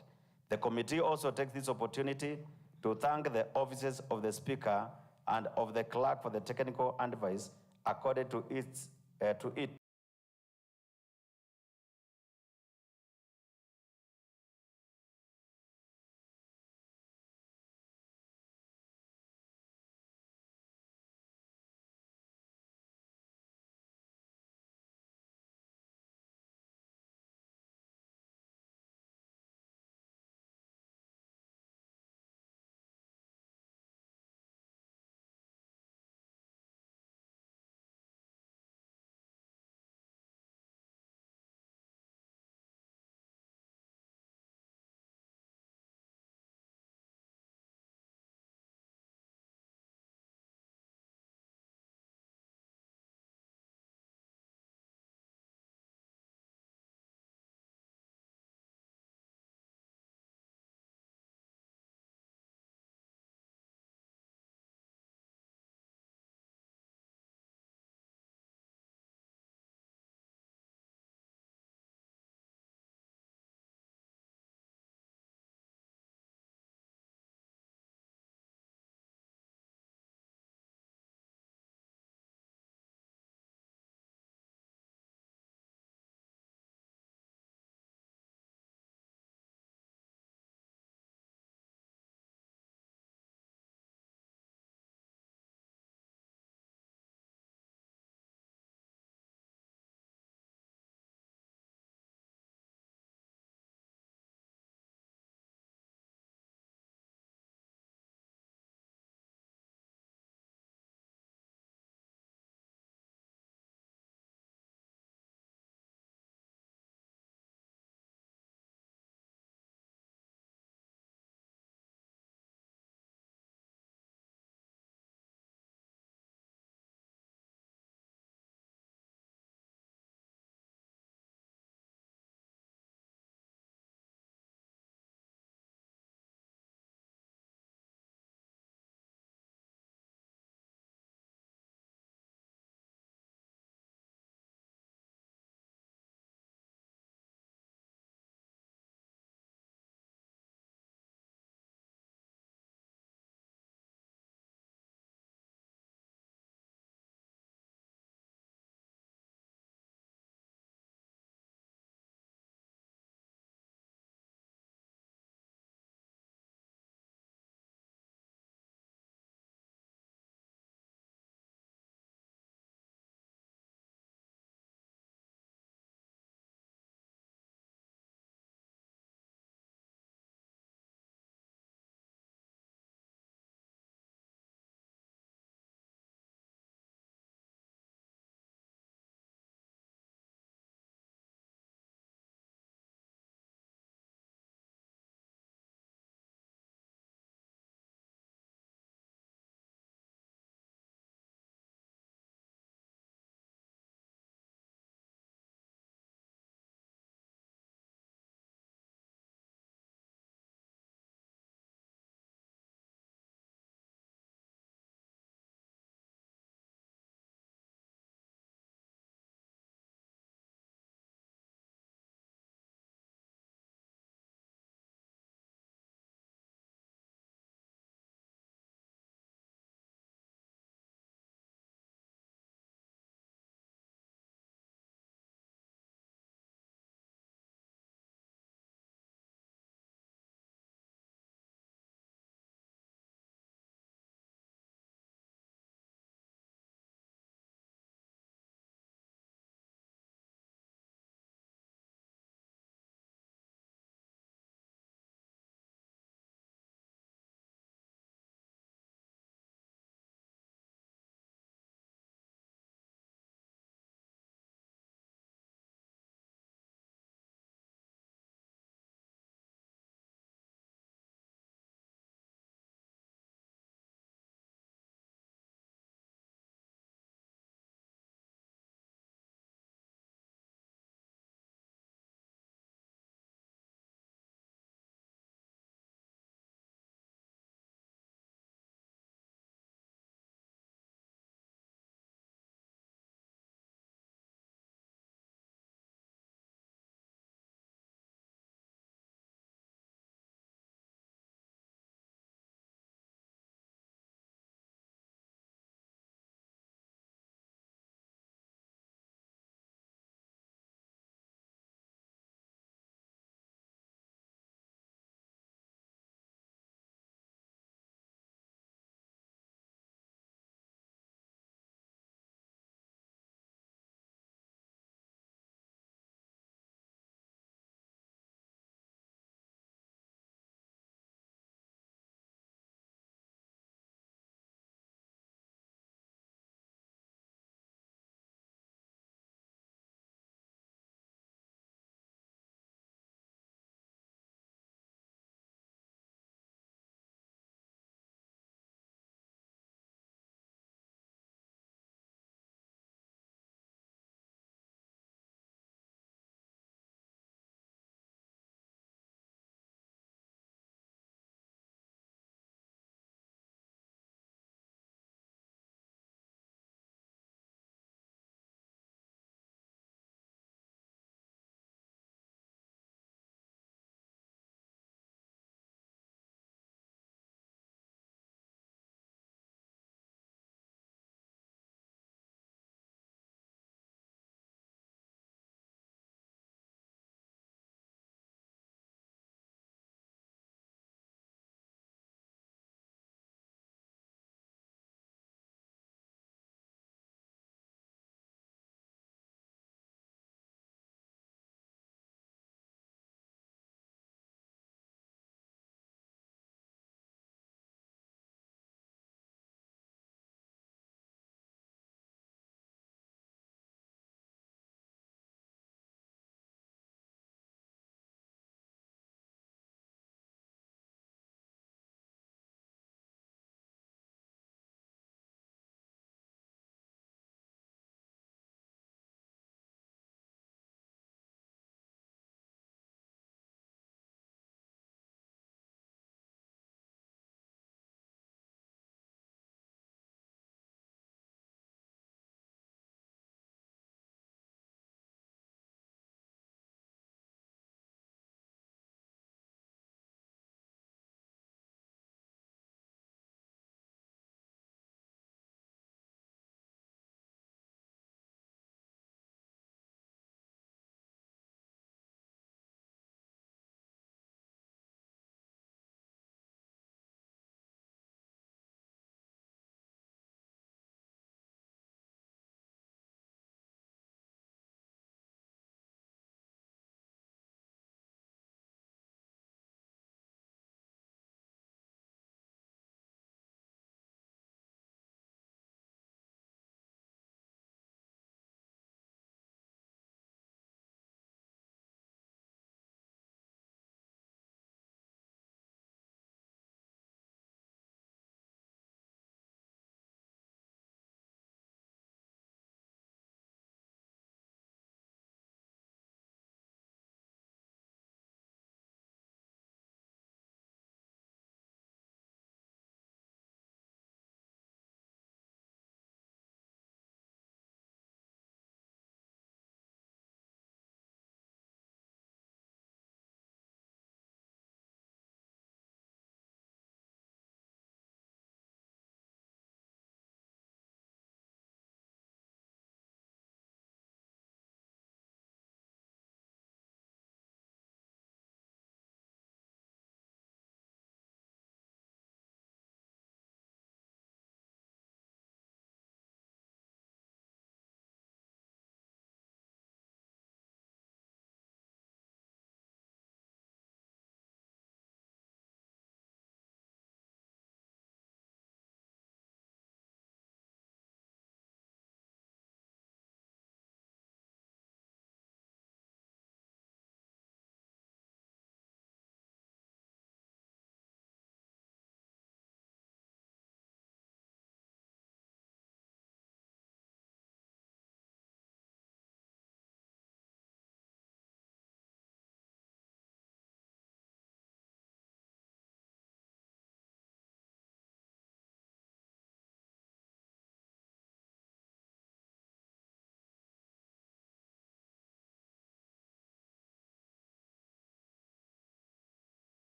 The committee also takes this opportunity to thank the offices of the Speaker and of the Clerk for the technical advice accorded to it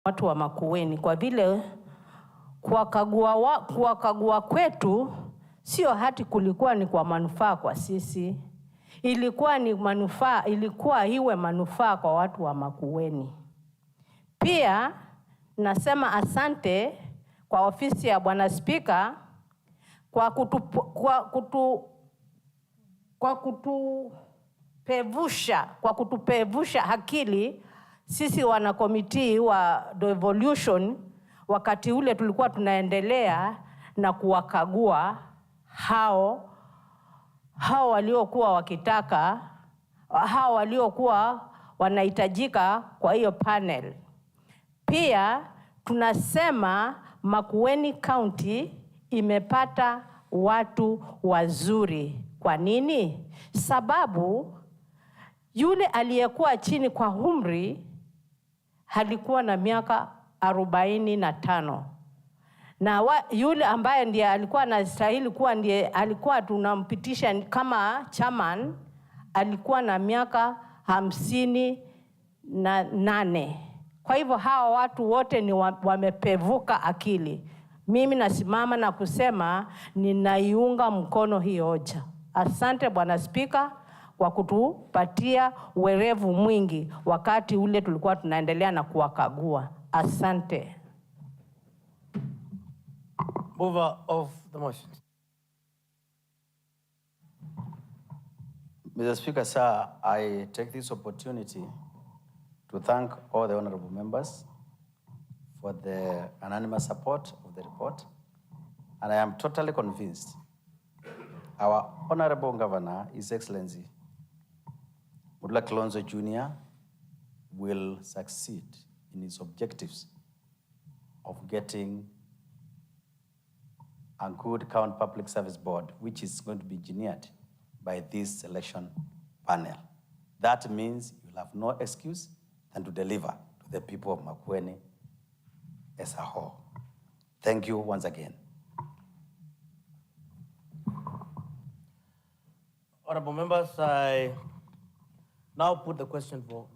watu wa Makueni, kwa vile kuwakagua kwetu sio hati kulikuwa ni kwa manufaa kwa sisi, ilikuwa iwe manufaa kwa watu wa Makueni. Pia nasema asante kwa ofisi ya Bwana Spika kwa kutupevusha akili sisi wana komiti wa devolution, wakati ule tulikuwa tunaendelea na kuwakagua hao waliokuwa wakitaka, hao waliokuwa wanahitajika kwa hiyo panel. Pia tunasema Makueni County imepata watu wazuri. Kwa nini? Sababu yule aliyekuwa chini kwa umri alikuwa na miaka 45. Na yule ambaye ndiye alikuwa anastahili kuwa ndiye alikuwa tunampitisha kama chairman alikuwa na miaka 58. Kwa hivyo hawa watu wote ni wamepevuka akili. Mimi nasimama na kusema ninaiunga mkono hii hoja. Asante Bwana Spika kwa kutupatia uwerevu mwingi wakati ule tulikuwa tunaendelea na kuwakagua. Asante. Mover of the motion. Mr. Speaker, sir, I take this opportunity to thank all the honorable members for the unanimous support of the report. And I am totally convinced our Honorable Governor, His Excellency, Mudula Kilonzo Jr., will succeed in his objectives of getting a good County Public Service Board, which is going to be engineered by this selection panel. That means you'll have no excuse than to deliver to the people of Makueni as a whole. Thank you once again. Honorable members, I now put the question for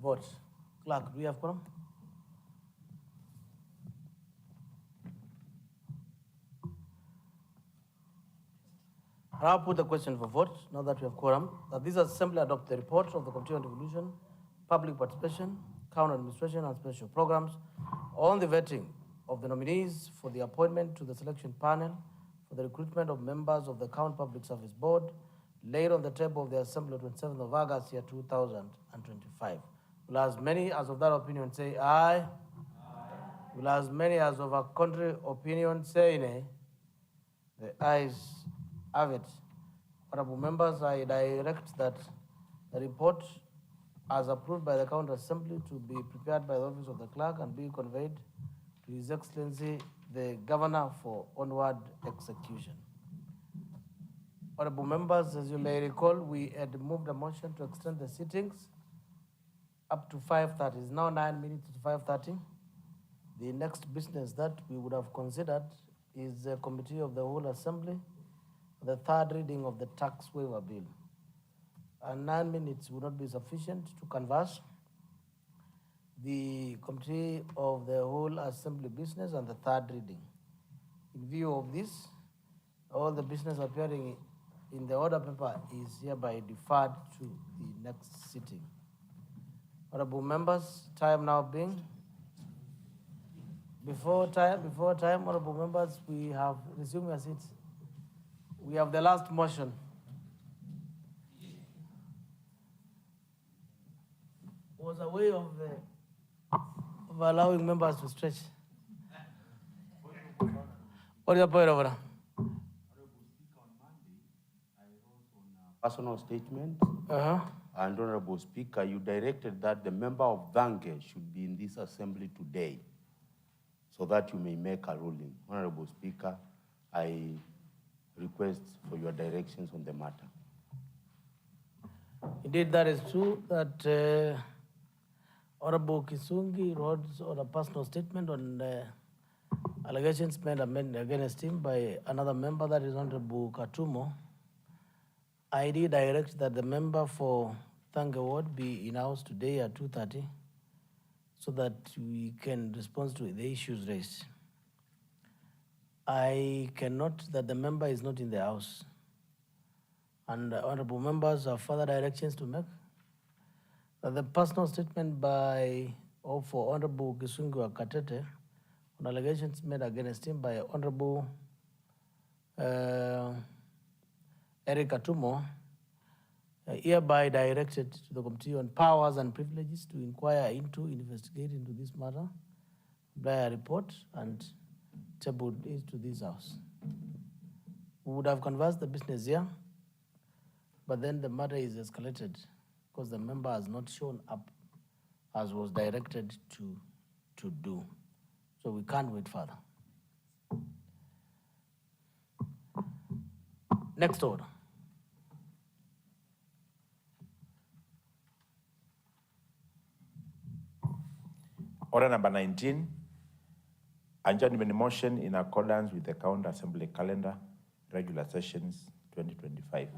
vote. Clerk, do we have quorum? I now put the question for vote, now that we have quorum, that this assembly adopt the report of the Committee on Devolution, Public Participation, County Administration and Special Programs on the vetting of the nominees for the appointment to the selection panel for the recruitment of members of the County Public Service Board laid on the table of the Assembly on 27th of August, year 2025. Will as many as of that opinion say aye? Aye. Will as many as of a contrary opinion say nay? The ayes have it. Honorable members, I direct that the report as approved by the County Assembly to be prepared by the Office of the Clerk and be conveyed to His Excellency the Governor for onward execution. Honorable members, as you may recall, we had moved a motion to extend the sittings up to 5:30. It's now 9 minutes to 5:30. The next business that we would have considered is the Committee of the Whole Assembly, the third reading of the tax waiver bill. And 9 minutes would not be sufficient to canvass the Committee of the Whole Assembly business and the third reading. In view of this, all the business appearing in the order paper is hereby deferred to the next sitting. Honorable members, time now being, before time, honorable members, we have resumed your seats. We have the last motion. Was a way of allowing members to stretch. What is your point, Governor? Personal statement. And Honorable Speaker, you directed that the member of Bunge should be in this assembly today so that you may make a ruling. Honorable Speaker, I request for your directions on the matter. Indeed, that is true that Honorable Kisungi wrote on a personal statement on allegations made against him by another member, that is Honorable Katumo. I did direct that the member for Thange Ward be in house today at 2:30 so that we can respond to the issues raised. I cannot, that the member is not in the house. And honorable members have further directions to make. The personal statement by, or for Honorable Gisungu Katete on allegations made against him by Honorable Eric Atumo, hereby directed to the Committee on Powers and Privileges to inquire into, investigate into this matter, prepare a report, and table it to this house. We would have conversed the business here, but then the matter is escalated because the member has not shown up as was directed to do. So we can't wait further. Next order. Order number 19, adjournment motion in accordance with the County Assembly calendar, regular sessions 2025.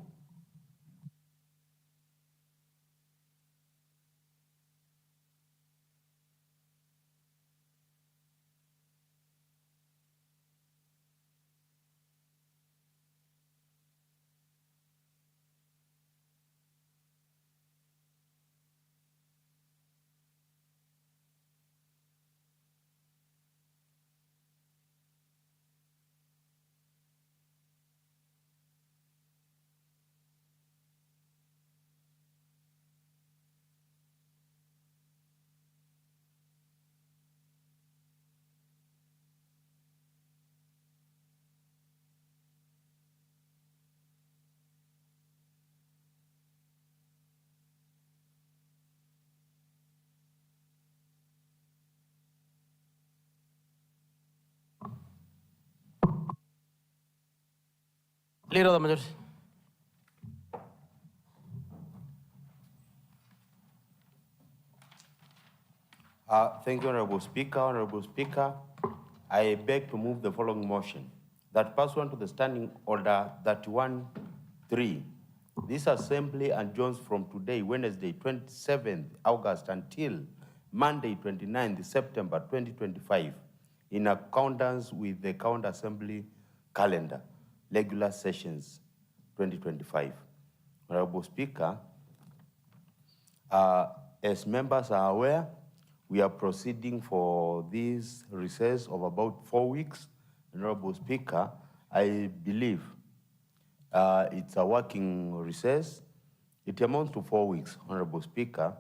Leader of the majority. Thank you, Honorable Speaker. Honorable Speaker, I beg to move the following motion. That pursuant to the Standing Order 31-3, this Assembly adjourns from today, Wednesday, 27th August, until Monday, 29th September 2025, in accordance with the County Assembly calendar, regular sessions 2025. Honorable Speaker, as members are aware, we are proceeding for this recess of about 4 weeks. Honorable Speaker, I believe it's a working recess. It amounts to 4 weeks, Honorable Speaker,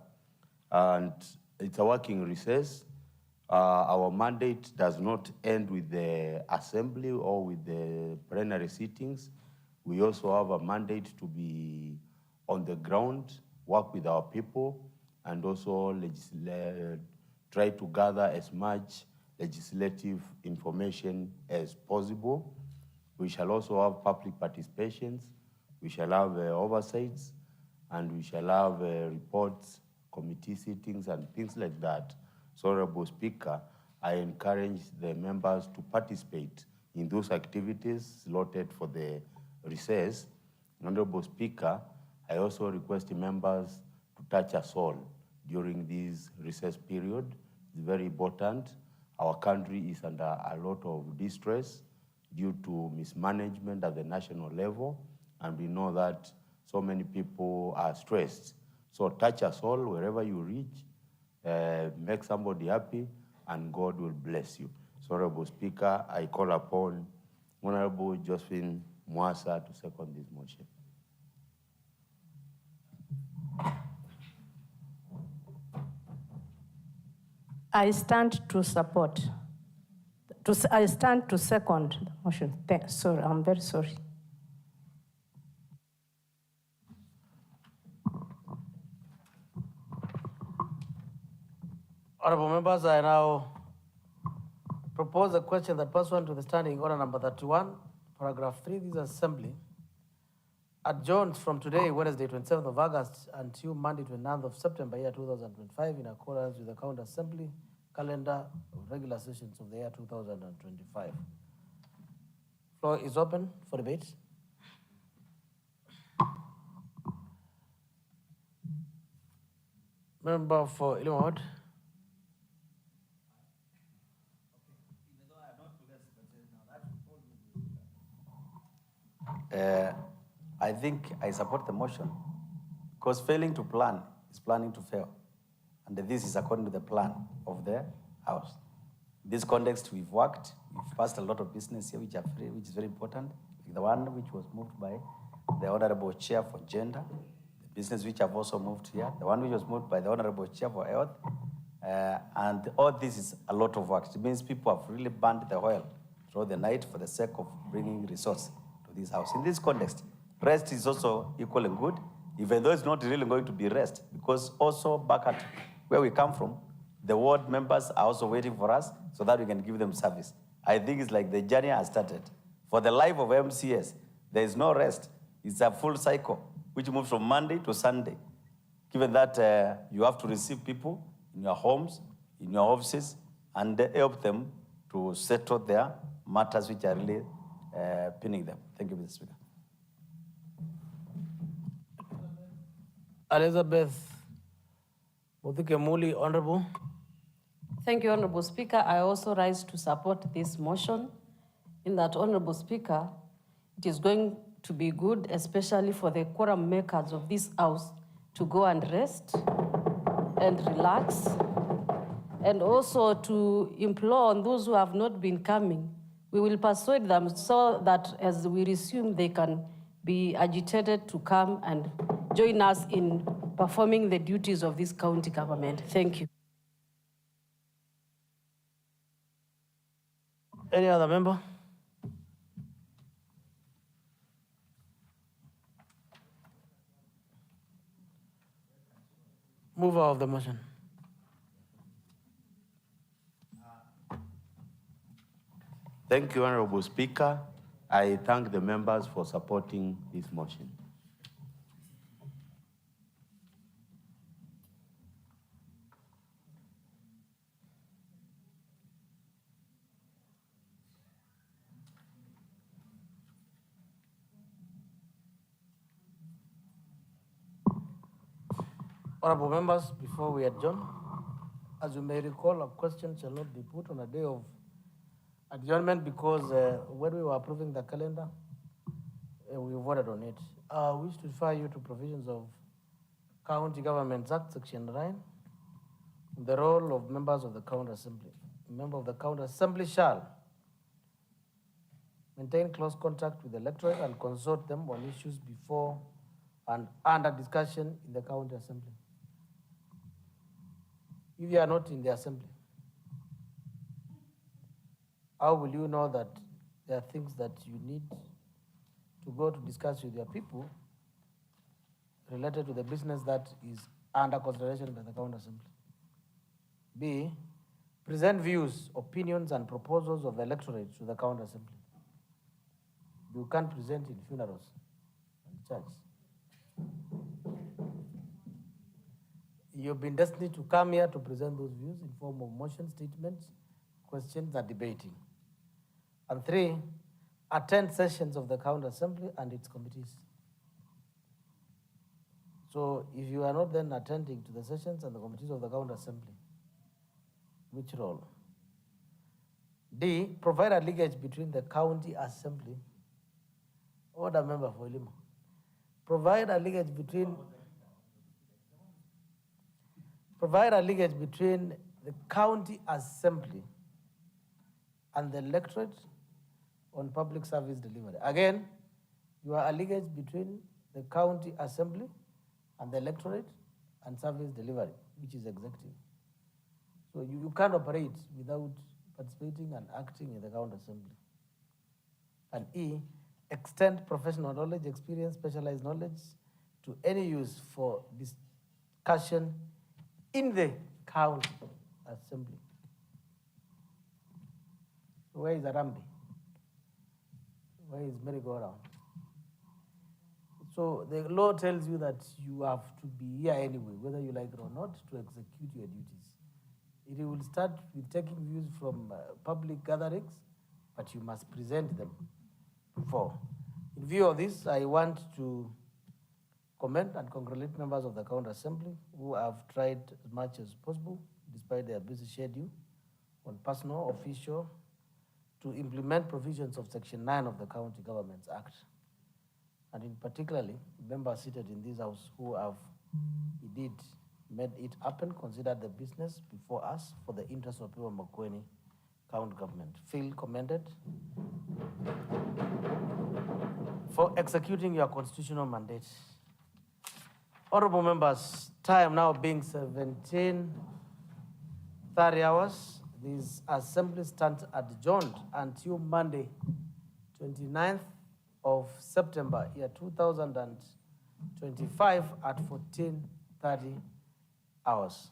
and it's a working recess. Our mandate does not end with the assembly or with the plenary sittings. We also have a mandate to be on the ground, work with our people, and also try to gather as much legislative information as possible. We shall also have public participations, we shall have oversights, and we shall have reports, committee sittings, and things like that. So, Honorable Speaker, I encourage the members to participate in those activities slotted for the recess. Honorable Speaker, I also request the members to touch us all during this recess period. It's very important. Our country is under a lot of distress due to mismanagement at the national level, and we know that so many people are stressed. So touch us all wherever you reach, make somebody happy, and God will bless you. So, Honorable Speaker, I call upon Honorable Josephine Mwasa to second this motion. I stand to support. I stand to second the motion. Sorry, I'm very sorry. Honorable members, I now propose a question that pursuant to the Standing Order number 31, paragraph 3, this Assembly adjourns from today, Wednesday, 27th of August, until Monday, 29th of September, year 2025, in accordance with the County Assembly calendar of regular sessions of the year 2025. Floor is open for debate. Member for Ilima Ward. I think I support the motion because failing to plan is planning to fail. And this is according to the plan of the House. In this context, we've worked, we've passed a lot of business here which is very important, like the one which was moved by the Honorable Chair for Gender, the business which I've also moved here, the one which was moved by the Honorable Chair for Health, and all this is a lot of work. It means people have really burned the oil throughout the night for the sake of bringing resource to this House. In this context, rest is also equally good, even though it's not really going to be rest, because also back at where we come from, the ward members are also waiting for us so that we can give them service. I think it's like the journey has started. For the life of MCS, there is no rest. It's a full cycle, which moves from Monday to Sunday. Given that you have to receive people in your homes, in your offices, and help them to settle their matters which are really pinning them. Thank you, Mr. Speaker. Elizabeth Muthikemuli, Honorable. Thank you, Honorable Speaker. I also rise to support this motion. In that, Honorable Speaker, it is going to be good, especially for the quorum makers of this House, to go and rest and relax, and also to implore on those who have not been coming. We will persuade them so that as we resume, they can be agitated to come and join us in performing the duties of this county government. Thank you. Any other member? Mover of the motion. Thank you, Honorable Speaker. I thank the members for supporting this motion. Honorable members, before we adjourn, as you may recall, a question shall not be put on a day of adjournment because when we were approving the calendar, we voted on it. I wish to refer you to provisions of County Governments Act, Section 9, the role of members of the County Assembly. A member of the County Assembly shall maintain close contact with the electorate and consult them on issues before and under discussion in the County Assembly. If you are not in the Assembly, how will you know that there are things that you need to go to discuss with your people related to the business that is under consideration by the County Assembly? B, present views, opinions, and proposals of the electorate to the County Assembly. You can't present in funerals and church. You've been destined to come here to present those views in form of motion statements, questions, and debating. And 3, attend sessions of the County Assembly and its committees. So if you are not then attending to the sessions and the committees of the County Assembly, which role? D, provide a linkage between the County Assembly. Order member for Lima. Provide a linkage between the County Assembly and the electorate on public service delivery. Again, you are a linkage between the County Assembly and the electorate and service delivery, which is executive. So you can't operate without participating and acting in the County Assembly. And E, extend professional knowledge, experience, specialized knowledge to any use for discussion in the County Assembly. Where is Arambi? Where is merry-go-round? So the law tells you that you have to be here anyway, whether you like it or not, to execute your duties. It will start with taking views from public gatherings, but you must present them before. In view of this, I want to commend and congratulate members of the County Assembly who have tried as much as possible, despite their busy schedule, on personal, official, to implement provisions of Section 9 of the County Governments Act. and in particularly members seated in this house who have indeed made it happen, considered the business before us for the interest of people of Makueni County Government. Feel commended for executing your constitutional mandate. Honorable members, time now being 17:30 hours. This assembly stands adjourned until Monday, 29th of September, year 2025 at 14:30 hours.